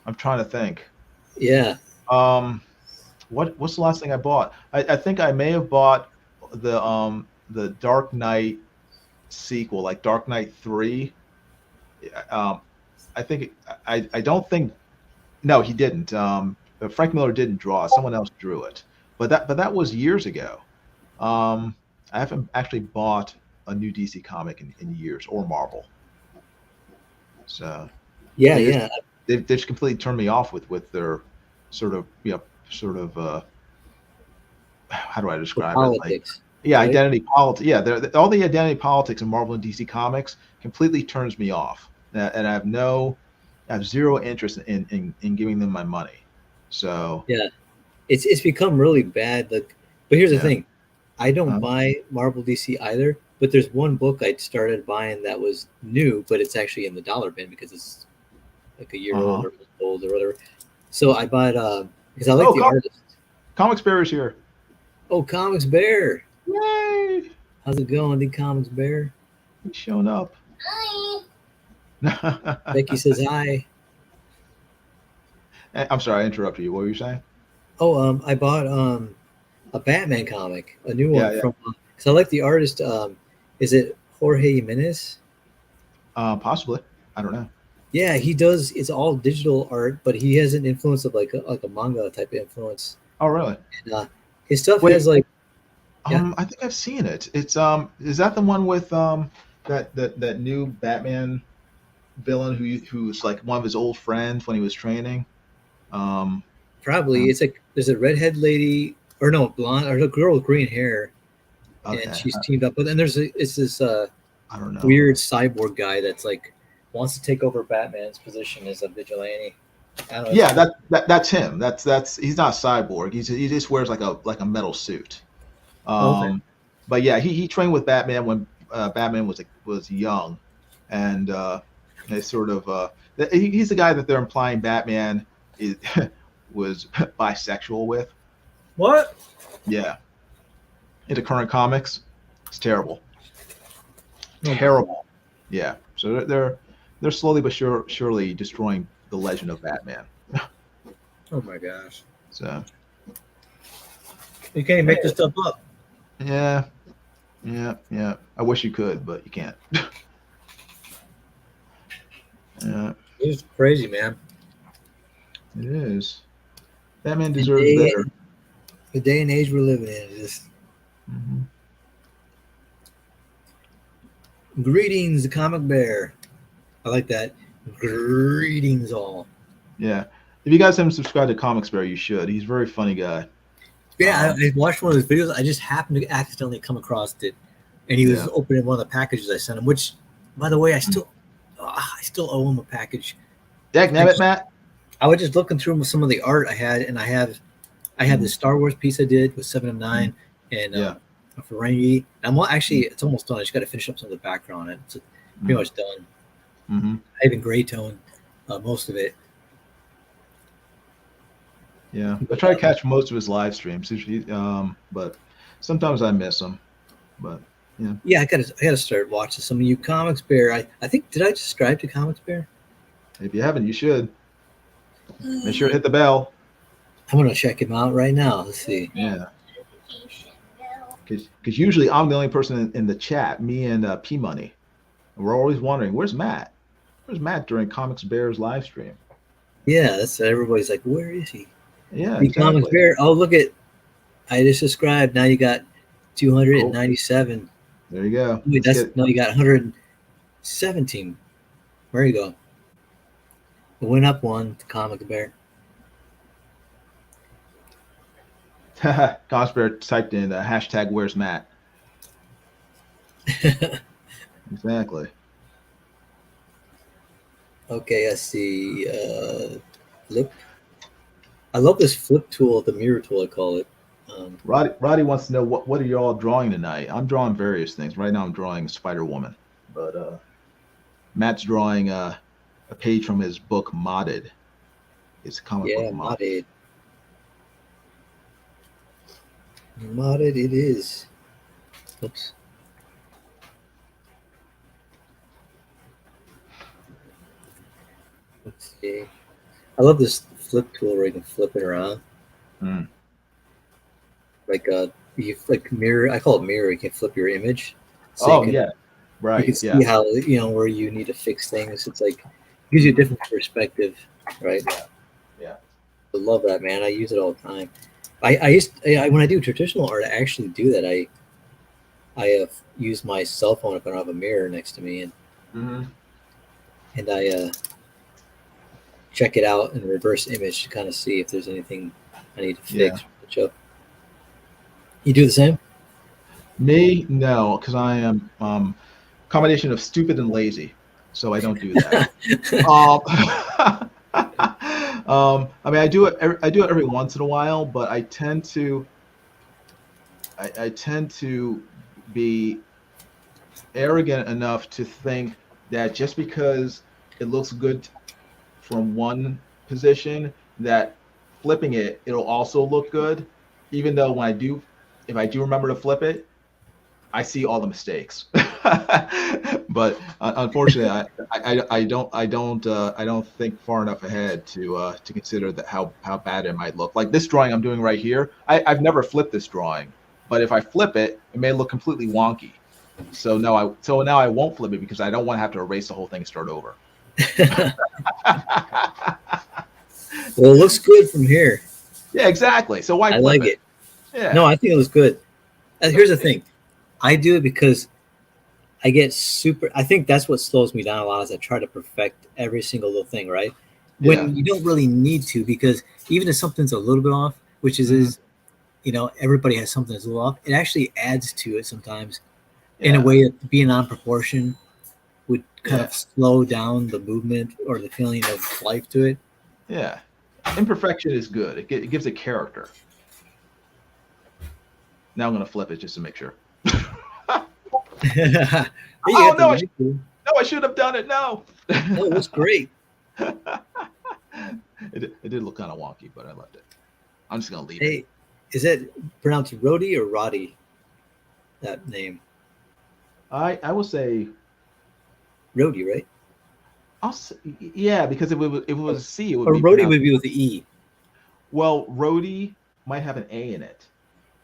I'm trying to think. Yeah. What's the last thing I bought? I think I may have bought the Dark Knight sequel, like Dark Knight 3. I think I don't think no, he didn't. Frank Miller didn't draw. Someone else drew it. But that was years ago. I haven't actually bought a new DC comic in years, or Marvel. So Yeah. they've just completely turned me off with their sort of how do I describe it? Like, Politics. Yeah, right? identity politics. Yeah, all the identity politics in Marvel and DC comics completely turns me off, and I have zero interest in giving them my money. So Yeah, it's become really bad. Like, but here's the yeah, thing: I don't uh, buy Marvel DC either. But there's one book I started buying that was new, but it's actually in the dollar bin because it's like a year uh-huh. old or whatever. So I bought because I like Oh, the artist. Comics Bear is here. Oh, Comics Bear, Yay! how's it going, the Comics Bear? He's shown up. Hi. Becky says hi. I'm sorry, I interrupted you. What were you saying? Oh, I bought a Batman comic, a new Yeah, one yeah. from because I like the artist. Is it Jorge Jimenez? Possibly. I don't know. Yeah, he does. It's all digital art, but he has an influence of like a manga type of influence. Oh, really? And, his stuff Wait. has like yeah, I think I've seen it. It's is that the one with that new Batman villain who's like one of his old friends when he was training? Um, probably um it's like there's a redhead lady or no blonde or a girl with green hair, and okay, she's teamed up with. And it's this I don't know. weird cyborg guy that's like wants to take over Batman's position as a vigilante. I don't know. Yeah, that's him. That's he's not a cyborg. He just wears like a metal suit. Okay. But yeah, he trained with Batman when Batman was young, and they sort of he's the guy that they're implying Batman is, was bisexual with. What? Yeah, into current comics, it's terrible, Oh, terrible. Yeah, so they're slowly but surely destroying the legend of Batman. oh my gosh! So You can't even make this stuff up. yeah, yeah. I wish you could, but you can't. Yeah, It's crazy, man. it is. Batman The deserves day, better. the day and age we're living in is just Hmm. greetings, the comic bear. I like that. Greetings, all. Yeah. If you guys haven't subscribed to Comics Bear, you should. He's a very funny guy. Yeah, I watched one of his videos. I just happened to accidentally come across it, and he was Yeah. opening one of the packages I sent him. Which, by the way, I still owe him a package. Dag nabbit, Matt. I was just looking through some of the art I had, and I have the Star Wars piece I did with 7 of 9 and Yeah. a Ferengi. Actually, it's almost done. I just got to finish up some of the background on it. It's pretty much done. Mm-hmm. I even gray tone most of it. Yeah. I try to catch most of his live streams, but sometimes I miss him. But yeah. Yeah, I gotta start watching some of you Comics Bear. I think did I subscribe to Comics Bear? If you haven't, you should. Make sure to hit the bell. I'm gonna check him out right now. Let's see. Yeah. Notification bell. Because usually I'm the only person in the chat, me and P Money. And we're always wondering, where's Matt? Where's Matt during Comics Bear's live stream? Yeah, that's everybody's like, where is he? Yeah. The Exactly. Comics Bear. Oh, look at I just subscribed. Now you got 297. There you go. Wait, no, you got 117. There you go. It went up one to Comic Bear. Comics Bear typed in hashtag where's Matt. Exactly. Okay, I see. Flip. I love this flip tool, the mirror tool, I call it. Roddy wants to know what are you all drawing tonight? I'm drawing various things. Right now I'm drawing Spider-Woman, but Matt's drawing a page from his book Modded. It's a comic book modded. Modded it is. Oops. Let's see. I love this flip tool where you can flip it around. Mm. Like you like mirror. I call it mirror. You can flip your image. So yeah, right. You can see how where you need to fix things. It's like gives you a different perspective, right? Yeah. I love that, man. I use it all the time. When I do traditional art, I actually do that. I use my cell phone if I don't have a mirror next to me, and I check it out in reverse image to kind of see if there's anything I need to fix. Yeah. You do the same? Me, no, because I am combination of stupid and lazy, so I don't do that. I mean, I do it. I do it every once in a while, but I tend to. I tend to be arrogant enough to think that just because it looks good from one position, that flipping it, it'll also look good. Even though when I do, if I do remember to flip it, I see all the mistakes. But unfortunately, I don't think far enough ahead to consider that how bad it might look. Like this drawing I'm doing right here, I've never flipped this drawing, but if I flip it, it may look completely wonky. So now I won't flip it because I don't want to have to erase the whole thing and start over. Well, it looks good from here. Yeah, exactly. So why I flip like it? it. Yeah. No, I think it looks good. Here's the thing. I do it because I get super. I think that's what slows me down a lot is I try to perfect every single little thing, right? When you don't really need to, because even if something's a little bit off, which is everybody has something that's a little off, it actually adds to it sometimes in a way that being on proportion would kind of slow down the movement or the feeling of life to it. Yeah. Imperfection is good. It gives it character. Now I'm going to flip it just to make sure. Oh, no, I should have done it. No. Oh, it was great. It did look kind of wonky, but I loved it. I'm just going to leave it. Is it pronounced Rhodey or Roddy? That name? I will say Rhodey, right? I'll say, yeah, because if it was a C, it would or be Rhodey would be with the E. Well, Rhodey might have an A in it,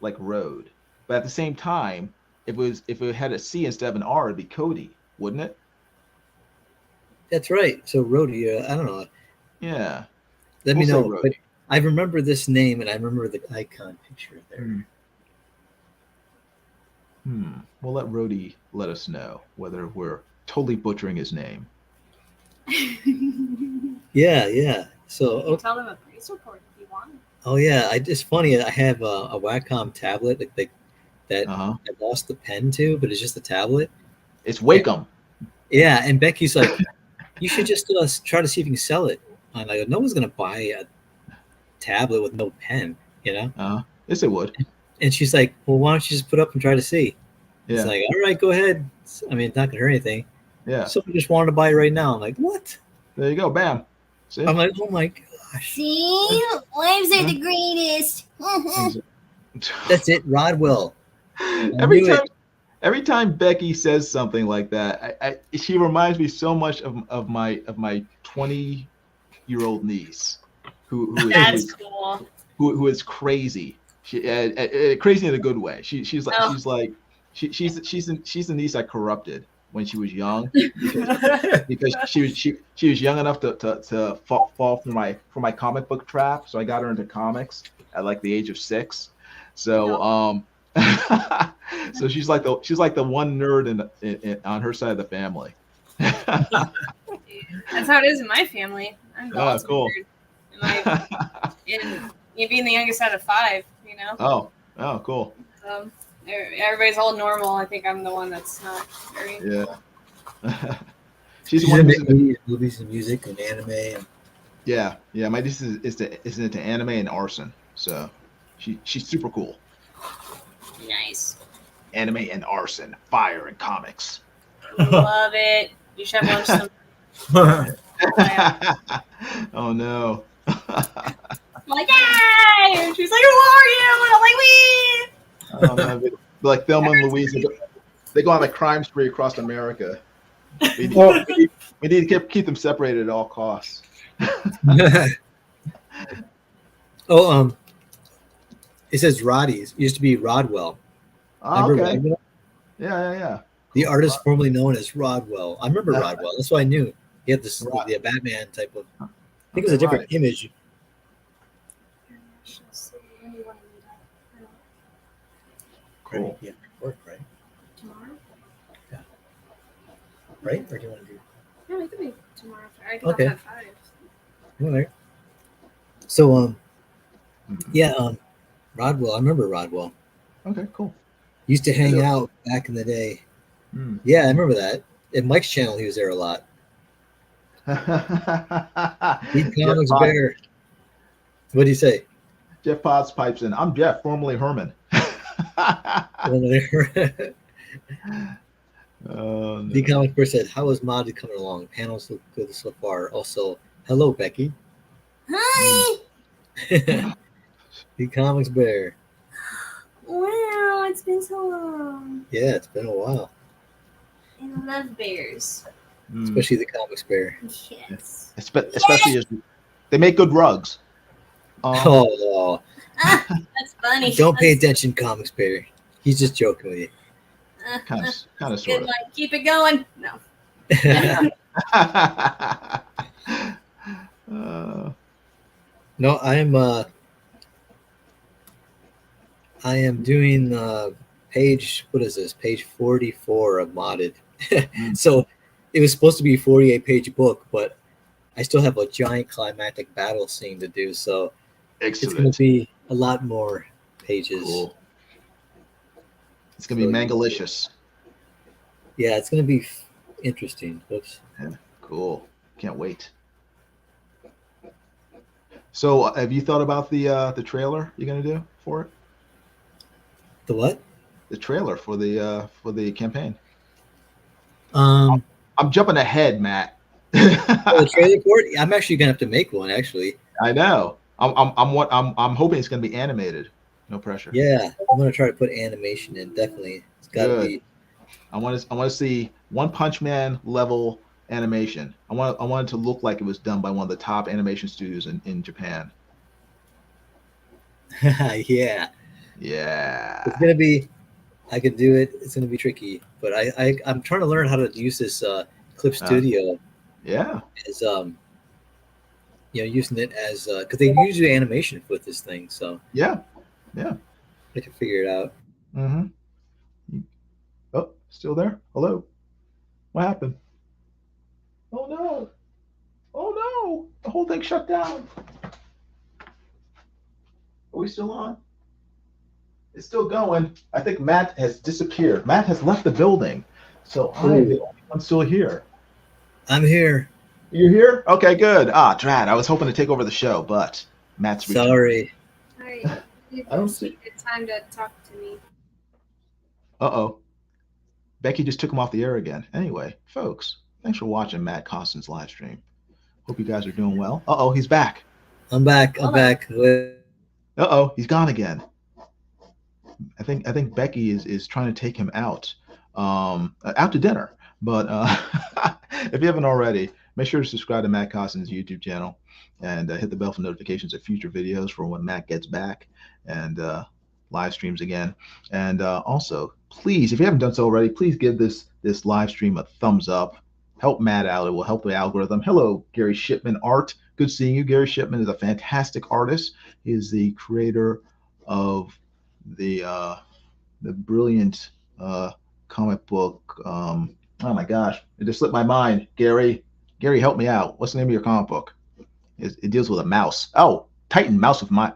like road. But at the same time, if it had a C instead of an R, it'd be Cody, wouldn't it? That's right. So Rhodey, I don't know. Yeah. Let me know. But I remember this name, and I remember the icon picture there. We'll let Rhodey let us know whether we're totally butchering his name. Yeah. So you can tell them a praise report if you want. Oh yeah, it's funny. I have a Wacom tablet that I lost the pen to, but it's just a tablet. It's Wacom. Yeah, and Becky's like, you should just try to see if you can sell it. And I go, no one's gonna buy a tablet with no pen, Yes, it would. And she's like, well, why don't you just put up and try to see? Yeah. It's like, all right, go ahead. I mean, it's not gonna hurt anything. Yeah. Someone just wanted to buy it right now. I'm like, what? There you go, bam. See? I'm like, oh my gosh. See, wives are the greatest. That's it, Rodwell. Every time Becky says something like that, she reminds me so much of my 20-year-old niece, who is cool. Who is crazy. She crazy in a good way. She's the niece I corrupted when she was young because she was young enough to fall for my comic book trap. So I got her into comics at like the age of 6. So so she's like the one nerd in on her side of the family. That's how it is in my family. I'm cool. And being the youngest out of 5, Oh, cool. Everybody's all normal. I think I'm the one that's not very. Yeah. She's into movies and music and anime. And... Yeah. My niece is into anime and arson. So she's super cool. Nice. Anime and arson, fire and comics. Love it. You should have lunch some. Oh no. I'm like, yay! And she's like, who are you? And I'm like, we. Oh, man. Like Thelma and Louise, they go on a crime spree across America. We need to keep them separated at all costs. It says Roddy's. It used to be Rodwell. Okay. Yeah. The artist formerly known as Rodwell. I remember Rodwell. That's why I knew. He had this the Batman type of. I think it was a different image. Cool. Yeah, work, right? Tomorrow? Yeah. Right? Or do you want to do? No, it could be tomorrow. I get Okay. off at 5. All right. So, Rodwell. I remember Rodwell. Okay, cool. Used to hang out back in the day. Yeah, I remember that. At Mike's channel, he was there a lot. He Comics Bear. What do you say? Jeff Potts pipes in. I'm Jeff, formerly Herman. Oh, no. The Comic Bear said, "How is Modded coming along? Panels look good so far." Also, hello, Becky. Hi. The Comics Bear. Wow, it's been so long. Yeah, it's been a while. I love bears. Especially the Comics Bear. Yes. Especially as they make good rugs. Oh, That's funny. don't pay attention, Comics Bear. He's just joking with you. Kind of, Good sort of. one. Keep it going. No. No, I am doing page, what is this? Page 44 of Modded. So it was supposed to be a 48-page book, but I still have a giant climactic battle scene to do. So it's going to be a lot more pages. Cool. It's going to be mangalicious. Yeah, it's going to be interesting. Oops. Yeah, cool. Can't wait. So have you thought about the trailer you're going to do for it? The what? The trailer for the campaign. I'm jumping ahead, Matt. the trailer for it? I'm actually gonna have to make one. Actually, I know. I'm hoping it's gonna be animated. No pressure. Yeah, I'm gonna try to put animation in. Definitely, it's gotta be. I want to see One Punch Man level animation. I want it to look like it was done by one of the top animation studios in Japan. Yeah. Yeah. It's gonna be. I could do it. It's gonna be tricky, but I'm trying to learn how to use this Clip Studio. Yeah. As using it as because they usually animation with this thing. So yeah. I can figure it out. Mm-hmm. Oh, still there? Hello. What happened? Oh no! Oh no! The whole thing shut down. Are we still on? It's still going. I think Matt has disappeared. Matt has left the building. So I'm the only one still here. I'm here. You're here? Okay, good. Drat. I was hoping to take over the show, but Matt's sorry. Sorry. I don't see good time to talk to me. Uh-oh. Becky just took him off the air again. Anyway, folks, thanks for watching Matt Costin's live stream. Hope you guys are doing well. Uh-oh, he's back. I'm back. I'm back. Uh-oh, he's gone again. I think Becky is trying to take him out to dinner. But if you haven't already, make sure to subscribe to Matt Costin's YouTube channel and hit the bell for notifications of future videos for when Matt gets back and live streams again. And also, please, if you haven't done so already, please give this live stream a thumbs up. Help Matt out. It will help the algorithm. Hello, Gary Shipman Art. Good seeing you. Gary Shipman is a fantastic artist. He is the creator of the brilliant comic book. Oh my gosh, it just slipped my mind. Gary, help me out. What's the name of your comic book? It deals with a mouse. Oh, Titan Mouse of Might.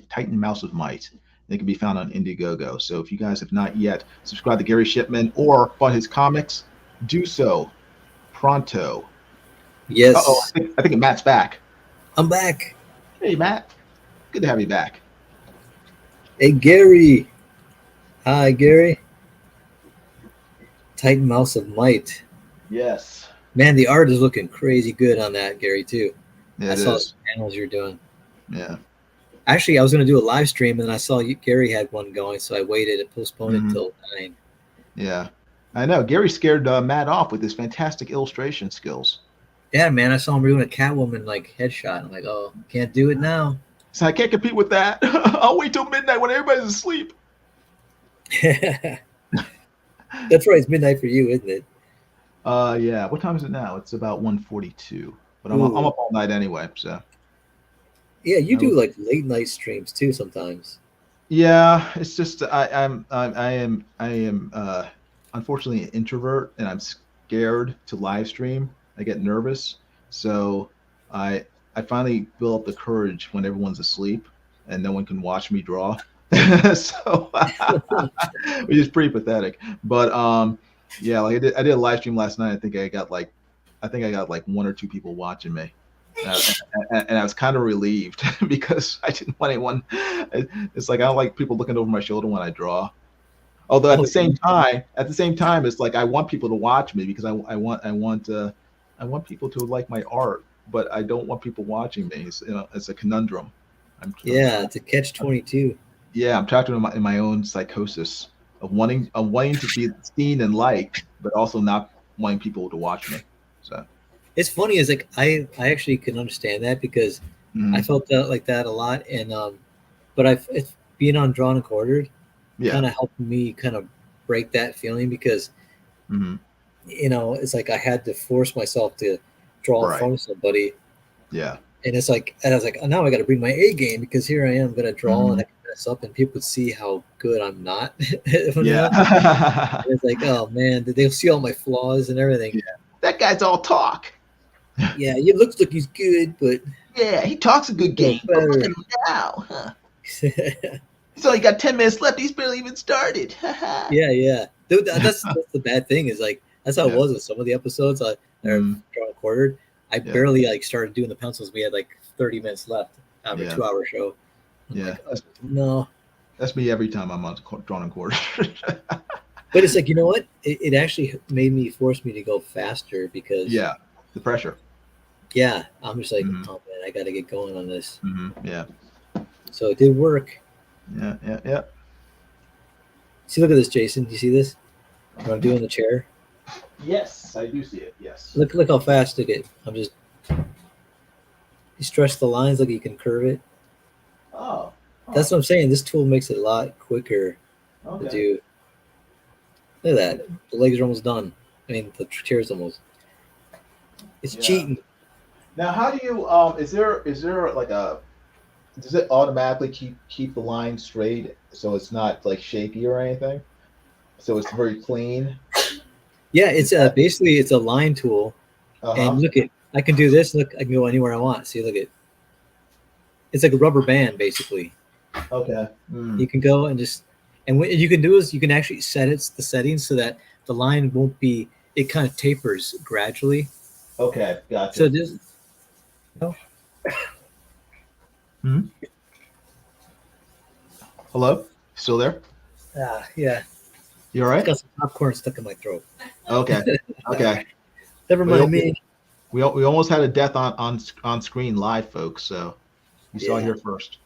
Titan Mouse of Might. It can be found on Indiegogo. So if you guys have not yet subscribed to Gary Shipman or bought his comics, do so pronto. Yes. Uh-oh, I think Matt's back. I'm back. Hey, Matt. Good to have you back. Hey, Gary. Hi, Gary. Titan Mouse of Might. Yes. Man, the art is looking crazy good on that, Gary, too. Yeah, I saw the panels you're doing. Yeah. Actually, I was going to do a live stream, and then I saw Gary had one going, so I waited and postponed it until 9. Yeah. I know. Gary scared Matt off with his fantastic illustration skills. Yeah, man. I saw him doing a Catwoman headshot. I'm like, oh, can't do it now. So I can't compete with that. I'll wait till midnight when everybody's asleep. That's right. It's midnight for you, isn't it? Yeah. What time is it now? It's about 1:42. But I'm up all night anyway. So. Yeah, you do late night streams too sometimes. Yeah, it's just I am unfortunately an introvert, and I'm scared to live stream. I get nervous, so I finally built up the courage when everyone's asleep and no one can watch me draw. So, which is pretty pathetic. But yeah, like I did a live stream last night. I think I got like 1 or 2 people watching me. And I was kind of relieved because I didn't want anyone. It's like I don't like people looking over my shoulder when I draw. Although at the same time, it's like I want people to watch me because I want people to like my art, but I don't want people watching me. It's a conundrum. It's a catch-22. Yeah, I'm trapped in my own psychosis of wanting to be seen and liked, but also not wanting people to watch me. So it's funny, is like I actually can understand that because I felt like that a lot, and but it's being on Drawn and Quartered kind of helped me kind of break that feeling because you know, it's like I had to force myself to draw in front of somebody. Yeah. And it's like, and I was like, oh, now I got to bring my A game because here I am going to draw and I can mess up and people would see how good I'm not. It's like, oh man, they'll see all my flaws and everything. Yeah. That guy's all talk. Yeah, he looks like he's good, but yeah, he talks a good game. But look at him now, huh? He's only got 10 minutes left. He's barely even started. yeah. That's the bad thing is like that's how it was with some of the episodes. Drawn and Quartered. I barely like started doing the pencils. We had like 30 minutes left out of a 2-hour show. I'm like, oh, no. That's me every time I'm on Drawn and Quartered. But it's like, you know what? It actually forced me to go faster because the pressure. Yeah, I'm just like, oh man, I got to get going on this. Yeah. So it did work. Yeah. See, look at this, Jason. Do you see this? What I'm doing in the chair? Yes, I do see it. Yes. Look how fast it is. I'm just. You stretch the lines, like you can curve it. Oh. That's what I'm saying. This tool makes it a lot quicker to do. Look at that. The legs are almost done. I mean, the chair's almost. It's cheating. Now, how do you? Is there like a? Does it automatically keep the line straight so it's not like shaky or anything? So it's very clean. Yeah, it's basically it's a line tool, and look at I can do this. Look, I can go anywhere I want. See, look at. It's like a rubber band, basically. Okay. You can go and just, and what you can do is you can actually set the settings so that the line won't be. It kind of tapers gradually. Okay, gotcha. So just. Hello? Still there? Yeah. You all right? I got some popcorn stuck in my throat. Okay. Never mind me. We almost had a death on screen live, folks. So you saw it here first.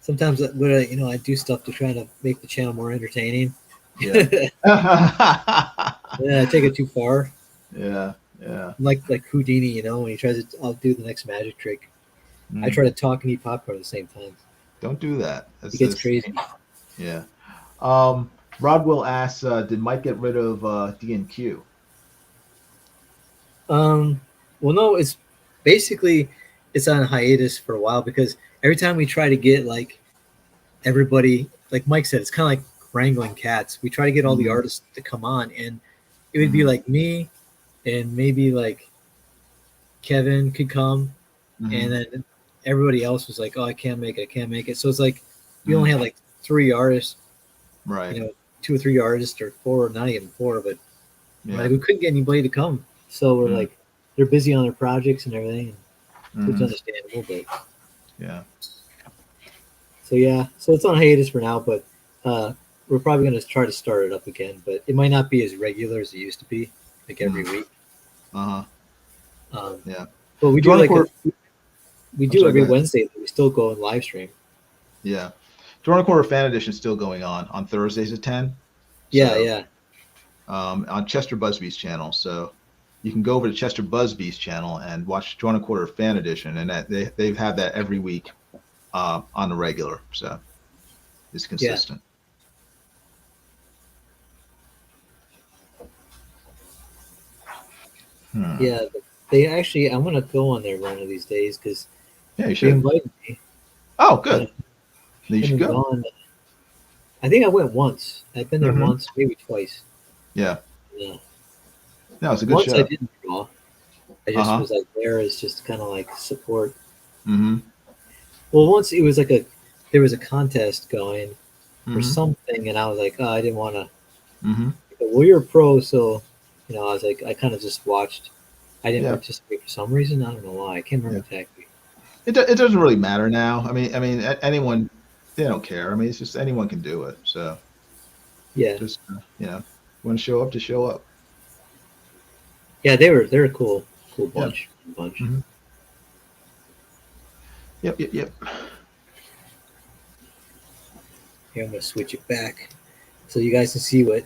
Sometimes I do stuff to try to make the channel more entertaining. Yeah. I take it too far. Yeah. Like Houdini, when he tries to do the next magic trick. I try to talk and eat popcorn at the same time. Don't do that. It gets crazy. Yeah. Rodwell asks, did Mike get rid of D&Q? Well, no, it's basically it's on hiatus for a while because every time we try to get like everybody, like Mike said, it's kind of like wrangling cats. We try to get all the artists to come on, and it would be like me and maybe like Kevin could come, and then everybody else was like, "Oh, I can't make it." So it's like you only have like 3 artists, right? 2 or 3 artists, or 4, not even 4, but like, we couldn't get anybody to come. So we're like, they're busy on their projects and everything. It's understandable, but so it's on hiatus for now. But we're probably going to try to start it up again. But it might not be as regular as it used to be, like every week. But we do every Wednesday. We still go and live stream. Yeah. Drawn and Quartered Fan Edition is still going on Thursdays at 10. On Chester Busby's channel. So you can go over to Chester Busby's channel and watch Drawn and Quartered Fan Edition, and that they've had that every week on the regular. So it's consistent. Yeah, they actually. I'm gonna go on there one of these days because you should. They invited me. Oh, good. You should go. I think I went once. I've been there once, maybe twice. Yeah. No, it's a good once show. I didn't draw. I just was like there as just kind of like support. Well, once it was like there was a contest going for Mm-hmm. something, and I was like, oh, I didn't want to. Mm-hmm. Well, you're a pro, so I was like, I kind of just watched. I didn't Yeah. participate for some reason. I don't know why. I can't Yeah. remember exactly. It doesn't really matter now. I mean, anyone, they don't care. I mean, it's just anyone can do it. So Yeah, just want to show up to show up. yeah, they're a cool Yeah. bunch. Mm-hmm. Yep. Yep. Yep. Here, I'm gonna switch it back so you guys can see what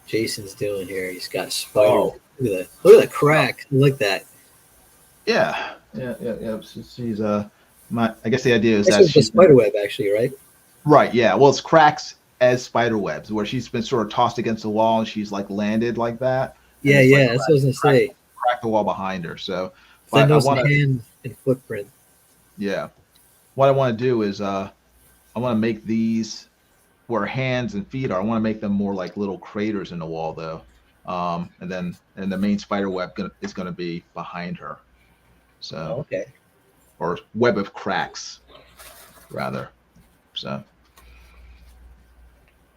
Jason's doing here. He's got a spider. Oh. Look at that! Look at the crack. I like that. Yeah. Yeah. Yeah. Yeah. She's I guess the idea is This that is the she's been, spider web, actually, right? right. Yeah. Well, it's cracks as spider webs where she's been sort of tossed against the wall and she's like landed like that, and Yeah, it's like yeah. That's what I was gonna say. crack the wall behind her. So, So I but I noticed want the to, hand and footprint. yeah. What I want to do is I want to make these where hands and feet are. I want to make them more like little craters in the wall, though. And the main spider web is going to be behind her. So, Oh, okay. or web of cracks, rather. So,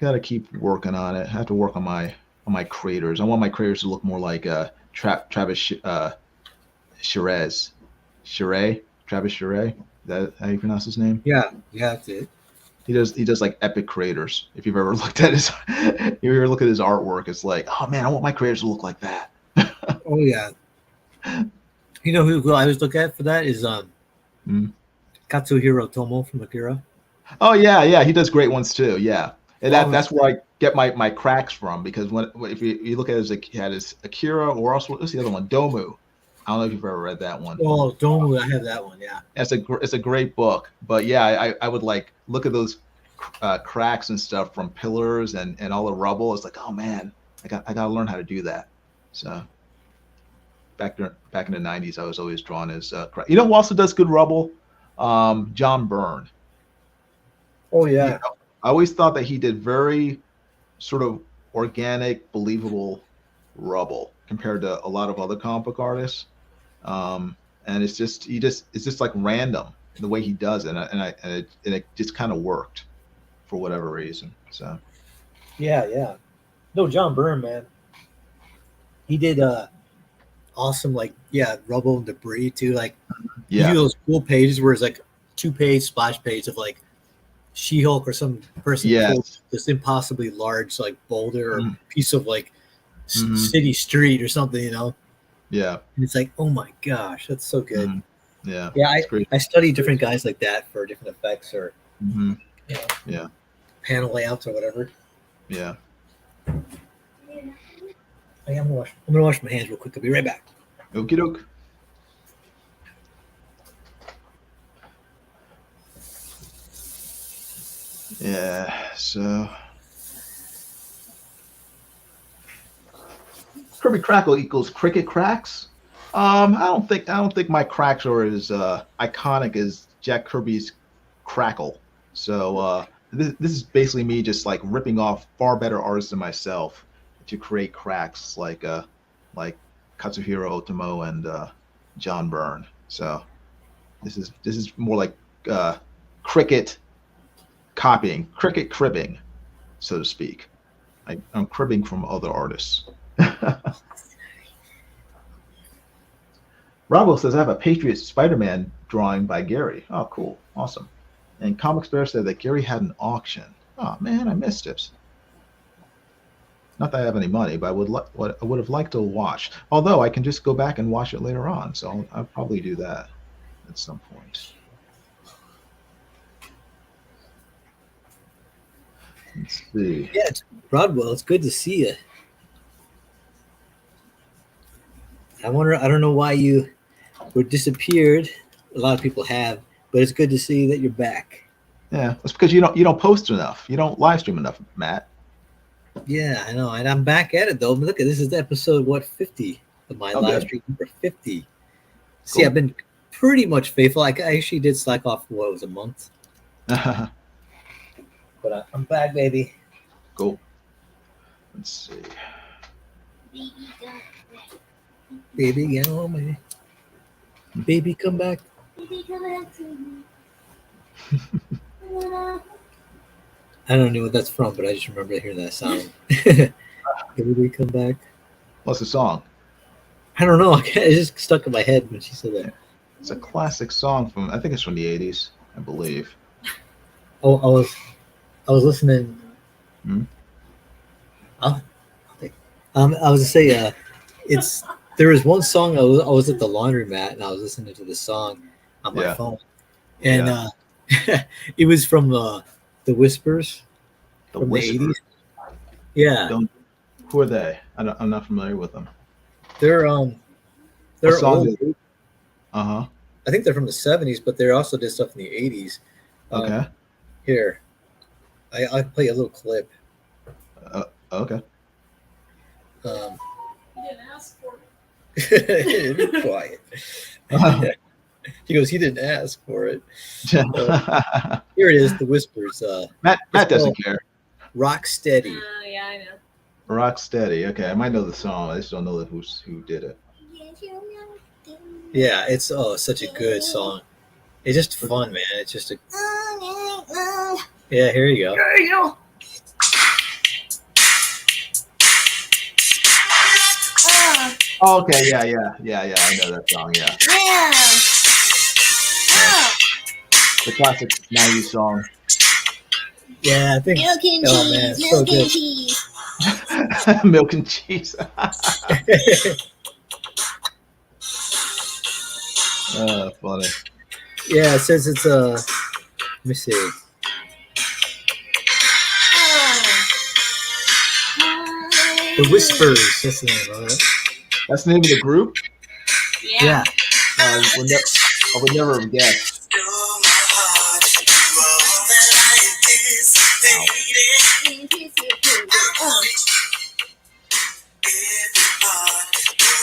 got to keep working on it. I have to work on my craters. I want my craters to look more like Travis Shiraz. Travis Shiraz. Is that how you pronounce his name? Yeah, you have to. He does like epic craters. If you've ever looked at his if you ever look at his artwork, it's like, oh man, I want my craters to look like that. Oh yeah. You know who I always look at for that is Mm. Katsuhiro Tomo from Akira. Oh yeah, he does great ones too. Yeah, and Well, that's where I get my cracks from, because if you look at his Akira, or also what's the other one, Domu. I don't know if you've ever read that one. Oh, Domu, I have that one. Yeah. It's a great book, but yeah, I would like look at those cracks and stuff from pillars and all the rubble. It's like, oh man, I gotta learn how to do that. So back in the 90s, I was always drawn as crack. You know who also does good rubble? John Byrne. Oh yeah. I always thought that he did very sort of organic, believable rubble compared to a lot of other comic book artists. And it's just like random the way he does it, and it just kind of worked for whatever reason. So Yeah. No, John Byrne, man. He did awesome, like, rubble and debris too. Like, you do those cool pages where it's like 2-page splash page of like She-Hulk or some person pulled this impossibly large like boulder or piece of like city street or something, Yeah. And it's like, oh my gosh, that's so good. Yeah. Yeah, I study different guys like that for different effects or panel layouts or whatever. Yeah. Hey, I'm gonna wash my hands real quick. I'll be right back. Okie doke. Yeah, so Kirby Crackle equals cricket cracks. I don't think my cracks are as iconic as Jack Kirby's Crackle. So this is basically me just like ripping off far better artists than myself to create cracks like Katsuhiro Otomo and John Byrne. So this is more like cricket copying, cricket cribbing, so to speak. I'm cribbing from other artists. Bravo says, I have a Patriot Spider-Man drawing by Gary. Oh, cool. Awesome. And Comics Bear said that Gary had an auction. Oh, man, I missed it. Not that I have any money, but I would have liked to watch. Although I can just go back and watch it later on, so I'll probably do that at some point. Let's see. Yeah, Broadwell, it's good to see you. I don't know why you were disappeared. A lot of people have, but it's good to see that you're back. Yeah, it's because you don't post enough. You don't live stream enough, Matt. Yeah, I know, and I'm back at it though. Look at this is episode 50 of my live stream number 50. See, I've been pretty much faithful. I actually did slack off for a month, but I'm back, baby. Cool. Let's see. Baby, get on me. Baby, come back. Baby, come back to me. I don't know what that's from, but I just remember hearing that sound. Did we come back? What's the song? I don't know. It just stuck in my head when she said that. It's a classic song from, I think it's from the 80s, I believe. Oh, I was listening. Hmm? I was gonna say, there was one song I was at the laundromat and I was listening to the song on my phone, and it was from the Whispers from the 80s. Yeah, Who are they? I'm not familiar with them. they're old. Uh-huh. I think they're from the 70s, but they also did stuff in the 80s. Okay. Here, I'll play a little clip. Okay. You didn't ask for it. Be quiet. He goes, he didn't ask for it. Here it is, the Whispers. Matt doesn't care. Rock Steady. Yeah, I know. Rock Steady. Okay, I might know the song. I just don't know who did it. Yeah, it's such a good song. It's just fun, man. It's just a here you go. There you go. Oh, okay, yeah. I know that song. Yeah, the classic '90s song. Yeah, I think. Milk and Oh man, cheese, so milk and good. cheese. Milk and cheese. Funny. Yeah, it says it's let me see. The Whispers. That's the name of it. That's the name of the group. Yeah. I would never have guessed.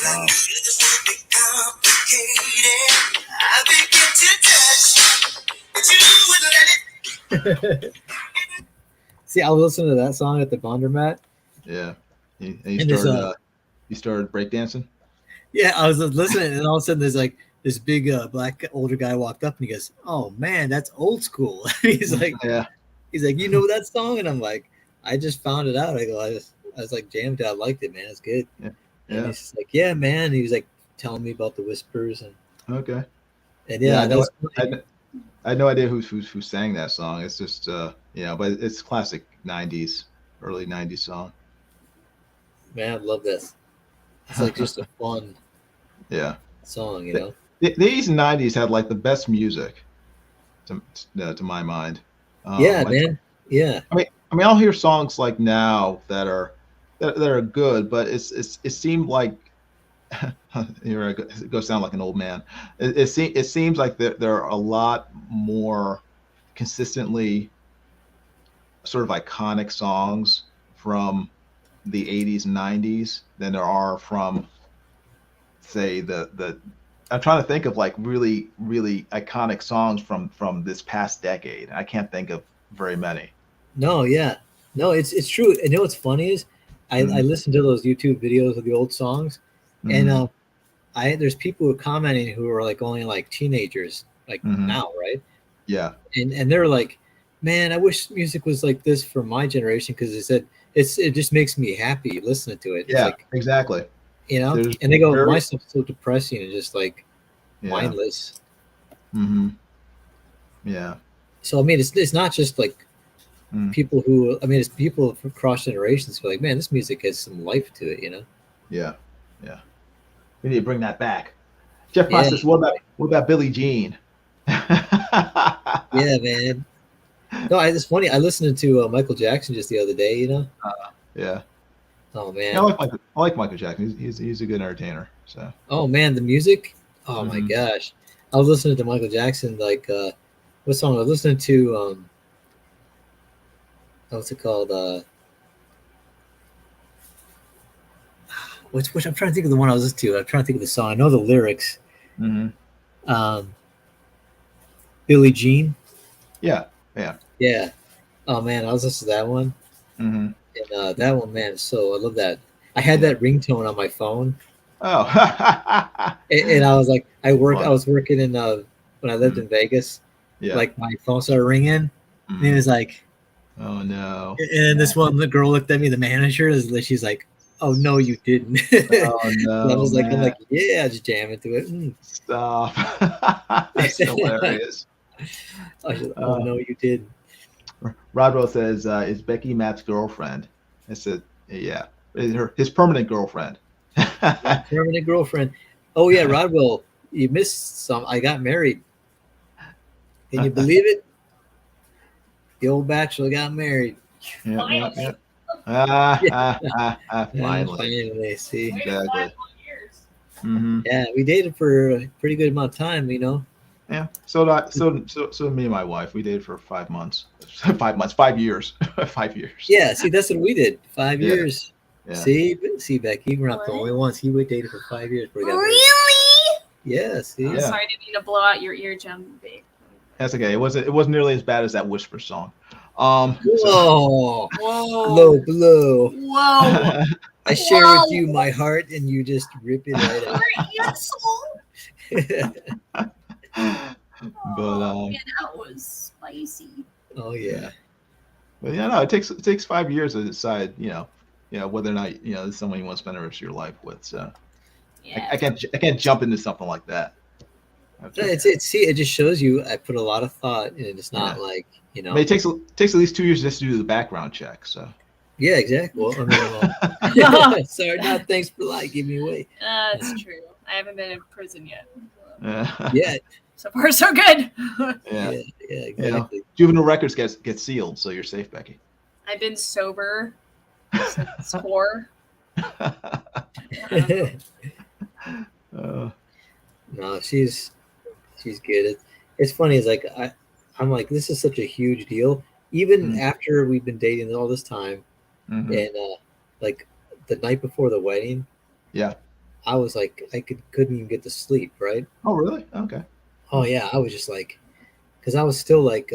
Wow. See, I was listening to that song at the Bondermat. Yeah. You started breakdancing? Yeah, I was listening, and all of a sudden, there's like this big black older guy walked up, and he goes, "Oh man, that's old school." He's like, "You know that song?" And I'm like, "I just found it out." I go, I was like jammed out. I liked it, man. It's good. Yeah. And he's just like, "Yeah, man." And he was like telling me about the Whispers and Okay. And I had no idea who sang that song. It's just but it's classic '90s, early '90s song. Man, I love this. It's like just a fun song, you know. The 80s and '90s had like the best music, to my mind. Man. Yeah. I mean, I'll hear songs like now that are good, but it seemed like here I go sound like an old man. It seems like there are a lot more consistently sort of iconic songs from the 80s and 90s than there are from, say, the I'm trying to think of like really, really iconic songs from this past decade. I can't think of very many. No, it's true. And you know what's funny is I listen to those YouTube videos of the old songs, and there's people who are commenting who are like only like teenagers like now, right? Yeah. And they're like, man, I wish music was like this for my generation, because they said it just makes me happy listening to it. Yeah, it's like, exactly. You know, and they go, my stuff's so depressing and just like mindless. Yeah. So I mean, it's not just like people who, I mean, it's people from cross generations who are like, man, this music has some life to it, you know? Yeah. We need to bring that back. Jeff Moss says, what about Billie Jean? Yeah, man. No, it's funny. I listened to Michael Jackson just the other day, you know? Yeah. Oh man. Yeah, I like Michael Jackson. He's a good entertainer. So. Oh man, the music. Oh my gosh. I was listening to Michael Jackson, like what song I was listening to, what's it called? Which I'm trying to think of the one I was listening to. I'm trying to think of the song. I know the lyrics. Billie Jean. Yeah. Oh man, I was listening to that one. And that one, man, so I love that. I had that ringtone on my phone. Oh. and I was like, I was working in when I lived in Vegas. Yeah. Like my phone started ringing, And he was like, "Oh no!" And then this one, the girl looked at me, the manager, she's like, "Oh no, you didn't." Oh no! I was like, man. I'm like, yeah, just jam into it. Stop. That's hilarious. Oh no, you didn't. Rodwell says, "Is Becky Matt's girlfriend?" I said, "Yeah, his permanent girlfriend." Permanent girlfriend. Oh yeah, Rodwell, you missed some. I got married. Can you believe it? The old bachelor got married. Yeah. Finally. Finally, see. Exactly. Yeah, we dated for a pretty good amount of time, you know. Yeah. So me and my wife, we dated for 5 months. 5 months, 5 years. 5 years. Yeah, see, that's what we did. 5 Yeah. years. Yeah. See, Becky, we're not the only ones. We dated for 5 years. Really? Yeah, see. I'm sorry, I didn't mean to blow out your eardrum, babe. That's okay. It wasn't nearly as bad as that Whisper song. Whoa. Whoa. Low blow. Whoa. I share with you my heart, and you just rip it right out. But yeah, that was spicy. Oh yeah. But yeah, no, it takes 5 years to decide, whether or not this is someone you want to spend the rest of your life with. So Yeah. I can't jump into something like that. It just shows you I put a lot of thought, and it's not like, I mean, it takes at least 2 years just to do the background check. So Yeah, exactly. Well, sorry, no, thanks for giving me away. That's true. I haven't been in prison yet. Yeah. So far, so good. Yeah, exactly. Juvenile records get sealed, so you're safe, Becky. I've been sober since 4. No, she's good. It's funny. It's like I'm like, this is such a huge deal. Even after we've been dating all this time, and like the night before the wedding, I was like, I couldn't even get to sleep. Right? Oh, really? Okay. Oh yeah, I was just like, because I was still like,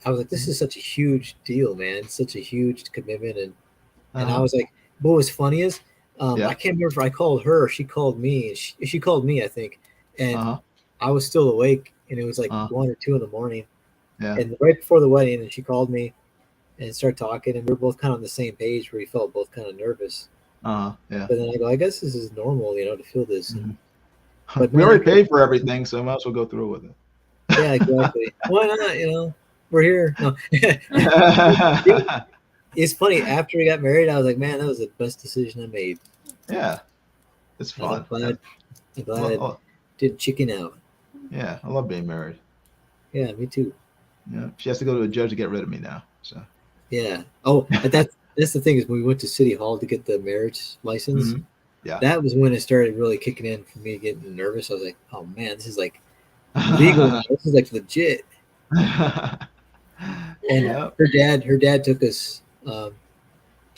I was like, this is such a huge deal, man. It's such a huge commitment, and I was like, what was funny is, I can't remember if I called her or she called me, and she called me, I think, and I was still awake, and it was like 1 or 2 in the morning, and right before the wedding, and she called me and started talking, and we were both kind of on the same page where we felt both kind of nervous. But then I go, I guess this is normal, to feel this. But we already paid for everything, so I might as well go through with it. Yeah, exactly. Why not? We're here. No. It's funny. After we got married, I was like, man, that was the best decision I made. Yeah, it's fun. I'm glad I didn't chicken out. Yeah, I love being married. Yeah, me too. Yeah, she has to go to a judge to get rid of me now. So. Yeah. Oh, that's the thing is when we went to City Hall to get the marriage license. Yeah. That was when it started really kicking in for me, getting nervous. I was like, oh man, this is like legal now. This is like legit. And her dad took us to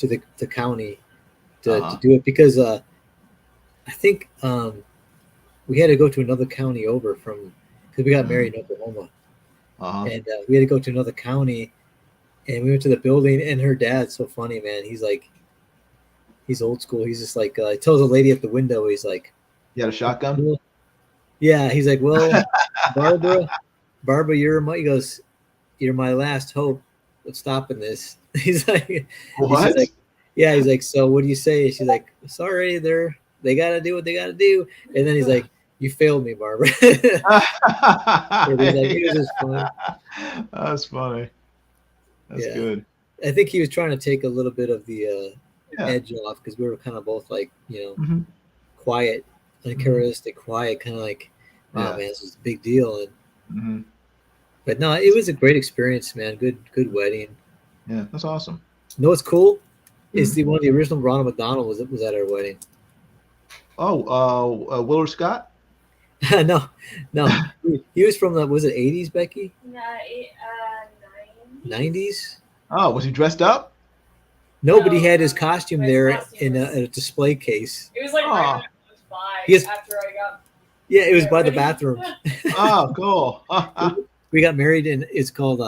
the county to do it because I think we had to go to another county over because we got married in Oklahoma, and we had to go to another county, and we went to the building, and her dad's so funny, man. He's old school. He's just like he tells a lady at the window, he's like, "You had a shotgun?" Well, yeah, he's like, well, Barbara, you're my last hope of stopping this. He's like, what? She's like, yeah, he's like, so what do you say? She's like, sorry, they gotta do what they gotta do. And then he's like, you failed me, Barbara. It was just fun. That's funny. That's good. I think he was trying to take a little bit of the edge off because we were kind of both like, quiet, uncharacteristic, quiet, kind of like, wow, man, this is a big deal. And but no, it was a great experience, man. Good wedding. Yeah, that's awesome. You know what's cool? Is the original Ronald McDonald was at our wedding. Oh, Willard Scott? No. He was from was it 80s, Becky? 90s? Oh, was he dressed up? No, but he had his costume there in a display case. It was like right when I was 5 after I got. Yeah, it was by the bathroom. Oh, cool. We got married in, it's called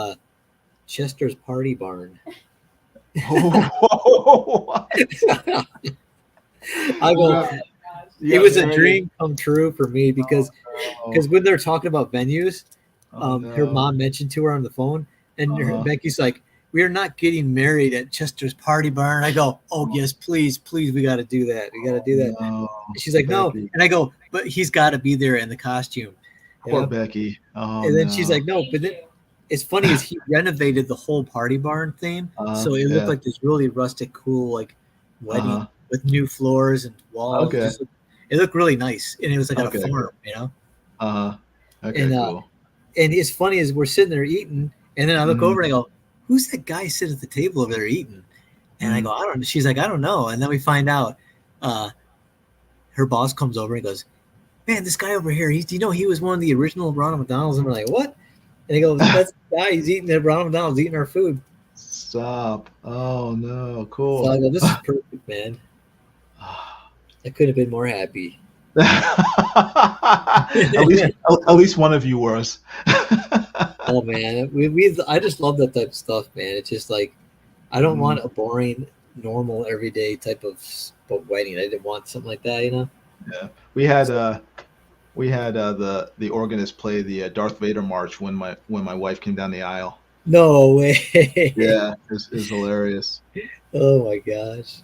Chester's Party Barn. I go, it was a dream come true for me because when they're talking about venues, her mom mentioned to her on the phone, and Becky's like, "We are not getting married at Chester's party barn." I go, "Oh yes, please, we got to do that. We got to do that." No, And she's like, "No," Becky. and I go, "But he's got to be there in the costume." Poor Becky. Oh, and then she's no. like, "No," but then it's funny is he renovated the whole party barn theme, so it looked like this really rustic, cool like wedding with new floors and walls. Okay. It looked really nice, and it was like at a farm, you know. Okay, cool. And it's funny is we're sitting there eating, and then I look over and I go, "Who's that guy sitting at the table over there eating?" And I go, "I don't know." She's like, "I don't know." And then we find out her boss comes over and goes, "Man, this guy over here, he was one of the original Ronald McDonald's." And we're like, "What?" And he goes, "That's the guy. He's eating at Ronald McDonald's, eating our food." Stop. Oh, no. Cool. So I go, "This is perfect, man." I couldn't have been more happy. at least one of you was. Oh man, I just love that type of stuff, man. It's just like I don't want a boring, normal, everyday type of wedding. I didn't want something like that, you know. Yeah, we had the organist play the Darth Vader march when my wife came down the aisle. No way. Yeah, it was hilarious. Oh my gosh.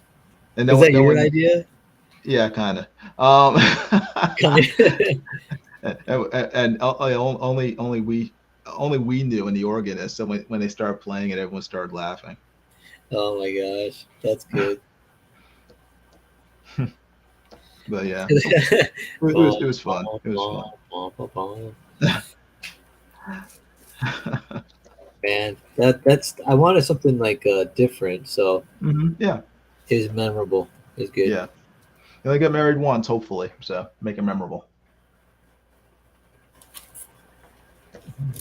And was that your idea? Yeah, kind of. And only we knew, and the organist. So when they started playing it, everyone started laughing. Oh my gosh, that's good. But yeah, it was fun. It was fun. Man, that's I wanted something like different. So yeah, it was memorable. It was good. Yeah. You only get married once, hopefully, so make it memorable.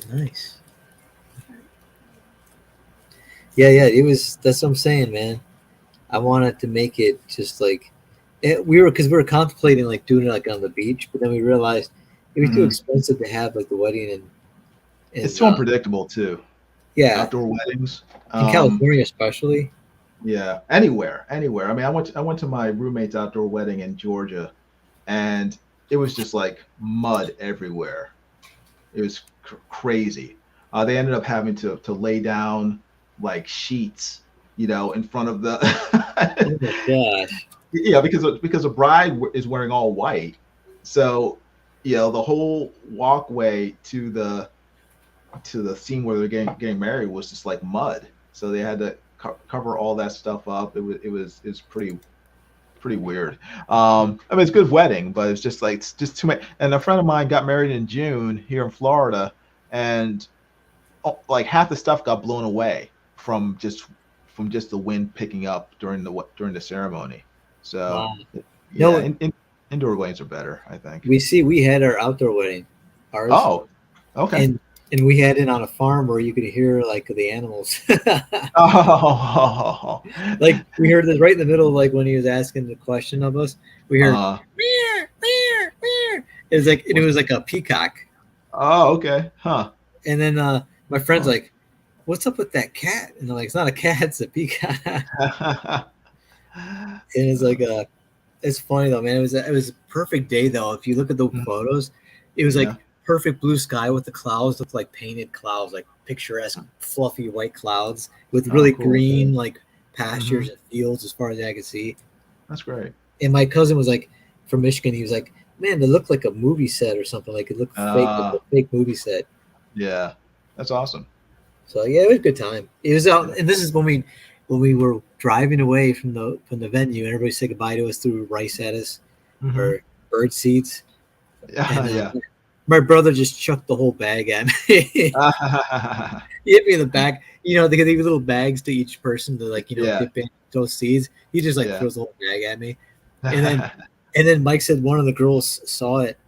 Nice. Yeah, it was. That's what I'm saying, man. I wanted to make it just like we were contemplating like doing it like on the beach, but then we realized it was too expensive to have like the wedding and it's too unpredictable too. Yeah, outdoor weddings in California, especially. Yeah, anywhere. I mean, I went to my roommate's outdoor wedding in Georgia, and it was just like mud everywhere. It was crazy. They ended up having to lay down like sheets, in front of the. Oh my gosh. Yeah, because the bride is wearing all white, so the whole walkway to the scene where they're getting married was just like mud. So they had to cover all that stuff up. It was pretty weird. I mean, it's a good wedding, but it's just too much. And a friend of mine got married in June here in Florida, and like half the stuff got blown away from just the wind picking up during the ceremony. So indoor weddings are better, I think. We had our outdoor wedding. Ours. Oh, okay. And we had it on a farm where you could hear like the animals. Oh. Like we heard this right in the middle of like when he was asking the question of us. We heard meow, meow, meow. It was like a peacock. Oh, okay. Huh. And then my friend's like, "What's up with that cat?" And I'm like, "It's not a cat, it's a peacock." And it's like it's funny though, man. It was a perfect day though. If you look at the photos, it was like perfect blue sky with the clouds looked like painted clouds, like picturesque, fluffy white clouds with really green like pastures and fields as far as I could see. That's great. And my cousin was like from Michigan. He was like, "Man, they looked like a movie set or something. Like it looked fake, like a fake movie set." Yeah, that's awesome. So yeah, it was a good time. It was out, and this is when we were driving away from the venue, and everybody said goodbye to us, threw rice at us or bird seeds. Yeah, my brother just chucked the whole bag at me. He hit me in the back. They give little bags to each person to dip in those seeds. He just throws the whole bag at me, and then Mike said one of the girls saw it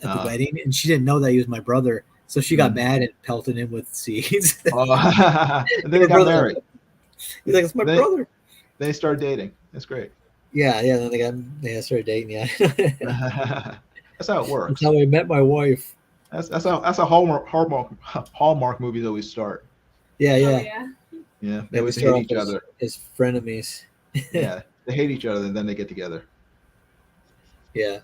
at the wedding, and she didn't know that he was my brother. So she got mad and pelted him with seeds. And then they got married. He's like, "It's my brother." They started dating. That's great. Yeah. Then they started dating. Yeah. That's how it works. That's how I met my wife. That's how Hallmark movies always start. Yeah. Yeah. They always hate each other. As frenemies. Yeah. They hate each other and then they get together. Yeah.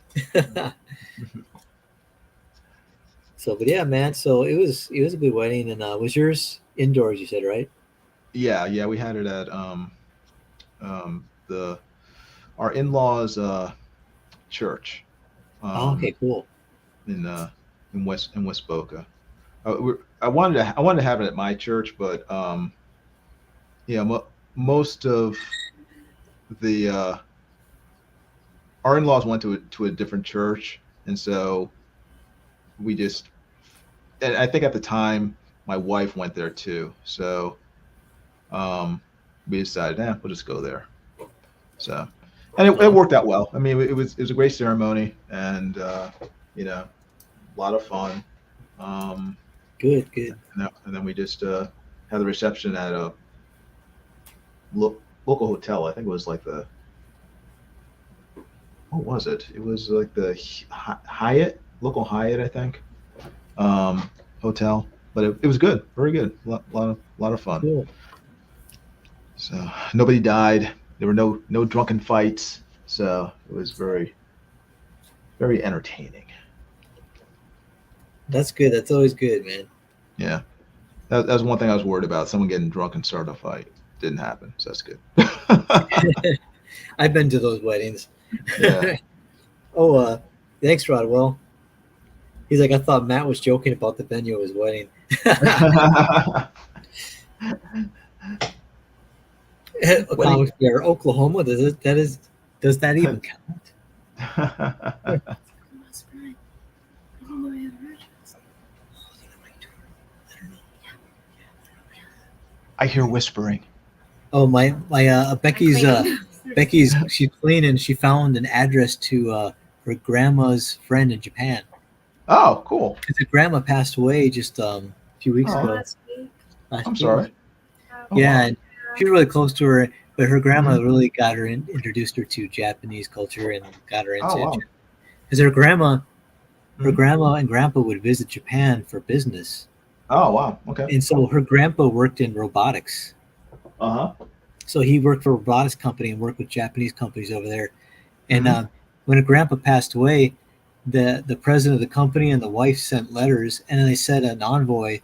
So, but yeah, man. So it was a good wedding, and was yours indoors? You said, right? Yeah, we had it at the our in-laws church Oh, okay, cool. in West Boca. I wanted to have it at my church, but yeah, most of the our in-laws went to a different church, and so we just, and I think at the time my wife went there too, so we decided, we'll just go there. So, and it worked out well. I mean, it was a great ceremony, and a lot of fun. Good. And then we just had the reception at a local hotel. I think it was like what was it? It was like the Hyatt, local Hyatt, I think, hotel. But it was good, very good, lot of fun. Cool. So nobody died. There were no drunken fights. So it was very, very entertaining. That's good. That's always good, man. Yeah, that was one thing I was worried about. Someone getting drunk and start a fight. Didn't happen, so that's good. I've been to those weddings. Yeah. Oh, thanks, Rodwell. He's like, I thought Matt was joking about the venue of his wedding. Comics Fair, Oklahoma. Does that even count? That's right. I didn't know I had a address. I hear whispering. Oh, my Becky's she's cleaning. She found an address to her grandma's friend in Japan. Oh, cool. Because her grandma passed away just a few weeks ago. Last week. I'm sorry. Oh, Yeah, wow. and she was really close to her, but her grandma really got her introduced her to Japanese culture and got her into Oh, wow. because her grandma and grandpa would visit Japan for business, Oh, wow. Okay. and so her grandpa worked in robotics. Uh-huh. So he worked for a robotics company and worked with Japanese companies over there. And when her grandpa passed away, the president of the company and the wife sent letters, and then they sent an envoy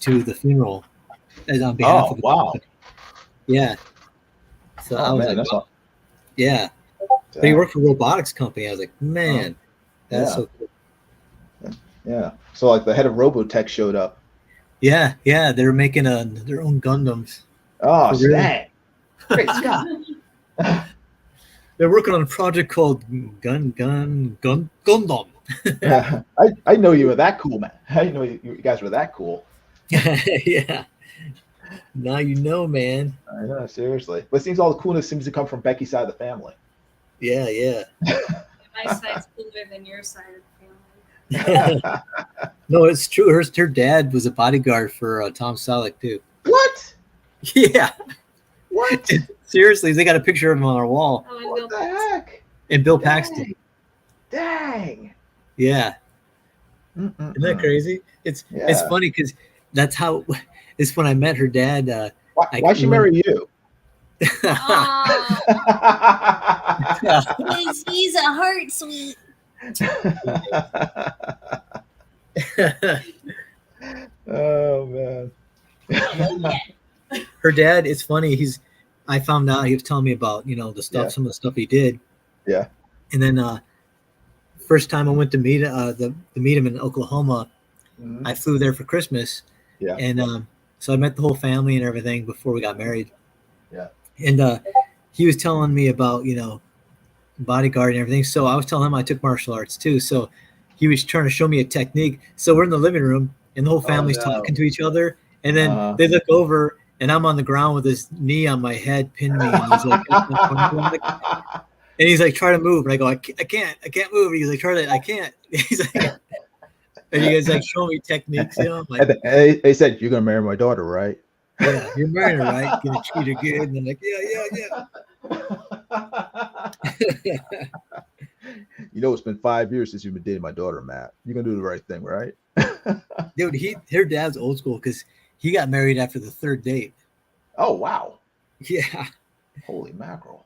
to the funeral as on behalf of the wow. company. Yeah. So I was like, that's wow. Yeah. But he worked for a robotics company. I was like, man, that's so cool. Yeah. So like the head of Robotech showed up. Yeah, they're making their own Gundams. Oh, For real. dang. Great Scott. They're working on a project called Gundam. I know you were that cool, man. I didn't know you guys were that cool. Yeah. Now you know, man. I know, seriously. But it seems all the coolness seems to come from Becky's side of the family. Yeah. My side's cooler than your side of the family. No, it's true. Her dad was a bodyguard for Tom Selleck too. What? Yeah. What? Seriously, they got a picture of him on our wall. Oh, and What Bill the Paxton. heck? And Bill Dang. Paxton. Dang. Yeah. Isn't that crazy? It's funny because that's how it's when I met her dad. Why she marry you? Oh, Because he's a heart sweet. Oh man. Her dad, it's funny. I found out he was telling me about the stuff, Yeah. some of the stuff he did. Yeah. And then first time I went to meet him in Oklahoma, Mhm. I flew there for Christmas. Yeah. And so I met the whole family and everything before we got married. Yeah. And he was telling me about bodyguard and everything. So I was telling him I took martial arts too. So he was trying to show me a technique. So we're in the living room and the whole family's no. talking to each other. And then they look over and I'm on the ground with his knee on my head, pinned me. And he's like, try to move. And I go, I can't move. And he's like, I can't. He's like, and you guys like show me techniques. I'm like, And they said, "You're gonna marry my daughter, right?" yeah, you're marrying her, right? Gonna treat her good. And I'm like, yeah. You know, it's been 5 years since you've been dating my daughter, Matt. You're gonna do the right thing, right? Dude, her dad's old school because he got married after the third date. Oh wow! Yeah. Holy mackerel!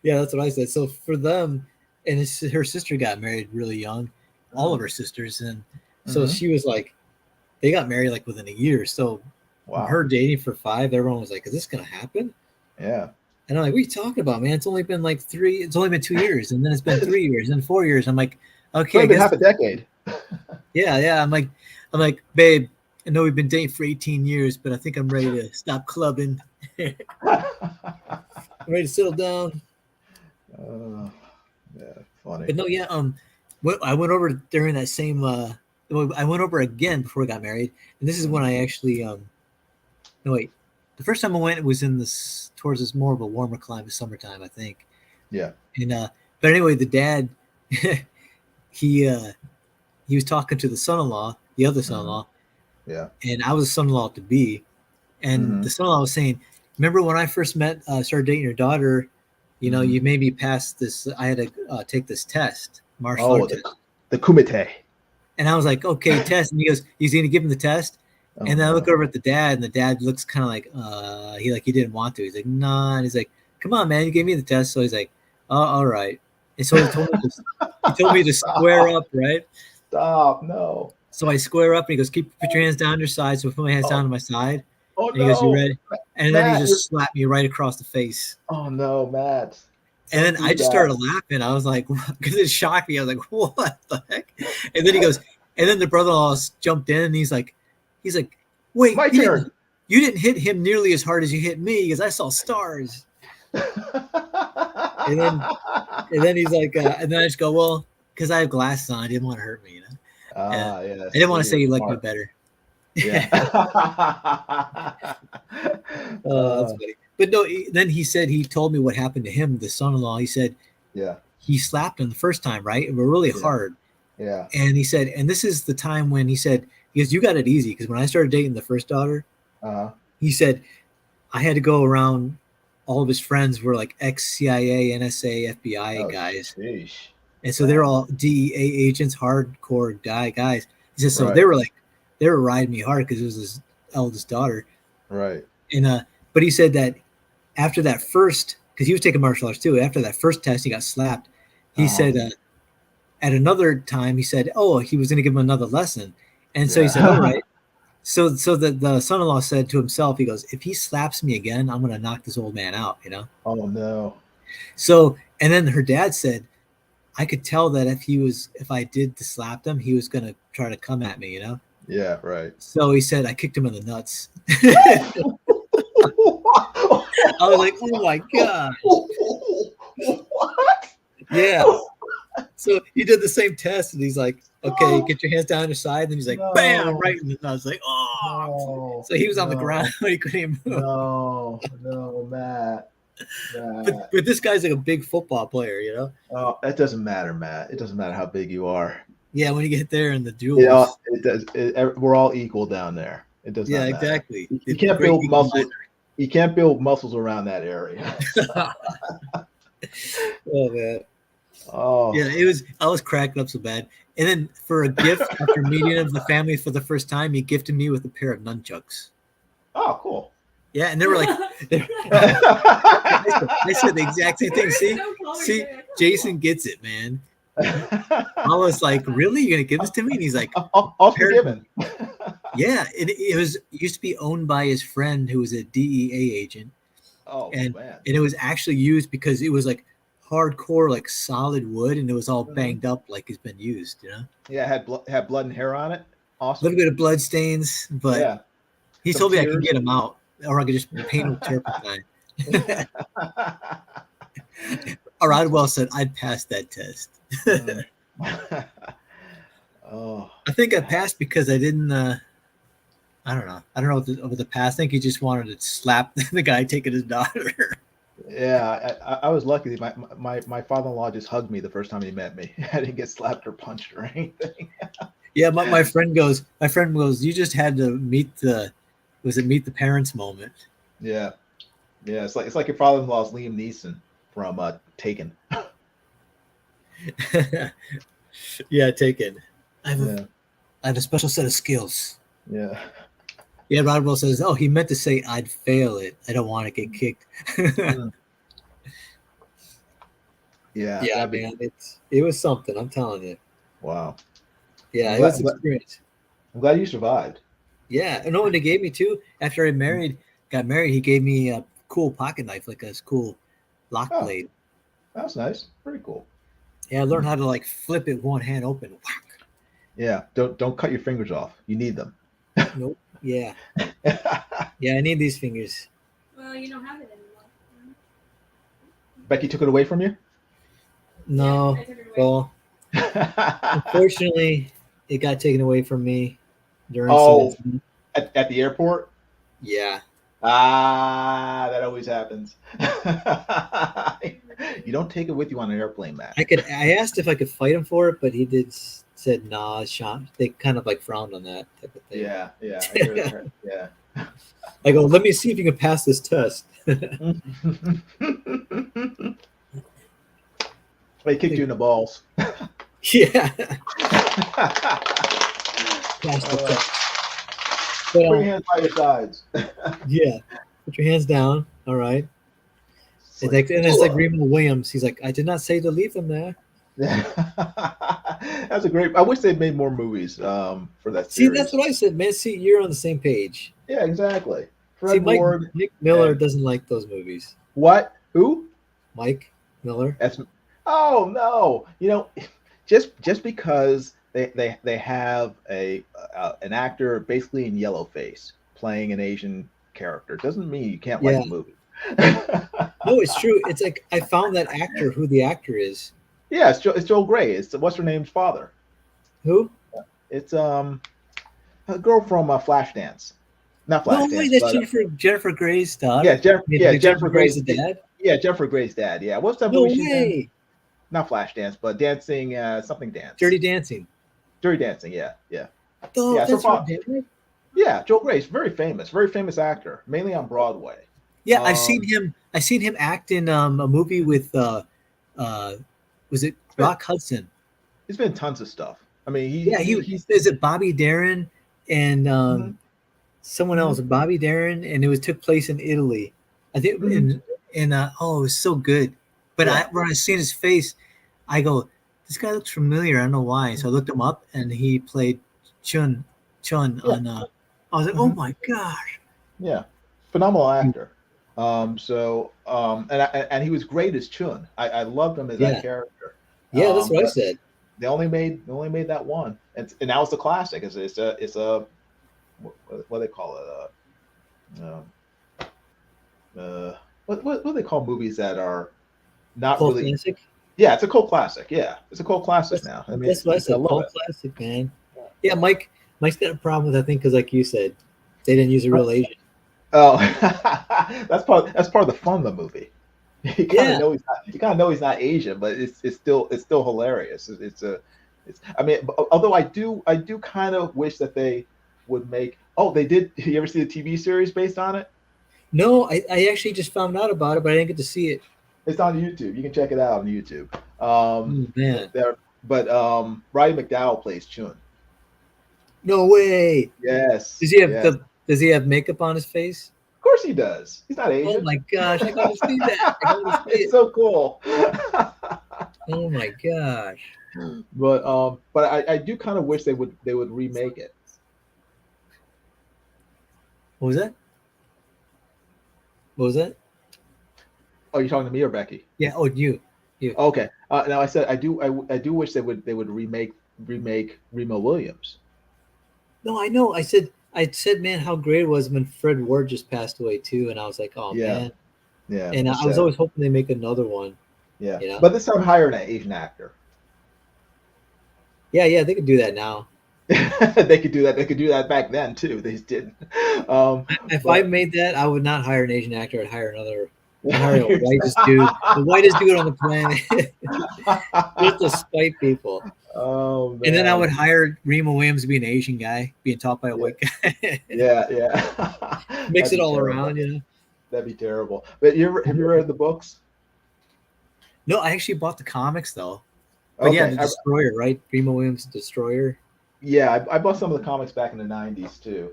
Yeah, that's what I said. So for them, and her sister got married really young, all of her sisters, and So she was like, they got married like within a year. So Wow. her dating for 5, everyone was like, is this going to happen? Yeah. And I'm like, what are you talking about, man? It's only been like 3, it's only been 2 years. And then it's been 3 years and 4 years. I'm like, okay, It's been half a decade. Yeah. I'm like, babe, I know we've been dating for 18 years, but I think I'm ready to stop clubbing. I'm ready to settle down. Yeah, funny. But no, yeah. I went over during that same. I went over again before we got married, and this is when I actually. No, wait. The first time I went, it was in this towards this more of a warmer climate, summertime, I think. Yeah. And but anyway, the dad, he was talking to the son-in-law, the other son-in-law. Yeah. And I was a son-in-law to be, and the son-in-law was saying, "Remember when I first started dating your daughter? You know, you made me pass this. I had to take this test, martial art test, the kumite." And I was like, "Okay, test." And he goes, "He's going to give him the test." And then I look over at the dad, and the dad looks kind of like he didn't want to. He's like, "Nah," and he's like, "Come on, man, you gave me the test." So he's like, "Oh, all right." And so he told me to square up, right? Stop! No. So I square up, and he goes, put your hands down your side. So I put my hands down to my side. Oh, and he goes, "You ready?" And then he just slapped me right across the face. Oh no, Matt! And then I just started laughing. I was like, because it shocked me. I was like, "What the heck?" And then he goes, and then the brother-in-law jumped in, and he's like, "Wait, my turn. You didn't hit him nearly as hard as you hit me because I saw stars." and then he's like, and then I just go, "Well, because I have glasses on, I didn't want to hurt me, you know." Yeah. I didn't want to say you like me better. Yeah. That's funny. But no, then he told me what happened to him, the son-in-law. He said, yeah, he slapped him the first time, right? And we're really hard. Yeah. And he said, and this is the time when he goes, "You got it easy." Because when I started dating the first daughter, he said, I had to go around, all of his friends were like ex-CIA, NSA, FBI guys. Sheesh. And so they're all DEA agents, hardcore guys. He said, so they were riding me hard because it was his eldest daughter. Right. And but he said that after that first, because he was taking martial arts too, after that first test, he got slapped. He said at another time, he said, he was going to give him another lesson. And so he said, all right. So the son-in-law said to himself, he goes, if he slaps me again, I'm going to knock this old man out, you know? Oh, no. So, and then her dad said, I could tell that if I did to slap him, he was going to try to come at me, you know? Yeah, right. So he said, I kicked him in the nuts. I was like, oh my God. What? Yeah. So he did the same test, and he's like, okay, get your hands down your side. And he's like, bam, right in the nuts. I was like, oh. No, so he was on the ground. He couldn't even move. No, Matt. But this guy's like a big football player, you know? Oh, that doesn't matter, Matt. It doesn't matter how big you are. Yeah, when you get there in the duels. Yeah, we're all equal down there. It does not matter. Exactly. You can't build muscles. You can't build muscles around that area. Oh, man. Oh. Yeah, I was cracking up so bad. And then for a gift, after meeting of the family for the first time, he gifted me with a pair of nunchucks. Oh, cool. Yeah, and they were like, I said the exact same thing. See, Jason gets it, man. I was like, really? You're gonna give this to me? And he's like, I'll forgiven. Yeah, it used to be owned by his friend who was a DEA agent. Oh, man. And it was actually used because it was like hardcore, like solid wood, and it was all banged up like it's been used, you know? Yeah, had blood and hair on it. Awesome. A little bit of blood stains, but he told me I could get them out, or I could just paint with turpentine. Rodwell said I'd pass that test. Oh, I think I passed because I didn't. I don't know. I don't know over the past. I think he just wanted to slap the guy taking his daughter. Yeah, I was lucky. My father-in-law just hugged me the first time he met me. I didn't get slapped or punched or anything. Yeah, my friend goes. You just had to meet the parents moment. Yeah. It's like your father-in-law's Liam Neeson from Taken. Yeah, Taken. I have a special set of skills. Yeah. Yeah, Rodwell says, "Oh, he meant to say I'd fail it. I don't want to get kicked." Yeah, man. It was something. I'm telling you. Wow. Yeah, I'm it was glad, an experience. I'm glad you survived. Yeah, and what they gave me too after I got married, he gave me a cool pocket knife, like a cool lock Oh, blade. that's nice. Pretty cool. Yeah, I learned how to like flip it one hand open. Whack. Yeah, don't cut your fingers off. You need them. Nope. Yeah, yeah, I need these fingers. Well, you don't have it anymore. Becky took it away from you? No, Yeah, I took it away. well, unfortunately, it got taken away from me during some Oh, incident. at the airport? Yeah, Ah, that always happens. You don't take it with you on an airplane, Matt. I asked if I could fight him for it, but he said nah, Sean. They kind of like frowned on that type of thing. Yeah. I heard, yeah. I go, let me see if you can pass this test. They kicked you in the balls. Yeah. Pass the test. But, Put your hands by your sides. yeah. Put your hands down. All right. It's like Remo Williams. He's like, I did not say to leave them there. That's a great. I wish they'd made more movies for that See, series. that's what I said, man. See, you're on the same page. Yeah, exactly. Fred See, Mike Ward. Miller and- doesn't like those movies. What? Who? Mike Miller. That's. Oh no! You know, just because they have an actor basically in yellow face playing an Asian character doesn't mean you can't like the movie. No, it's true. It's like I found that actor, who the actor is. Yeah, it's Joel Grey. It's what's her name's father. Who? It's a girl from Flashdance. Not Flashdance. No, wait, that's but, Jennifer Grey's daughter. Yeah, Jennifer Grey's dad. Yeah, Jennifer Grey's dad. Yeah, what's that No movie she's in? way. Not Flashdance, but dancing something dance. Dirty Dancing. Dirty Dancing. Yeah. Oh, Yeah, that's so right, dad. Yeah, Joel Grey's very famous actor, mainly on Broadway. Yeah, I've seen him. I've seen him act in a movie with was it Rock Hudson? He's been in tons of stuff. I mean, he's is it Bobby Darin and someone else, Bobby Darin, and it took place in Italy. I think it was so good. But when I seen his face, I go, this guy looks familiar. I don't know why. So I looked him up, and he played Chun on. I was like, oh my gosh. Yeah, phenomenal actor. And he was great as Chun. I loved him as that character. Yeah, that's what I said. They only made that one, and now it's a classic. It's a what do they call it? What do they call movies that are not cult really classic? Yeah, it's a cult classic. Yeah, it's a cult classic now. I mean, that's what I said. Cult classic, man. Yeah, Mike's got a problem with, I think, because like you said, they didn't use a real Asian. Oh, that's part of the fun of the movie. You kind of know he's not Asian, but it's still hilarious. I mean, although I do kind of wish that they would make. Oh, they did. You ever see the TV series based on it? No, I actually just found out about it, but I didn't get to see it. It's on YouTube. You can check it out on YouTube. Man. But Roddy McDowell plays Chun. No way. Yes. Does he have makeup on his face? Of course he does. He's not Asian. Oh my gosh, I gotta see that. It's so cool. Oh my gosh. But I do kind of wish they would remake it. What was that? Oh, you're talking to me or Becky? Yeah. Oh, you. Okay. Now I said I do wish they would remake Remo Williams. No, I know. I said, man, how great it was when Fred Ward just passed away too, and I was like, oh man. Yeah. And I was always hoping they make another one. Yeah. You know? But this time hire an Asian actor. Yeah, they could do that now. They could do that. They could do that back then too. They just didn't. If I made that, I would not hire an Asian actor. I'd hire the whitest dude on the planet, just to spite people. Oh, man. And then I would hire Remo Williams to be an Asian guy, being taught by a white guy. Yeah. Mix it all around, you know. That'd be terrible. But have you read the books? No, I actually bought the comics though. But okay. Yeah, the Destroyer, right? Remo Williams' Destroyer. Yeah, I bought some of the comics back in the 90s too.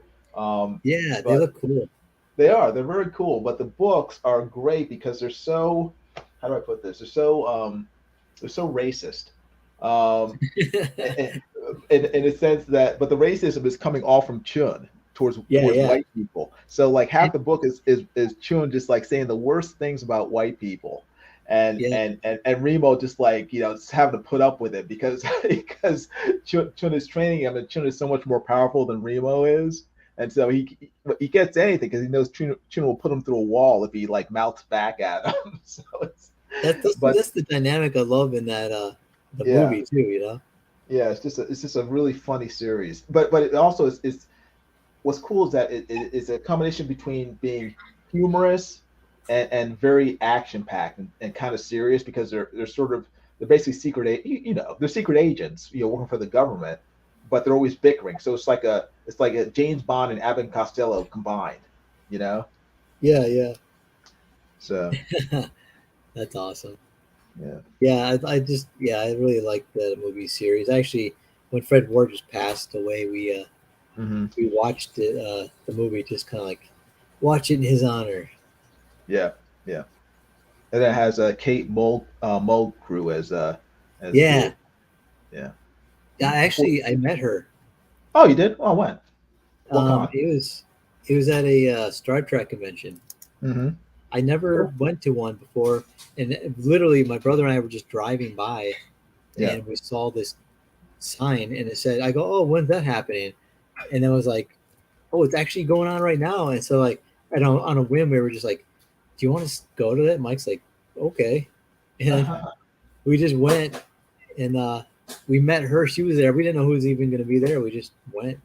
Yeah, they look cool. They're very cool, but the books are great because they're so, how do I put this? They're so racist. in a sense that, but the racism is coming all from Chun towards Yeah, towards yeah. white people. So like half the book is Chun just like saying the worst things about white people, and Yeah. and Remo just like just having to put up with it because because Chun is training him, and Chun is so much more powerful than Remo is, and so he gets anything because he knows Chun will put him through a wall if he like mouths back at him. So it's but That's the dynamic I love in that the yeah. movie too, you know. Yeah, it's just a really funny series. But it also is what's cool is that it's a combination between being humorous and very action packed and kind of serious because they're sort of they're basically they're secret agents working for the government, but they're always bickering. So it's like a James Bond and Abbott and Costello combined, you know. Yeah, yeah. So That's awesome. yeah. Yeah, I really liked the movie series. Actually, when Fred Ward just passed away, Hmm. we watched it, the movie, just kind of like watch it in his honor. Yeah, yeah. And it has Kate Mulgrew as Yeah, the yeah. I met her. Oh, you did? Oh, when? What con? It was at a Star Trek convention. Mm-hmm. I never Cool. went to one before, and literally, my brother and I were just driving by, Yeah. and we saw this sign, and it said, "I go, oh, when's that happening?" And then I was like, "Oh, it's actually going on right now." And so, like, on a whim, we were just like, "Do you want to go to that?" Mike's like, "Okay," and we just went, and we met her. She was there. We didn't know who was even going to be there. We just went,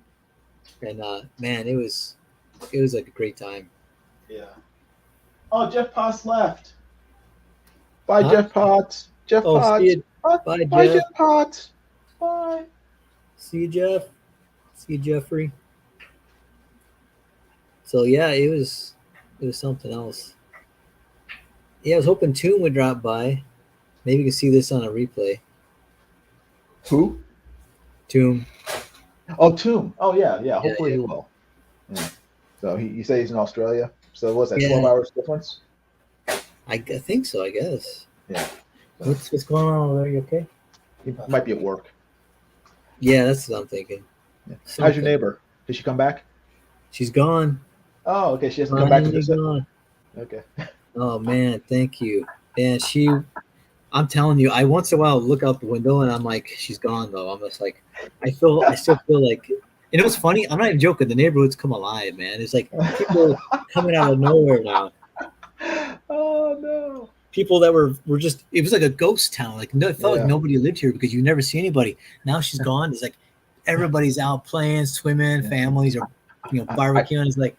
and man, it was like a great time. Yeah. Oh, Jeff Potts left. Bye, Huh? Jeff Potts. Jeff Oh, see Potts. you. Bye, Bye, bye, Jeff. Jeff Potts. Bye. See you, Jeff. See you, Jeffrey. So yeah, it was something else. Yeah, I was hoping Toon would drop by. Maybe you can see this on a replay. Who? Toon. Oh, Tomb. Oh, yeah, yeah. Yeah, Hopefully yeah. he will. Yeah. So you say he's in Australia. So what's that? Yeah. 12 hours difference? I think so. I guess. Yeah. What's going on over there? You okay? He might be at work. Yeah, that's what I'm thinking. Yeah. How's Something. your neighbor? Did she come back? She's gone. Oh, okay. She hasn't come back to Finally visit. gone. Okay. Oh man, thank you. And I'm telling you, I once in a while look out the window and I'm like, she's gone though. I'm just like, I still feel like, and it was funny. I'm not even joking. The neighborhood's come alive, man. It's like people coming out of nowhere now. Oh no. People that were just, it was like a ghost town. Like, no, it felt like Yeah. nobody lived here because you never see anybody. Now she's gone. It's like everybody's out playing, swimming, Yeah. families are, barbecuing. It's like,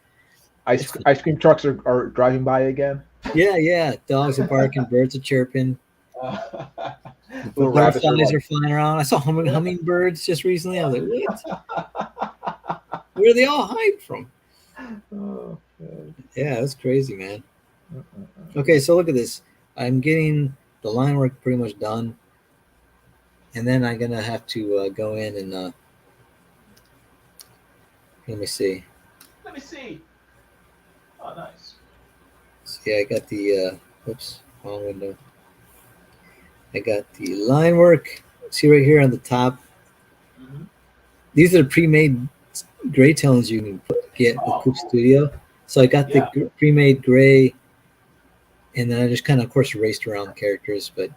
Ice cream trucks are driving by again. yeah. Dogs are barking, birds are chirping. Little rabbits are Butterflies like, are flying around. I saw hummingbirds just recently. I was like, what? Where are they all hide from? oh, God. Yeah, it was crazy, man. Okay, so look at this. I'm getting the line work pretty much done. And then I'm going to have to go in and let me see. Let me see. Oh, nice. So, yeah, I got the, oops, wrong window. I got the line work. See right here on the top. Mm-hmm. These are the pre-made gray tones you can get with Coop Studio. So I got the pre-made gray, and then I just kind of, course, erased around the characters. But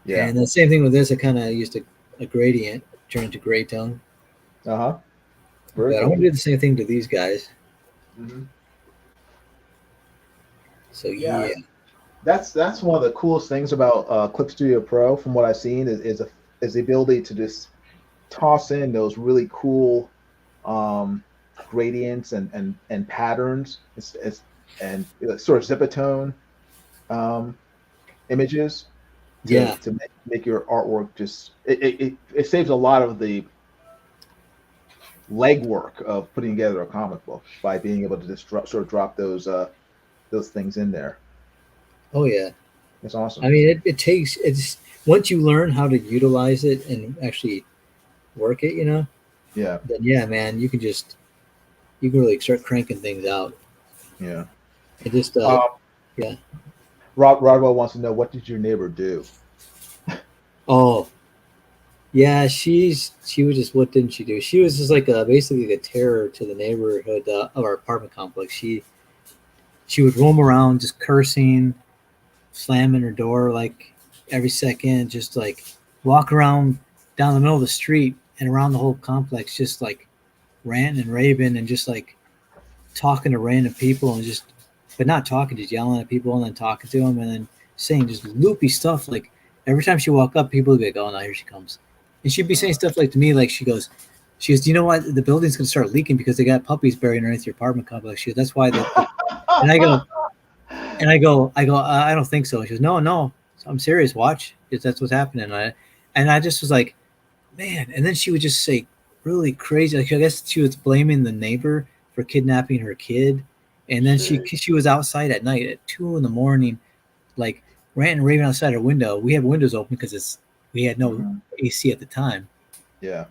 yeah, and the same thing with this. I kind of used a gradient, turned to gray tone. But I want to do the same thing to these guys. Mm-hmm. So yeah. That's one of the coolest things about Clip Studio Pro, from what I've seen, is the ability to just toss in those really cool gradients and patterns. And sort of zipatone images to make your artwork just it saves a lot of the legwork of putting together a comic book by being able to just drop those things in there. Oh yeah, it's awesome. I mean, it's once you learn how to utilize it and actually work it, then yeah, man, you can really start cranking things out. Yeah. It just yeah. Rodwell wants to know, what did your neighbor do? Oh, Yeah, she was just, what didn't she do? She was just like basically like a terror to the neighborhood of our apartment complex. She would roam around just cursing, slamming her door like every second, just like walk around down the middle of the street and around the whole complex, just like ranting and raving and just like talking to random people and just, but not talking, just yelling at people and then talking to them and then saying just loopy stuff. Like every time she walk up, people would be like, "Oh, now here she comes," and she'd be saying stuff like to me, like she goes, "Do you know why the building's gonna start leaking because they got puppies buried underneath your apartment complex?" She goes, "That's why." And I go, I don't think so. And she goes, no, no, I'm serious. Watch, that's what's happening. And I just was like, man. And then she would just say really crazy. Like I guess she was blaming the neighbor for kidnapping her kid. And then she was outside at night at 2 a.m, like ranting and raving outside her window. We have windows open because we had no AC at the time. Yeah.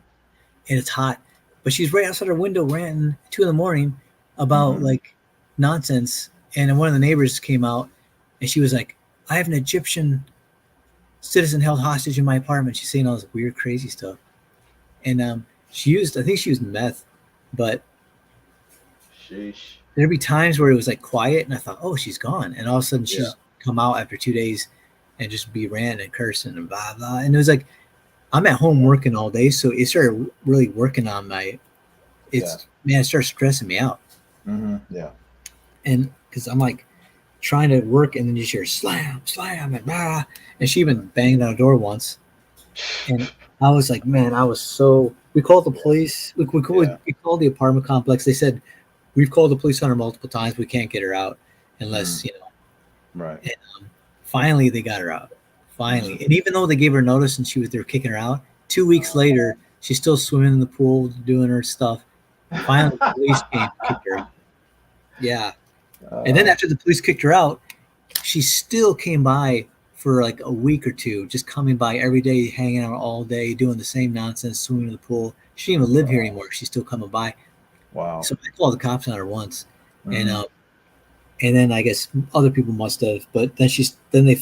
And it's hot. But she's right outside her window ranting 2 a.m. about like nonsense. And then one of the neighbors came out and she was like, I have an Egyptian citizen held hostage in my apartment. She's saying all this weird, crazy stuff. And I think she used meth, but Sheesh. there'd be times where it was like quiet and I thought, oh, she's gone. And all of a sudden she's come out after 2 days and just be ranting and cursing and blah, blah. And it was like, I'm at home working all day. So it started really working on man, it started stressing me out. Yeah. And because I'm like trying to work and then you hear slam, slam, and blah. And she even banged on a door once. And I was like, man, we called the police. We called the apartment complex. They said, we've called the police on her multiple times. We can't get her out unless, Right. And finally they got her out. Finally. And even though they gave her notice and they were kicking her out, 2 weeks later, she's still swimming in the pool, doing her stuff. Finally, the police came and kicked her out. Yeah. And then after the police kicked her out, she still came by for like a week or two, just coming by every day, hanging out all day, doing the same nonsense, swimming in the pool. She didn't even live here anymore. She's still coming by. Wow. So I called the cops on her once, and then I guess other people must have. But then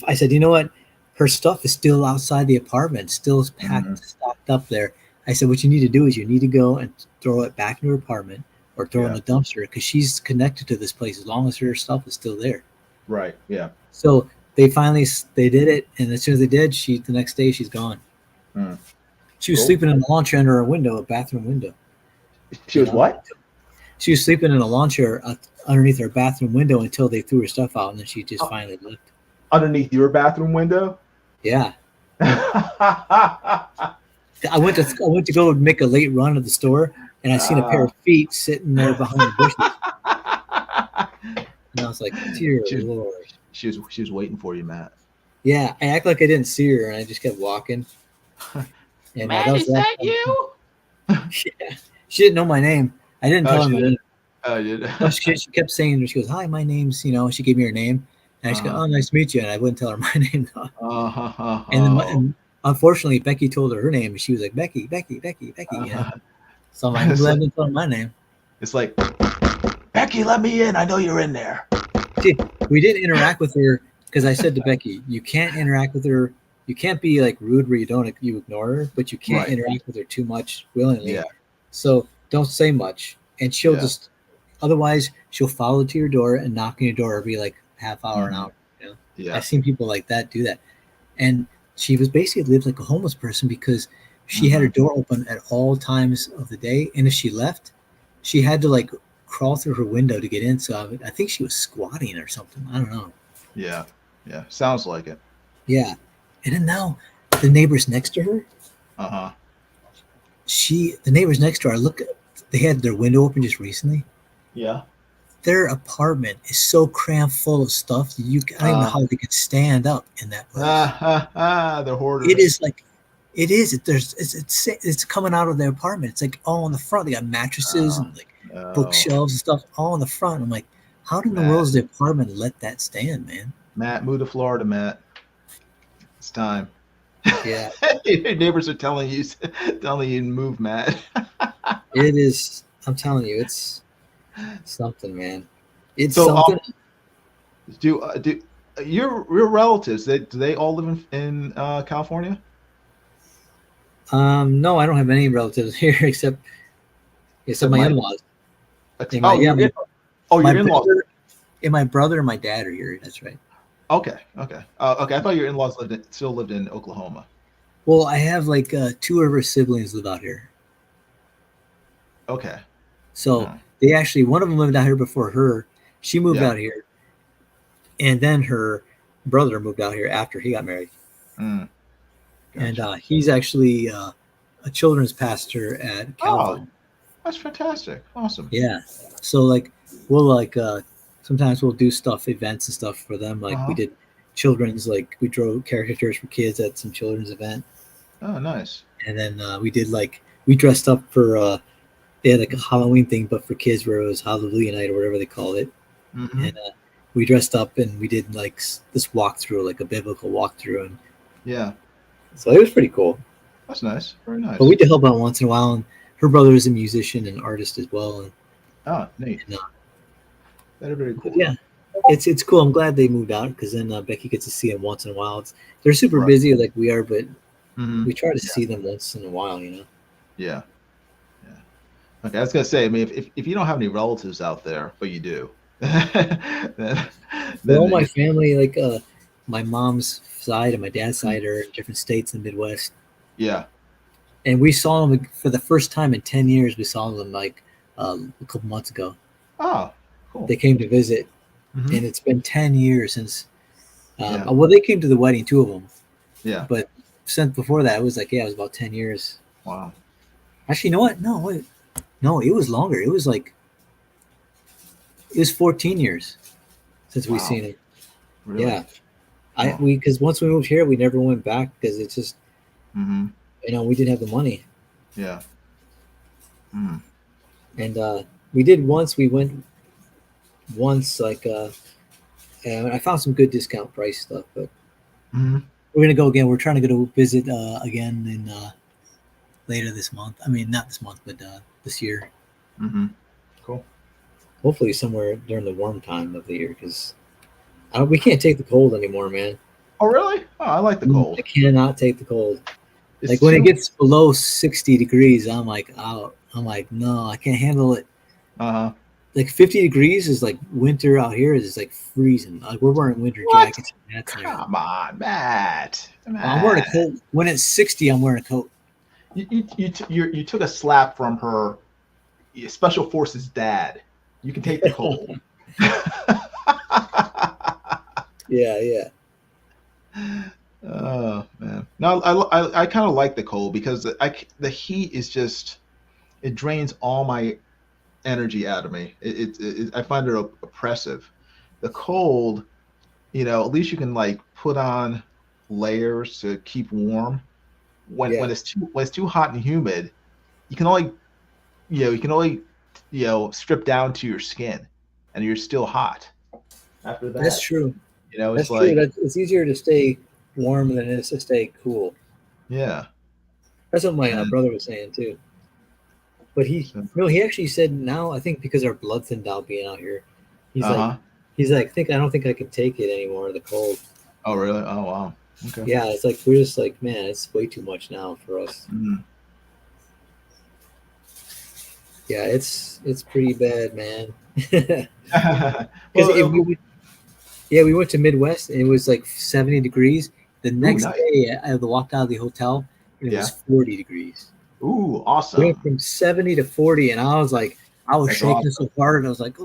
I said, you know what? Her stuff is still outside the apartment, still packed, stocked up there. I said, what you need to do is you need to go and throw it back in her apartment or throw it in the dumpster because she's connected to this place as long as her stuff is still there. Right. Yeah. So they did it, and as soon as they did, the next day she's gone. She was sleeping in a lawn chair under her window, a bathroom window. She was what? She was sleeping in a lawn chair underneath her bathroom window until they threw her stuff out, and then she just finally left. Underneath your bathroom window? Yeah. I went to go make a late run at the store, and I seen a pair of feet sitting there behind the bushes. And I was like, dear Lord. She was waiting for you, Matt. Yeah, I act like I didn't see her, and I just kept walking. And Matt, is that you? Yeah. She didn't know my name. I didn't tell her my name. Oh, you did. No, she kept saying, she goes, hi, my name's, she gave me her name. And I just go, oh, nice to meet you. And I wouldn't tell her my name. And then unfortunately, Becky told her name, and she was like, Becky, Becky, Becky, Becky. So I'm like, I'm glad I didn't tell her my name. It's like, Becky, let me in. I know you're in there. See, we didn't interact with her because I said to Becky, you can't interact with her. You can't be like rude where you ignore her, but you can't interact with her too much willingly. Yeah. So don't say much. And she'll just, otherwise she'll follow to your door and knock on your door every like half hour, an hour. Yeah. I've seen people like that do that. And she was basically lived like a homeless person because she had her door open at all times of the day. And if she left, she had to like crawl through her window to get in. So I think she was squatting or something. I don't know. Yeah. Yeah. Sounds like it. Yeah. And then now the neighbors next to her. The neighbors next to her, they had their window open just recently. Yeah. Their apartment is so crammed full of stuff that I don't know how they could stand up in that place. They're hoarders. It is like, it is. It's coming out of their apartment. It's like all in the front. They got mattresses and like bookshelves and stuff all in the front. I'm like, how in the world does the apartment let that stand, man? Matt, move to Florida, Matt. It's time. Yeah. Your neighbors are telling you to move, Matt. It is. I'm telling you, it's something, man. It's something. Do your relatives? Do they all live in California? No, I don't have any relatives here except my in-laws. And my, your in-laws. And my brother and my dad are here. That's right. Okay. Okay. I thought your in-laws still lived in Oklahoma. Well, I have like 2 of her siblings live out here. Okay. So they actually, one of them lived out here before her. She moved out here, and then her brother moved out here after he got married. Gotcha. And he's actually a children's pastor at Calvin. Oh, that's fantastic! Awesome. Yeah. So like we'll sometimes we'll do events and stuff for them. Like we did children's, like we drew caricatures for kids at some children's event. Oh, nice. And then we dressed up for they had like a Halloween thing, but for kids, where it was Hallelujah night or whatever they called it. Mm-hmm. And we dressed up and we did like this walkthrough, like a biblical walkthrough, and so it was pretty cool. That's nice. Very nice. But we did help out once in a while, and her brother is a musician and artist as well. And, neat. And, that is very cool. Yeah, it's cool. I'm glad they moved out, because then Becky gets to see them once in a while. They're super busy like we are, but we try to see them once in a while, you know. Yeah. Okay, I was gonna say, I mean, if you don't have any relatives out there, but you do, then all my family, like my mom's side and my dad's side, are in different states in the Midwest. Yeah. And we saw them for the first time in 10 years. We saw them like a couple months ago. Oh, cool. They came to visit, and it's been 10 years since. Well, they came to the wedding, 2 of them. Yeah. But since before that, it was like, it was about 10 years. Wow. Actually, you know what? No, wait. No, it was longer. It was 14 years since we've seen it. Really? Yeah. Because once we moved here, we never went back, because it's just, we didn't have the money. Yeah. And we did once. We went once, and I found some good discount price stuff, but we're gonna go again. We're trying to go to visit again in later this month. I mean, not this month, but this year. Cool. Hopefully somewhere during the warm time of the year, because we can't take the cold anymore, man. Oh, really? Oh, I like the cold. I cannot take the cold. When it gets below 60 degrees, I'm like out. I'm like, no, I can't handle it. 50 degrees is like winter out here. Is like freezing. Like, we're wearing winter jackets and hats. Come on, Matt. I'm wearing a coat. When it's 60, I'm wearing a coat. You took a slap from her Special Forces dad. You can take the cold. Yeah. Oh man. No, I kind of like the cold, because the heat is just, it drains all my energy out of me. I find it oppressive. The cold, at least you can like put on layers to keep warm. When it's too hot and humid, you can only strip down to your skin, and you're still hot. After that, that's true. It's true. It's easier to stay warm than it is to stay cool. Yeah, that's what my brother was saying too. But he actually said, now I think because our blood thinned out being out here, he's like, I don't think I can take it anymore, the cold. Oh really? Oh wow. Okay. Yeah, it's like we're just like, man, it's way too much now for us. Yeah, it's pretty bad, man. We went to Midwest, and it was like 70 degrees. The next day, I walked out of the hotel, and it was 40 degrees. Ooh, awesome! We went from 70 to 40, and I was shaking so hard, and I was like,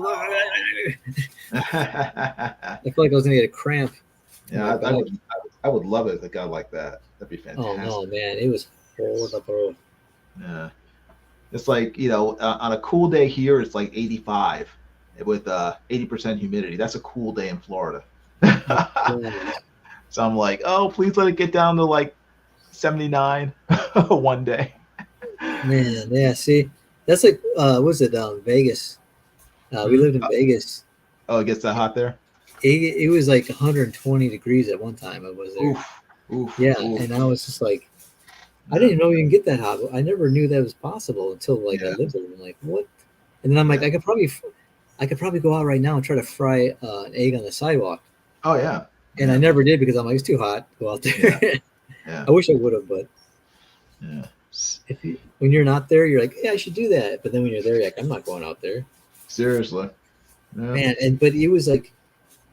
I feel like I was gonna get a cramp. Yeah, I would love it if a guy like that. That'd be fantastic. Oh no, man, it was horrible. Yeah, it's like, on a cool day here, it's like 85 with 80% humidity. That's a cool day in Florida. So I'm like, oh, please let it get down to like 79 one day. Man, yeah. See, that's like, was it Vegas? We lived in Vegas. Oh, it gets that hot there? It was like 120 degrees at one time. I was there. Oof. And I was just like, I didn't know you can get that hot. I never knew that was possible until I lived there. I'm like, what? And then I'm like, I could probably go out right now and try to fry an egg on the sidewalk. Oh yeah. And I never did, because I'm like, it's too hot to go out there. Yeah. I wish I would have, but yeah. When you're not there, you're like, yeah, I should do that. But then when you're there, you're like, I'm not going out there. Seriously. Yeah. Man, but it was like,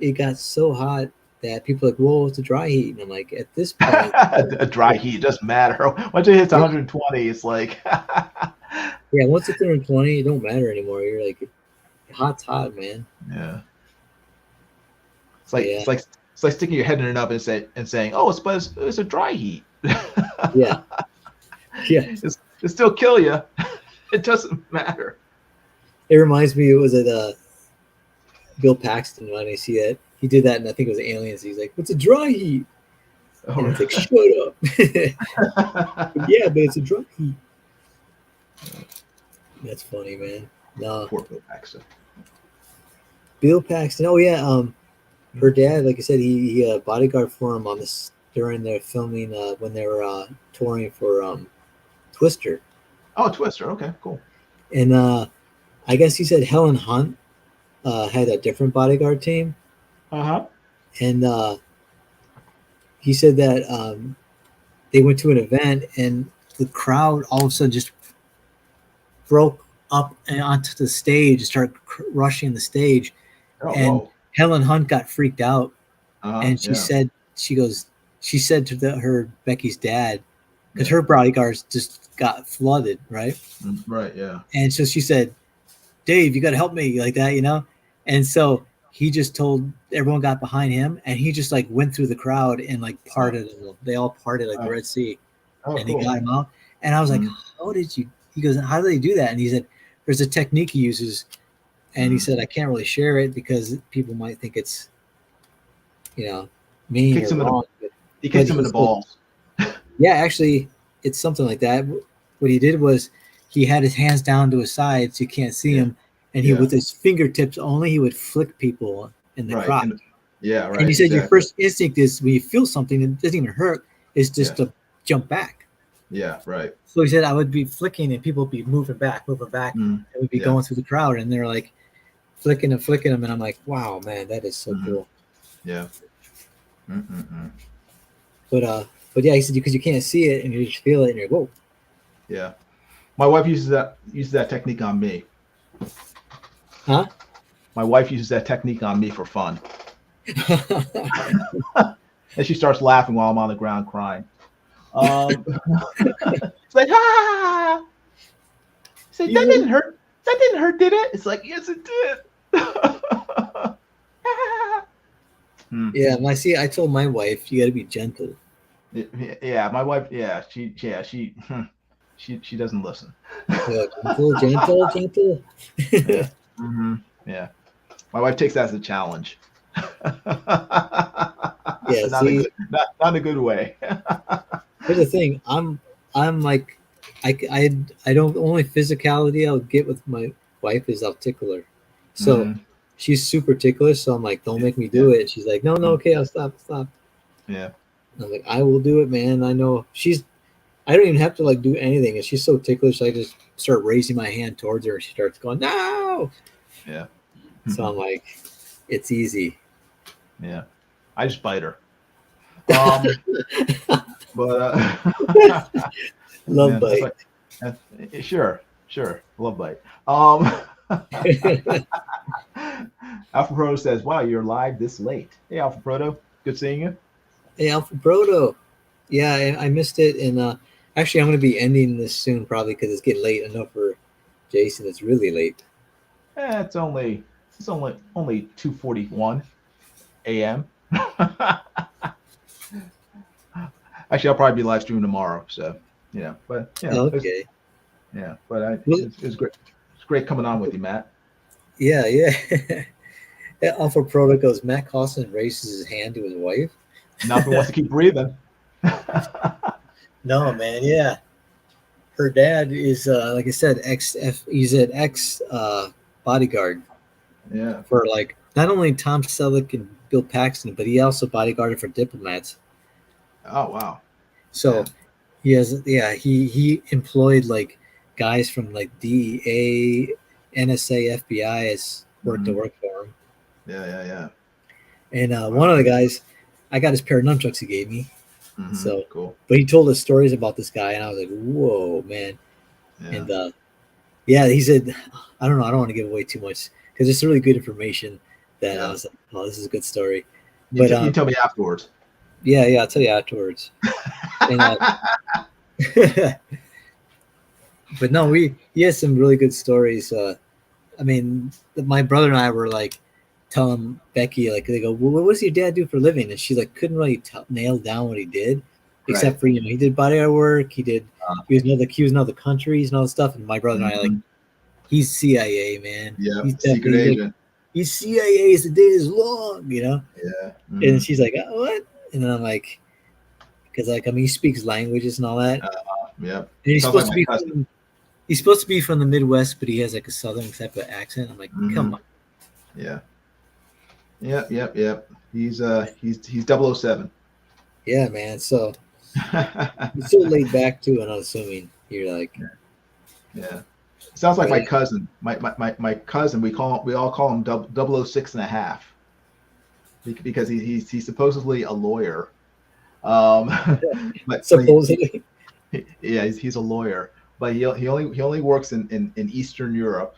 it got so hot that people are like, whoa, it's a dry heat. And I'm like, at this point, A dry heat doesn't matter. Once it hits 120, it's like yeah, once it's 120, it don't matter anymore. You're like, hot's hot, man. yeah. It's like sticking your head in an oven and saying, oh, it's a dry heat. Yeah. It still kill you. It doesn't matter. It reminds me, it was at Bill Paxton when I see that. He did that, and I think it was Aliens. He's like, what's a dry heat? And it's like, shut up. Yeah, but it's a dry heat. That's funny, man. No. Poor Bill Paxton. Bill Paxton. Oh, yeah. Her dad, like I said, he bodyguard for him on this during their filming when they were touring for Twister. Oh, Twister. Okay, cool. And I guess he said Helen Hunt had a different bodyguard team. Uh-huh. And he said that they went to an event and the crowd all of a sudden just broke up and onto the stage and started rushing the stage. Oh, and whoa. Helen Hunt got freaked out. And she yeah. said to her Becky's dad, because her bodyguards just got flooded, right? Right, yeah. And so she said, Dave, you got to help me, like that, you know? And so he just told everyone got behind him, and he just like went through the crowd and like parted them. They all parted like the Red Sea. Oh, And cool. he got him out. And I was like, how did you? He goes, how do they do that? And he said, there's a technique he uses. And he said, I can't really share it because people might think it's, mean Kicks or wrong. He kicks him in the balls. Yeah, actually, it's something like that. What he did was he had his hands down to his side so you can't see him. And he, with his fingertips only, he would flick people in the crotch. Right. And he said your first instinct is when you feel something and it doesn't even hurt, is just to jump back. Yeah, right. So he said I would be flicking and people would be moving back, and we'd be going through the crowd and they're like flicking them. And I'm like, wow, man, that is so cool. Yeah. But yeah, he said because you can't see it and you just feel it and you're like, whoa. Yeah. My wife uses that technique on me. Huh? My wife uses that technique on me for fun. And she starts laughing while I'm on the ground crying. It's like, ah! It's like, that didn't hurt. That didn't hurt, did it? It's like, yes, it did. Yeah, I told my wife, you got to be gentle. Yeah, my wife, she doesn't listen. Yeah, gentle. Yeah. Yeah. My wife takes that as a challenge. Yeah, not in a good way. Here's the thing. I'm like, I don't, only physicality I'll get with my wife is I'll tickle her. So she's super ticklish. So I'm like, don't make me do it. She's like, no, okay, I'll stop. Yeah. I'm like, I will do it, man. I know I don't even have to like do anything. And she's so ticklish. I just start raising my hand towards her. And she starts going, no. Yeah. So I'm like, it's easy. Yeah. I just bite her. But love bite. Like, sure, love bite. Alpha Proto says, "Wow, you're live this late." Hey, Alpha Proto, good seeing you. Hey, Alpha Proto. Yeah, I missed it, and actually, I'm going to be ending this soon, probably because it's getting late enough for Jason. It's really late. It's only 2:41 a.m. Actually, I'll probably be live streaming tomorrow. So, but okay. But it's great. It's great coming on with you, Matt. Yeah. Alpha Proto goes, Matt Carlson raises his hand to his wife. Nothing wants to keep breathing. No, man. Yeah. Her dad is, like I said, he's an ex bodyguard. Yeah. For like not only Tom Selleck and Bill Paxton, but he also bodyguarded for diplomats. Oh wow! So he he employed like guys from like DEA, NSA, FBI as to work for him. Yeah. And one of the guys, I got his pair of nunchucks he gave me. So, Cool. but he told us stories about this guy, and I was like, whoa, man. Yeah. And yeah, he said, I don't know, I don't want to give away too much because it's really good information that I was like, oh, this is a good story. You But tell me afterwards. yeah, I'll tell you afterwards. And, but no, he has some really good stories. I mean, my brother and I were like telling Becky, like, they go, well, what does your dad do for a living? And she like couldn't really nail down what he did, except for, you know, he did bodyguard work. He was in other countries and all that stuff. And my brother and I, like, he's CIA, man. Yeah, He's secret agent. Like, he's CIA as the day is long, you know? Yeah. And she's like, oh, what? And then I'm like, because, like, I mean, he speaks languages and all that. Yeah. And he's supposed to be from the Midwest, but he has like a Southern type of accent. I'm like, come on. Yeah. Yep. He's 007. Yeah, man. So he's so laid back too, and I'm assuming you're like, yeah. Sounds like my cousin. My cousin. We all call him 006 and a half because he's supposedly a lawyer. But supposedly. Yeah, he's a lawyer, but he only works in Eastern Europe,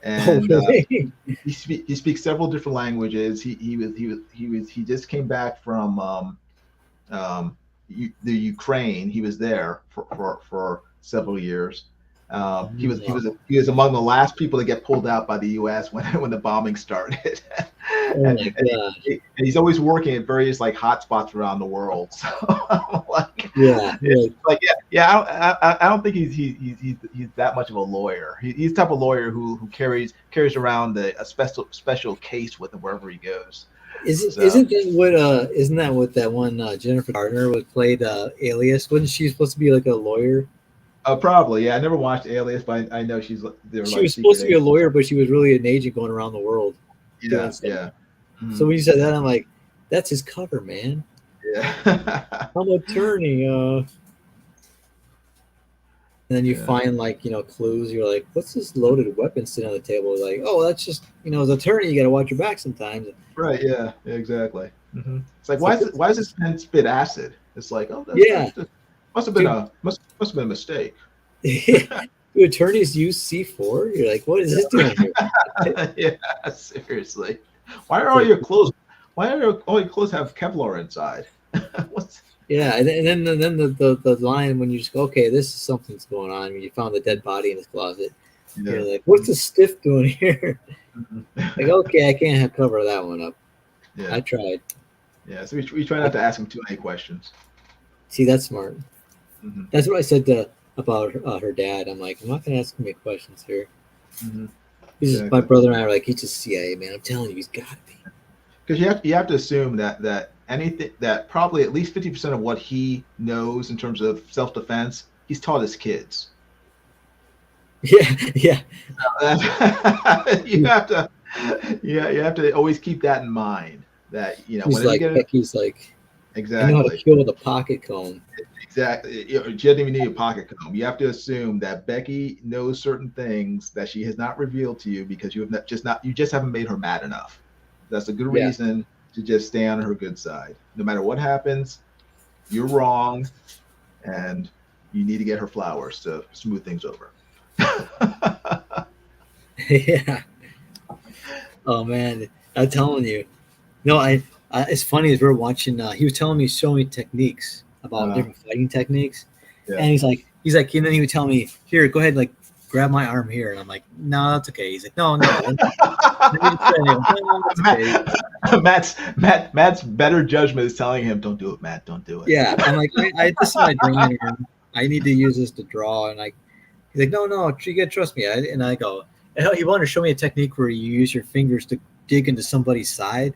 and really? he speaks several different languages. He just came back from the Ukraine. He was there for several years. He was among the last people to get pulled out by the U.S. when the bombing started. and he's always working at various like hotspots around the world. So like, I don't think he's that much of a lawyer. He's the type of lawyer who carries around a special case with him wherever he goes. Isn't that what that one Jennifer Gardner played Alias? Wasn't she supposed to be like a lawyer? Probably, yeah. I never watched Alias, but I know she was supposed to be a lawyer, but she was really an agent going around the world. Yeah. So when you said that, I'm like, that's his cover, man. Yeah. I'm an attorney. And then you find like, you know, clues. You're like, what's this loaded weapon sitting on the table? Like, oh, that's just, you know, as an attorney, you got to watch your back sometimes. Right. Yeah. Exactly. It's like, why is this pen spit acid? It's like, oh, must have been a mistake. Do attorneys use C4? You're like, what is this doing here? Yeah, seriously. Why are all your clothes have Kevlar inside? Yeah, and then the line when you just go, okay, this is something's going on. When you found the dead body in his closet, you're like, what's the stiff doing here? Like, okay, I can't cover that one up. Yeah, I tried. Yeah, so we try not to ask him too many questions. See, that's smart. That's what I said about her dad. I'm like, I'm not going to ask him any questions here. My brother and I are like, he's just CIA, man. I'm telling you, he's got to be. Because you have to assume that anything that probably at least 50% of what he knows in terms of self-defense, he's taught his kids. Yeah. You have to always keep that in mind. That, you know, he's like, Becky's like, exactly. I know how to kill with a pocket comb. Exactly. You don't even need a pocket comb. You have to assume that Becky knows certain things that she has not revealed to you because you just haven't made her mad enough. That's a good reason to just stay on her good side. No matter what happens, you're wrong, and you need to get her flowers to smooth things over. Yeah. Oh man, I'm telling you. No, it's funny as we're watching. He was showing me techniques about different fighting techniques, and he's like, and then he would tell me, here, go ahead, like grab my arm here, and I'm like, no, that's okay. He's like, no. Matt's better judgment is telling him, don't do it, Matt, don't do it. Yeah, I'm like, this is my drawing arm. I need to use this to draw, and he's like, no, you gotta trust me. And I go, he wanted to show me a technique where you use your fingers to dig into somebody's side.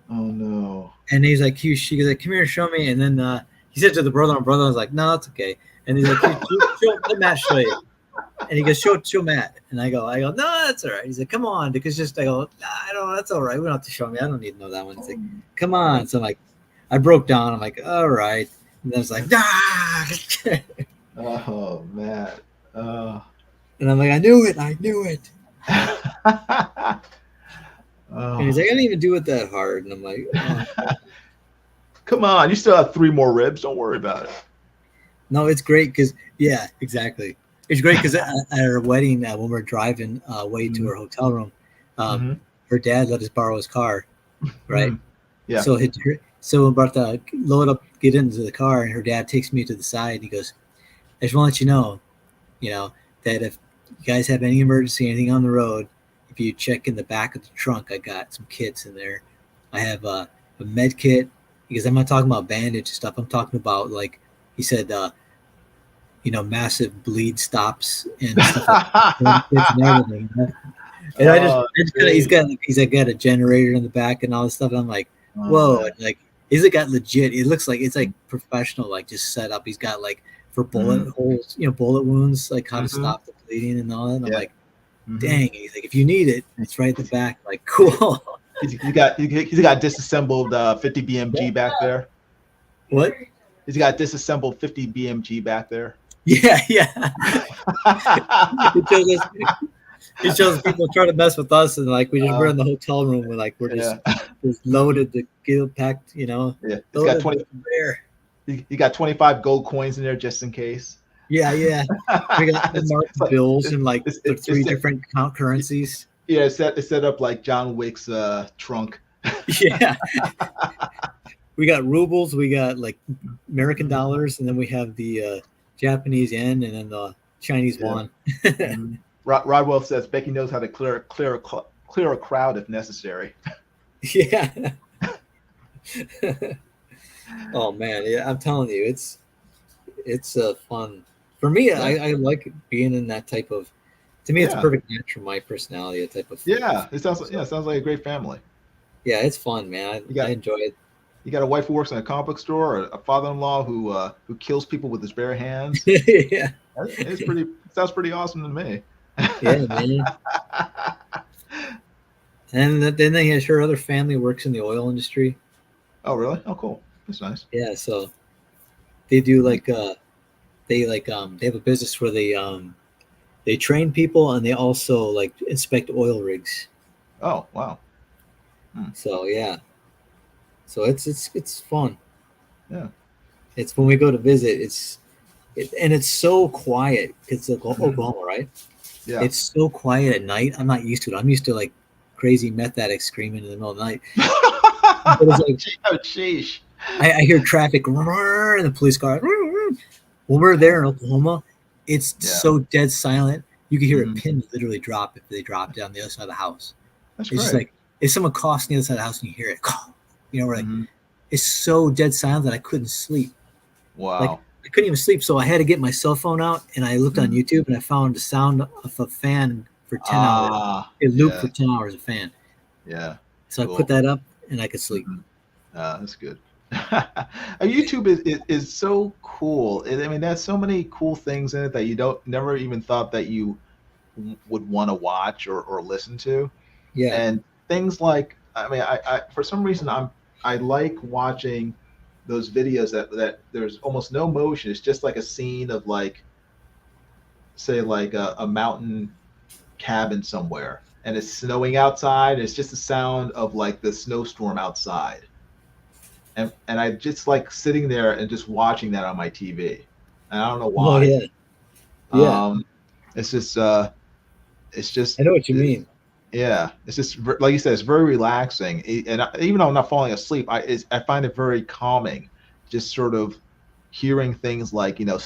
Oh no! And he's like, she goes like, come here, show me. And then he said to the brother, and brother was like, no, that's okay. And he's like, let Matt show you. And he goes, show Matt. And I go, no, that's all right. He's like, come on, because I go, I don't, that's all right. We don't have to show me. I don't need to know that one. He's like, come on. So I'm like, I broke down. I'm like, all right. And then it's like, oh Matt. And I'm like, I knew it. And he's like, I didn't even do it that hard. And I'm like, Come on, you still have 3 more ribs. Don't worry about it. No, it's great because exactly. It's great because at our wedding, when we're driving way to our hotel room, her dad let us borrow his car, right? Yeah. So we're about to load up, get into the car, and her dad takes me to the side. And he goes, "I just want to let you know, that if you guys have any emergency, anything on the road, if you check in the back of the trunk, I got some kits in there. I have a med kit because I'm not talking about bandage stuff. I'm talking about like he said." Massive bleed stops and stuff like that, and everything. And I just he's got a generator in the back and all this stuff. And I'm like, whoa, and like he's got legit. It looks like it's like professional, like just set up. He's got like for bullet holes, bullet wounds, like how to stop the bleeding and all that. And I'm like, dang. He's like, if you need it, it's right at the back. Like, cool. He's got disassembled 50 BMG back there. What? He's got disassembled 50 BMG back there. Yeah. It shows people trying to mess with us, and like we're in the hotel room, and like we're just loaded to get packed, Yeah, he's got 20 there. You got 25 gold coins in there just in case. Yeah. We got the marked bills and like the 3 different currencies. Yeah, it's set up like John Wick's trunk. Yeah. We got rubles, we got like American dollars, and then we have the Japanese yen, and then the Chinese yuan. Rodwell says Becky knows how to clear a crowd if necessary. Yeah. Oh man, yeah, I'm telling you, it's fun for me. I like being in that type of. To me, it's a perfect match for my personality. A type of. Yeah, it sounds like a great family. Yeah, it's fun, man. I enjoy it. You got a wife who works in a comic book store, or a father-in-law who kills people with his bare hands. Yeah, sounds pretty awesome to me. Yeah, man. And then her other family works in the oil industry. Oh, really? Oh, cool. That's nice. Yeah, so they do like they have a business where they train people, and they also like inspect oil rigs. Oh, wow. So yeah. So it's fun. Yeah. It's when we go to visit, and it's so quiet. It's like Oklahoma, right? Yeah. It's so quiet at night. I'm not used to it. I'm used to like crazy meth addicts screaming in the middle of the night. But it's like, oh, sheesh. I hear traffic and the police car. When we're there in Oklahoma, it's so dead silent. You can hear a pin literally drop if they drop down the other side of the house. That's it's just like if someone coughs on the other side of the house and you hear it, we're like, it's so dead silent that I couldn't sleep. Wow. Like, I couldn't even sleep, so I had to get my cell phone out, and I looked on YouTube, and I found the sound of a fan for 10 hours. It looped for 10 hours, a fan. Yeah. So I put that up, and I could sleep. That's good. YouTube is so cool. I mean, there's so many cool things in it that you never even thought that you would want to watch or listen to. Yeah. And things like, I mean, I for some reason I like watching those videos that there's almost no motion. It's just like a scene of like, say like a mountain cabin somewhere, and it's snowing outside. It's just the sound of like the snowstorm outside. And I just like sitting there and just watching that on my TV. And I don't know why. Oh, yeah. It's just I know what you mean. Yeah, it's just like you said, it's very relaxing. And even though I'm not falling asleep, I find it very calming. Just sort of hearing things like a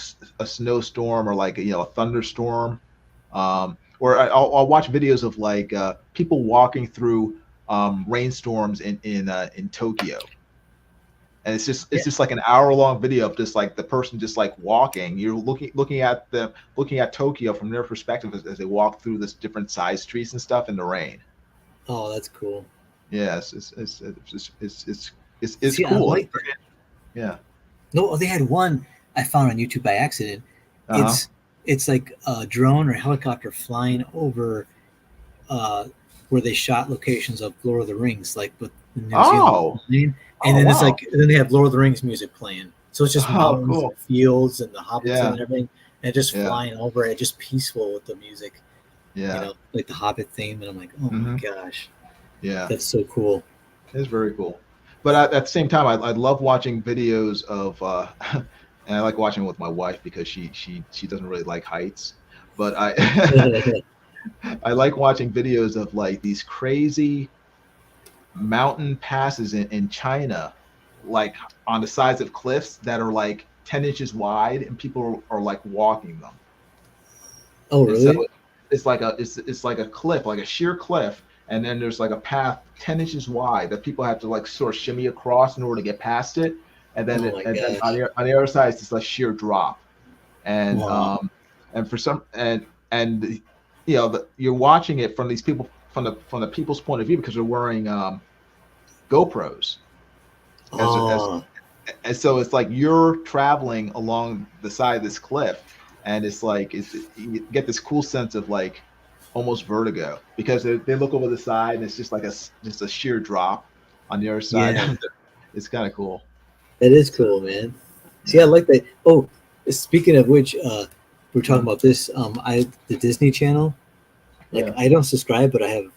snowstorm or like a thunderstorm, or I'll watch videos of like people walking through rainstorms in Tokyo. And it's just like an hour-long video of just like the person just like walking. You're looking at Tokyo from their perspective as they walk through this different side streets and stuff in the rain. Oh, that's cool. Yeah, it's cool. Like yeah. No, they had one I found on YouTube by accident. It's like a drone or helicopter flying over where they shot locations of Lord of the Rings, like with the New Zealand. And then it's like, then they have Lord of the Rings music playing. So it's just mountains and fields and the hobbits and everything, and just flying over it, just peaceful with the music. Yeah, like the Hobbit theme, and I'm like, oh my gosh, yeah, that's so cool. It's very cool. but at the same time, I love watching videos of, and I like watching it with my wife because she doesn't really like heights, but I like watching videos of like these crazy mountain passes in China, like on the sides of cliffs that are like 10 inches wide, and people are like walking them. Oh, And so really? it's like a cliff, like a sheer cliff, and then there's like a path 10 inches wide that people have to like sort of shimmy across in order to get past it. And then Oh my and then gosh. on the other side it's just like sheer drop. And Wow. and for some and you know you're watching it from these people from the people's point of view because they're wearing GoPros. As Oh, and so it's like you're traveling along the side of this cliff, and it's like you get this cool sense of like almost vertigo because they look over the side and it's just like just a sheer drop on the other side. yeah. It's kind of cool. That is cool, man. See, I Yeah. like that. Oh, speaking of which, we're talking Mhm. about this. The Disney Channel. Like, Yeah. I don't subscribe, but I have a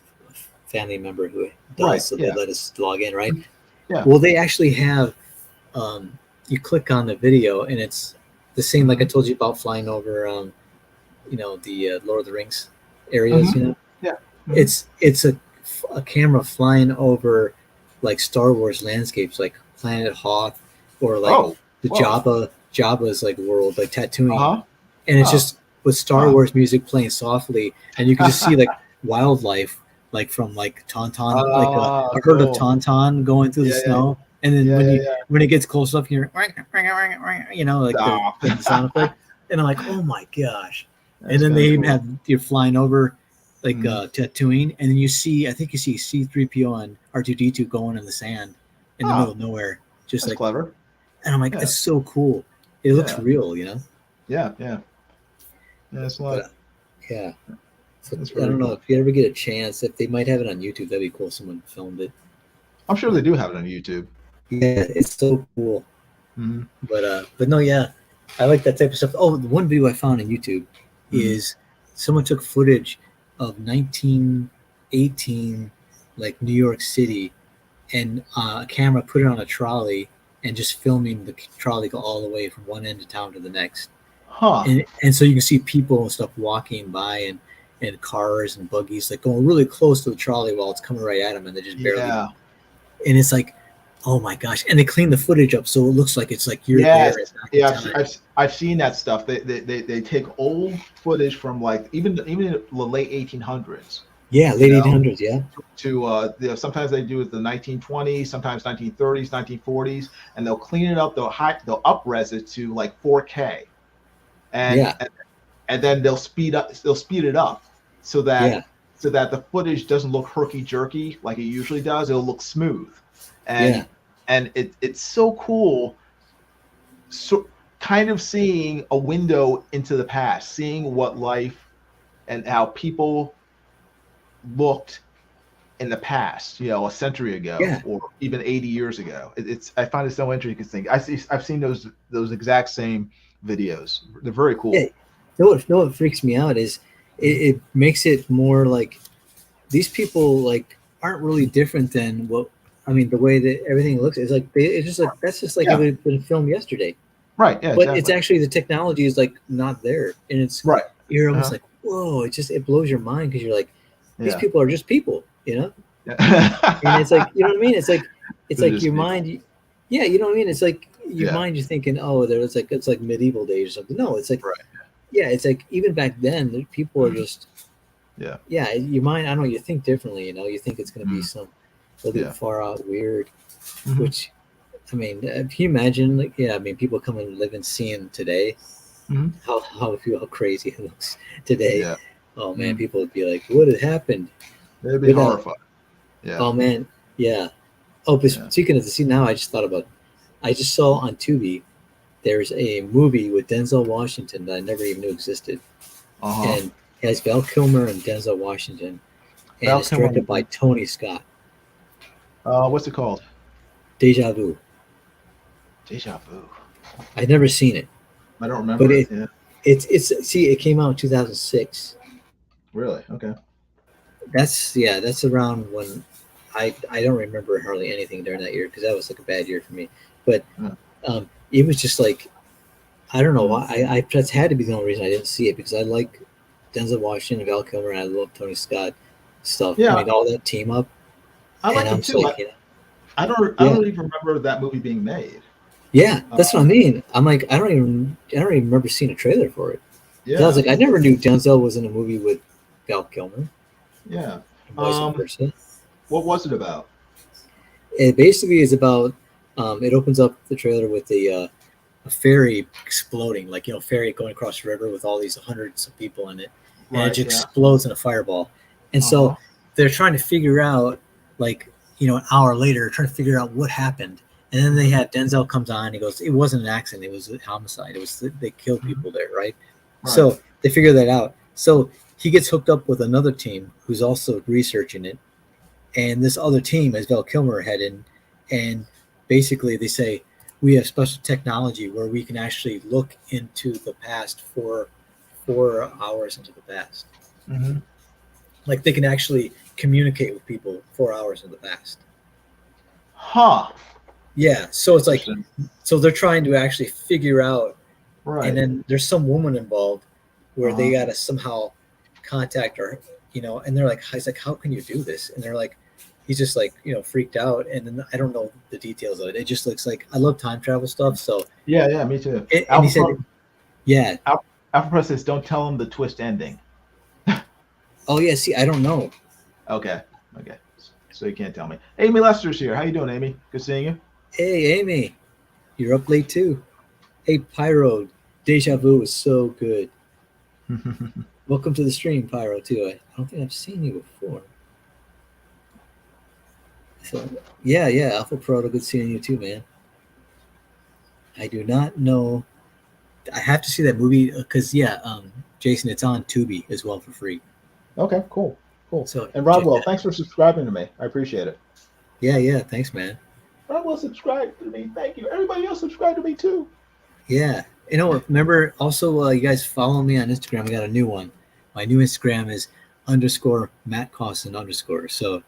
family member who does, Right. so they Yeah. let us log in, right? Yeah. Well, they actually have. You click on the video, and it's the same. Like I told you about flying over, the Lord of the Rings areas. Mhm. Yeah. Mhm. It's a camera flying over like Star Wars landscapes, like Planet Hoth, or like Oh. the Whoa. Jabba's like world, like Tatooine, Uh-huh. and it's Oh. just with Star Huh. Wars music playing softly, and you can just see like wildlife, like from like Tauntaun, like a herd of Cool. Tauntaun going through the Yeah. Yeah. snow, and then Yeah. Yeah. when it gets close up, you're like the Stop. sound effect, and I'm like, oh my gosh. And That's then kind they of even cool. have you're flying over like Mhm. Tatooine, and then I think you see C-3PO and R2-D2 going in the sand in the middle Oh, of nowhere, just that's like, clever. and I'm like, Yeah. it's so cool. It looks Yeah. real, Yeah. Yeah. Yeah. That's a lot. But yeah. So That's I very don't know cool. if you ever get a chance, if they might have it on YouTube, that'd be cool. Someone filmed it. I'm sure they do have it on YouTube. Yeah, it's so cool. Mm-hmm. But no, yeah, I like that type of stuff. Oh, the one video I found on YouTube is someone took footage of 1918, like New York City, and a camera put it on a trolley and just filming the trolley go all the way from one end of town to the next. Huh. And so you can see people and stuff walking by and cars and buggies like going really close to the trolley while it's coming right at them, and they just barely. Yeah. And it's like, oh my gosh! And they clean the footage up so it looks like it's like you're Yes. there. Yeah. I've seen that stuff. They take old footage from like even the late 1800s. Yeah, late 1800s. Yeah. To sometimes they do it the 1920s, sometimes 1930s, 1940s, and they'll clean it up. They'll up-res it to like 4K, and then they'll speed it up so that the footage doesn't look herky-jerky like it usually does. It'll look smooth, and it's so cool. So kind of seeing a window into the past, seeing what life and how people looked in the past, a century ago or even 80 years ago. I find it so interesting. I've seen those exact same videos. They're very cool. Yeah. What freaks me out is it makes it more like these people like aren't really different than the way that everything looks is like it's just like that's just like it would have been filmed yesterday. Right. Yeah. But exactly. it's actually the technology is like not there, and it's right. You're almost like, whoa! It blows your mind because you're like, these people are just people, Yeah. And it's like, you know what I mean? It's like your mind. Yeah, you know what I mean? It's like your mind. You're thinking, oh, it's like medieval days or something. No, it's like, it's like even back then, people are just. Yeah, your mind. I don't know. You think differently. You think it's going to be some a little bit far out weird, which. I mean, can you imagine? People come and live and see him today. How crazy it looks today. Yeah. Oh man, people would be like, "What had happened?" They'd be horrified. Yeah. Oh man, yeah. Oh, but speaking of now, I just saw on Tubi. There's a movie with Denzel Washington that I never even knew existed, and it has Val Kilmer and Denzel Washington, and it's directed by Tony Scott. What's it called? Deja Vu. Deja Vu. I've never seen it. I don't remember. But it came out in 2006. Really? Okay. That's around when I don't remember hardly anything during that year because that was like a bad year for me. But Yeah. it was just like I don't know why. I that's had to be the only reason I didn't see it because I like Denzel Washington and Val Kilmer and I love Tony Scott stuff. Yeah. I mean all that team up. I like And him I'm too. like, I don't even remember that movie being made. yeah, that's what I mean. I'm like, I don't even remember seeing a trailer for it. Yeah. I was like, I never knew Denzel was in a movie with Val Kilmer. Yeah. And vice versa. What was it about? It basically is about. It opens up the trailer with a ferry exploding, like ferry going across the river with all these hundreds of people in it, and it just explodes in a fireball. And so they're trying to figure out, like an hour later, trying to figure out what happened. And then they had Denzel comes on. He goes, "It wasn't an accident. It was a homicide. It was they killed people there, right?" So they figure that out. So he gets hooked up with another team who's also researching it, and this other team is Val Kilmer heading, and basically they say we have special technology where we can actually look into the past for 4 hours into the past. Mm-hmm. Like they can actually communicate with people 4 hours in the past. Huh. Yeah, so it's like, so they're trying to actually figure out, Right. and then there's some woman involved where they got to somehow contact her, and they're like, he's like, how can you do this? And they're like, he's just like, freaked out. And then I don't know the details of it. It just looks like, I love time travel stuff. So yeah, me too. And he said, yeah. Alpha Press says, don't tell him the twist ending. Oh yeah, see, I don't know. Okay. So you can't tell me. Amy Lester's here. How you doing, Amy? Good seeing you. Hey, Amy, you're up late too. Hey, Pyro, Deja Vu is so good. Welcome to the stream, Pyro, too. I don't think I've seen you before. So, yeah, Alpha Proto, good seeing you too, man. I do not know. I have to see that movie because, Jason, it's on Tubi as well for free. Okay, cool. So, and Rodwell, thanks for subscribing to me. I appreciate it. Yeah, thanks, man. Rodwell subscribed to me. Thank you. Everybody else subscribe to me too. Yeah. Remember also, you guys follow me on Instagram. We got a new one. My new Instagram is _Matt Cawson _. So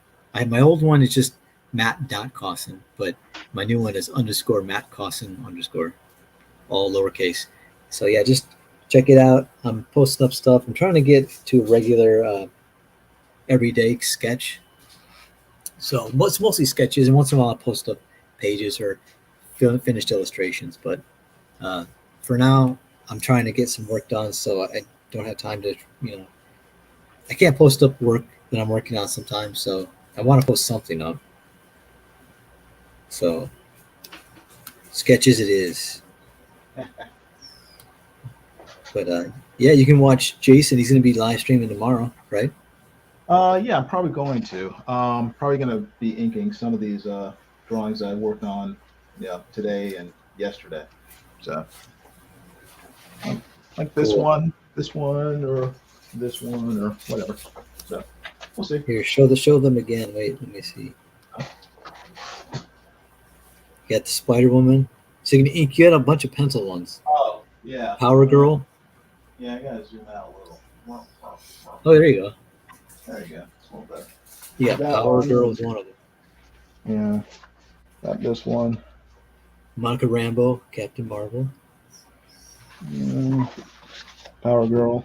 my old one is just Matt.Cawson, but my new one is _Matt Cawson _, all lowercase. So yeah, just check it out. I'm posting up stuff. I'm trying to get to a regular everyday sketch. So it's mostly sketches, and once in a while I'll post up pages or finished illustrations. But for now, I'm trying to get some work done, so I don't have time to, I can't post up work that I'm working on sometimes, so I want to post something up. So, sketches it is. But yeah, you can watch Jason. He's going to be live streaming tomorrow, right? Yeah, I'm probably going to. Probably going to be inking some of these drawings I worked on, today and yesterday. So, like this one, or this one, or whatever. So, we'll see. Here, show them again. Wait, let me see. You got the Spider Woman. So you can ink. You had a bunch of pencil ones. Oh, yeah. Power Girl. Yeah, I gotta zoom out a little. Oh, there you go. There you go. It's a little better. Yeah, Power Girl is one of them. Yeah. Got this one. Monica Rambeau, Captain Marvel. Yeah. Power Girl.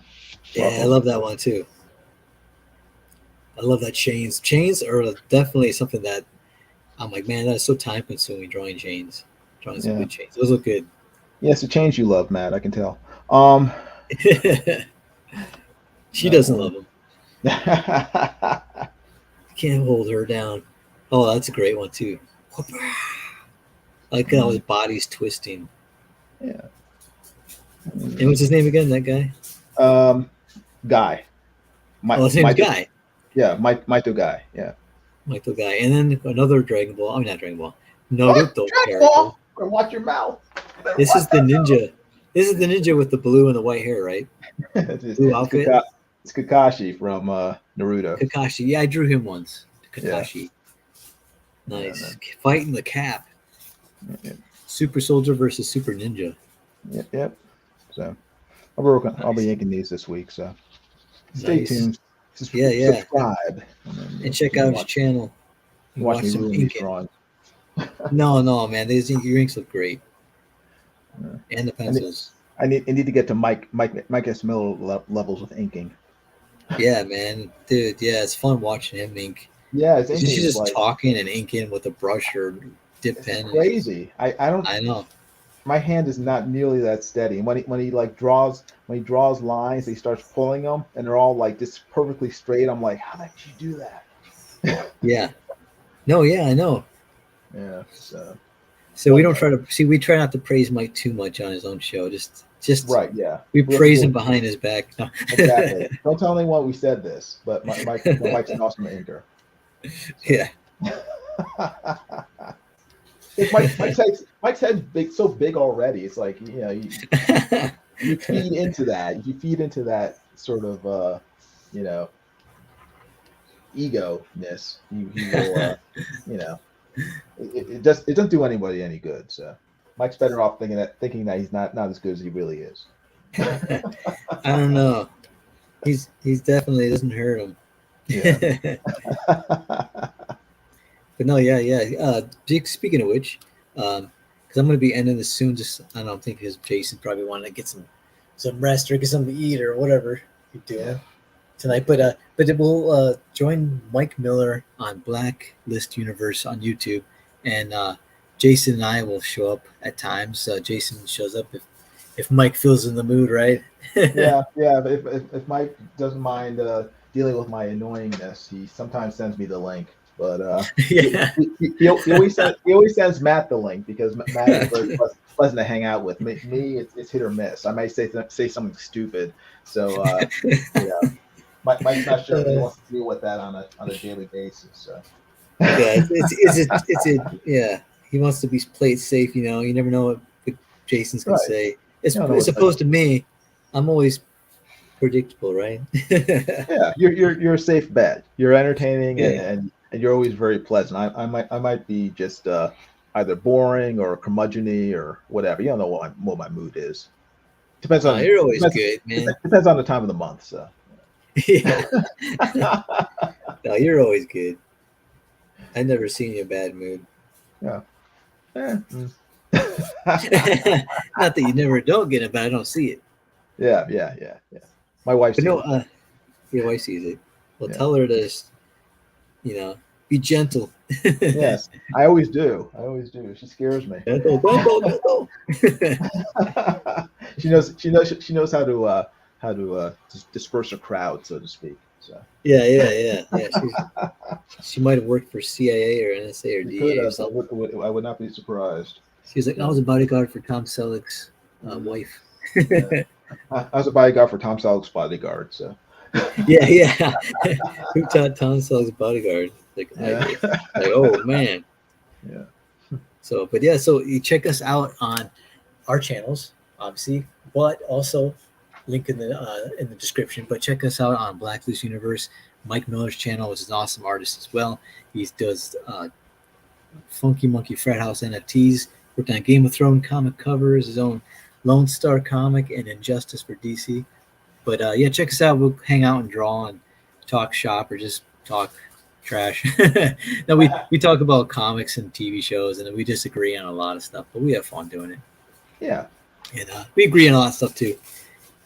Yeah, I love that one too. I love that chains. Chains are definitely something that I'm like, man, that is so time consuming drawing chains. Drawing some good chains. Those look good. Yeah, it's the chains you love, Matt. I can tell. She doesn't love them. I can't hold her down. Oh, that's a great one too. Like how his body's twisting. Yeah. And what's his name again? That guy? Guy. His name's Guy. Yeah, Mightiest Guy. Yeah. Mightiest Guy. And then another Dragon Ball. I mean, not Dragon Ball. Naruto character. Ball? Watch your mouth. This is the ninja. This is the ninja with the blue and the white hair, right? Blue outfit. It's Kakashi from Naruto. Kakashi. Yeah, I drew him once. Kakashi. Yeah. Nice. Fighting the Cap. Yeah. Super Soldier versus Super Ninja. Yep. So I'll be inking these this week. So stay tuned. Yeah. Subscribe and check out his channel. You Watch watch me some ruin these inking. drawings. No, man. Your inks look great, Yeah. and the pencils. I need to get to Mike S. Miller levels with inking. Yeah, man, dude. Yeah, it's fun watching him ink. Yeah, his He's inking is just like talking and inking with a brush or dip it's pen. crazy. I don't. I know. My hand is not nearly that steady. And when he like draws lines, he starts pulling them, and they're all like just perfectly straight. I'm like, how did you do that? Yeah. No, yeah, I know. Yeah. So we One don't day. try to see. We try not to praise Mike too much on his own show. Just Right. Yeah. we We have to praise do him it. behind his back. No. Exactly. Don't tell anyone we said this, but Mike's an awesome inker. So. Yeah. Mike's head's big, so big already. It's like you feed into that. If you feed into that sort of ego-ness, he will it doesn't do anybody any good. So Mike's better off thinking that he's not as good as he really is. I don't know. He's definitely doesn't hurt him. Yeah. But no, yeah. Speaking of which, because I'm going to be ending this soon. Just I don't know. I'm thinking because Jason probably wanted to get some rest or get something to eat or whatever you're doing tonight. But we'll join Mike Miller on Blacklist Universe on YouTube, and Jason and I will show up at times. Jason shows up if Mike feels in the mood, right? yeah. If Mike doesn't mind dealing with my annoyingness, he sometimes sends me the link. But Yeah. he always sends Matt the link because Matt is very pleasant to hang out with. Me, it's hit or miss. I might say something stupid. So Mike's not sure if he wants to deal with that on a daily basis. So Yeah, yeah. He wants to be played safe. You never know what Jason's gonna Right. say. As You don't know opposed to me, I'm always predictable, right? Yeah, you're a safe bet. You're entertaining Yeah. and you're always very pleasant. I might be just either boring or curmudgeon-y or whatever. You don't know what my mood is. Depends on You're always good, man. depends on the time of the month. So Yeah. No, you're always good. I've never seen you in a bad mood. yeah. Not that you never don't get it, but I don't see it. Yeah. My wife. But sees no, it. your wife sees it. Well, Yeah. tell her to, be gentle. Yes, I always do. She scares me. Gentle. She knows how to disperse a crowd, so to speak. So Yeah. She might have worked for CIA or NSA or she DA could or have. something. I would not be surprised. She's like, I was a bodyguard for Tom Selleck's wife. I was a bodyguard for Tom Selleck's bodyguard. So Yeah. Who taught Tom Selleck's bodyguard? Like, yeah. oh man. Yeah. So you check us out on our channels, obviously, but also link in the description. But check us out on Blacklist Universe, Mike Miller's channel, which is an awesome artist as well. He does Funky Monkey Frat House NFTs, worked on Game of Thrones comic covers, his own Lone Star comic, and Injustice for DC. But check us out. We'll hang out and draw and talk shop or just talk trash. No, we talk about comics and TV shows, and we disagree on a lot of stuff, but we have fun doing it. Yeah. And we agree on a lot of stuff too.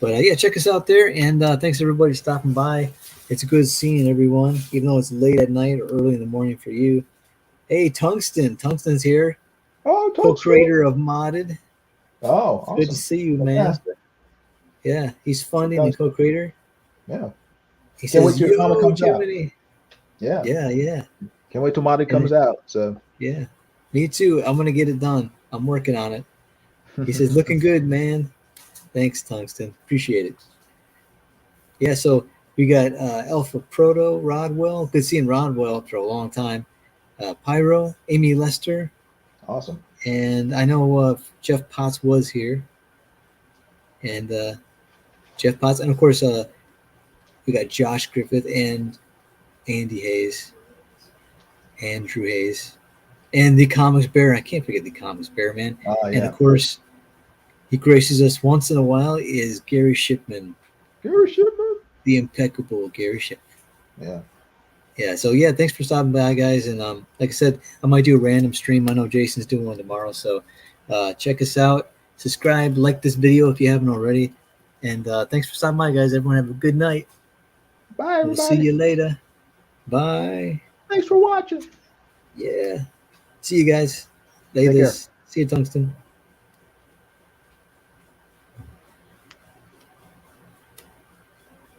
But check us out there, and thanks everybody stopping by. It's good seeing everyone, even though it's late at night or early in the morning for you. Hey, Tungsten's here. Oh, Co-creator of Modded. Oh, awesome. Good to see you, Fantastic. man. Yeah, he's funding the co-creator. Yeah. He Can't wait says, till your comic comes out. Jiminy. Yeah. Yeah. Can't wait till Modded comes out. So yeah, me too. I'm gonna get it done. I'm working on it. He says, looking good, man. Thanks, Tungsten. Appreciate it. Yeah, so we got Alpha Proto, Rodwell. Good seeing Rodwell for a long time. Pyro, Amy Lester. Awesome. And I know Jeff Potts was here. And Jeff Potts. And, of course, we got Josh Griffith and Andy Hayes. Andrew Hayes. And the Comics Bear. I can't forget the Comics Bear, man. Yeah. And, of course, he graces us once in a while is Gary Shipman. Gary Shipman. The impeccable Gary Shipman. Yeah. Yeah, so yeah, thanks for stopping by, guys. And like I said, I might do a random stream. I know Jason's doing one tomorrow, so check us out. Subscribe, like this video if you haven't already. And thanks for stopping by, guys. Everyone have a good night. Bye, We'll see everybody. you later. Bye. Thanks for watching. Yeah. See you guys. Take care. See you, Tungsten.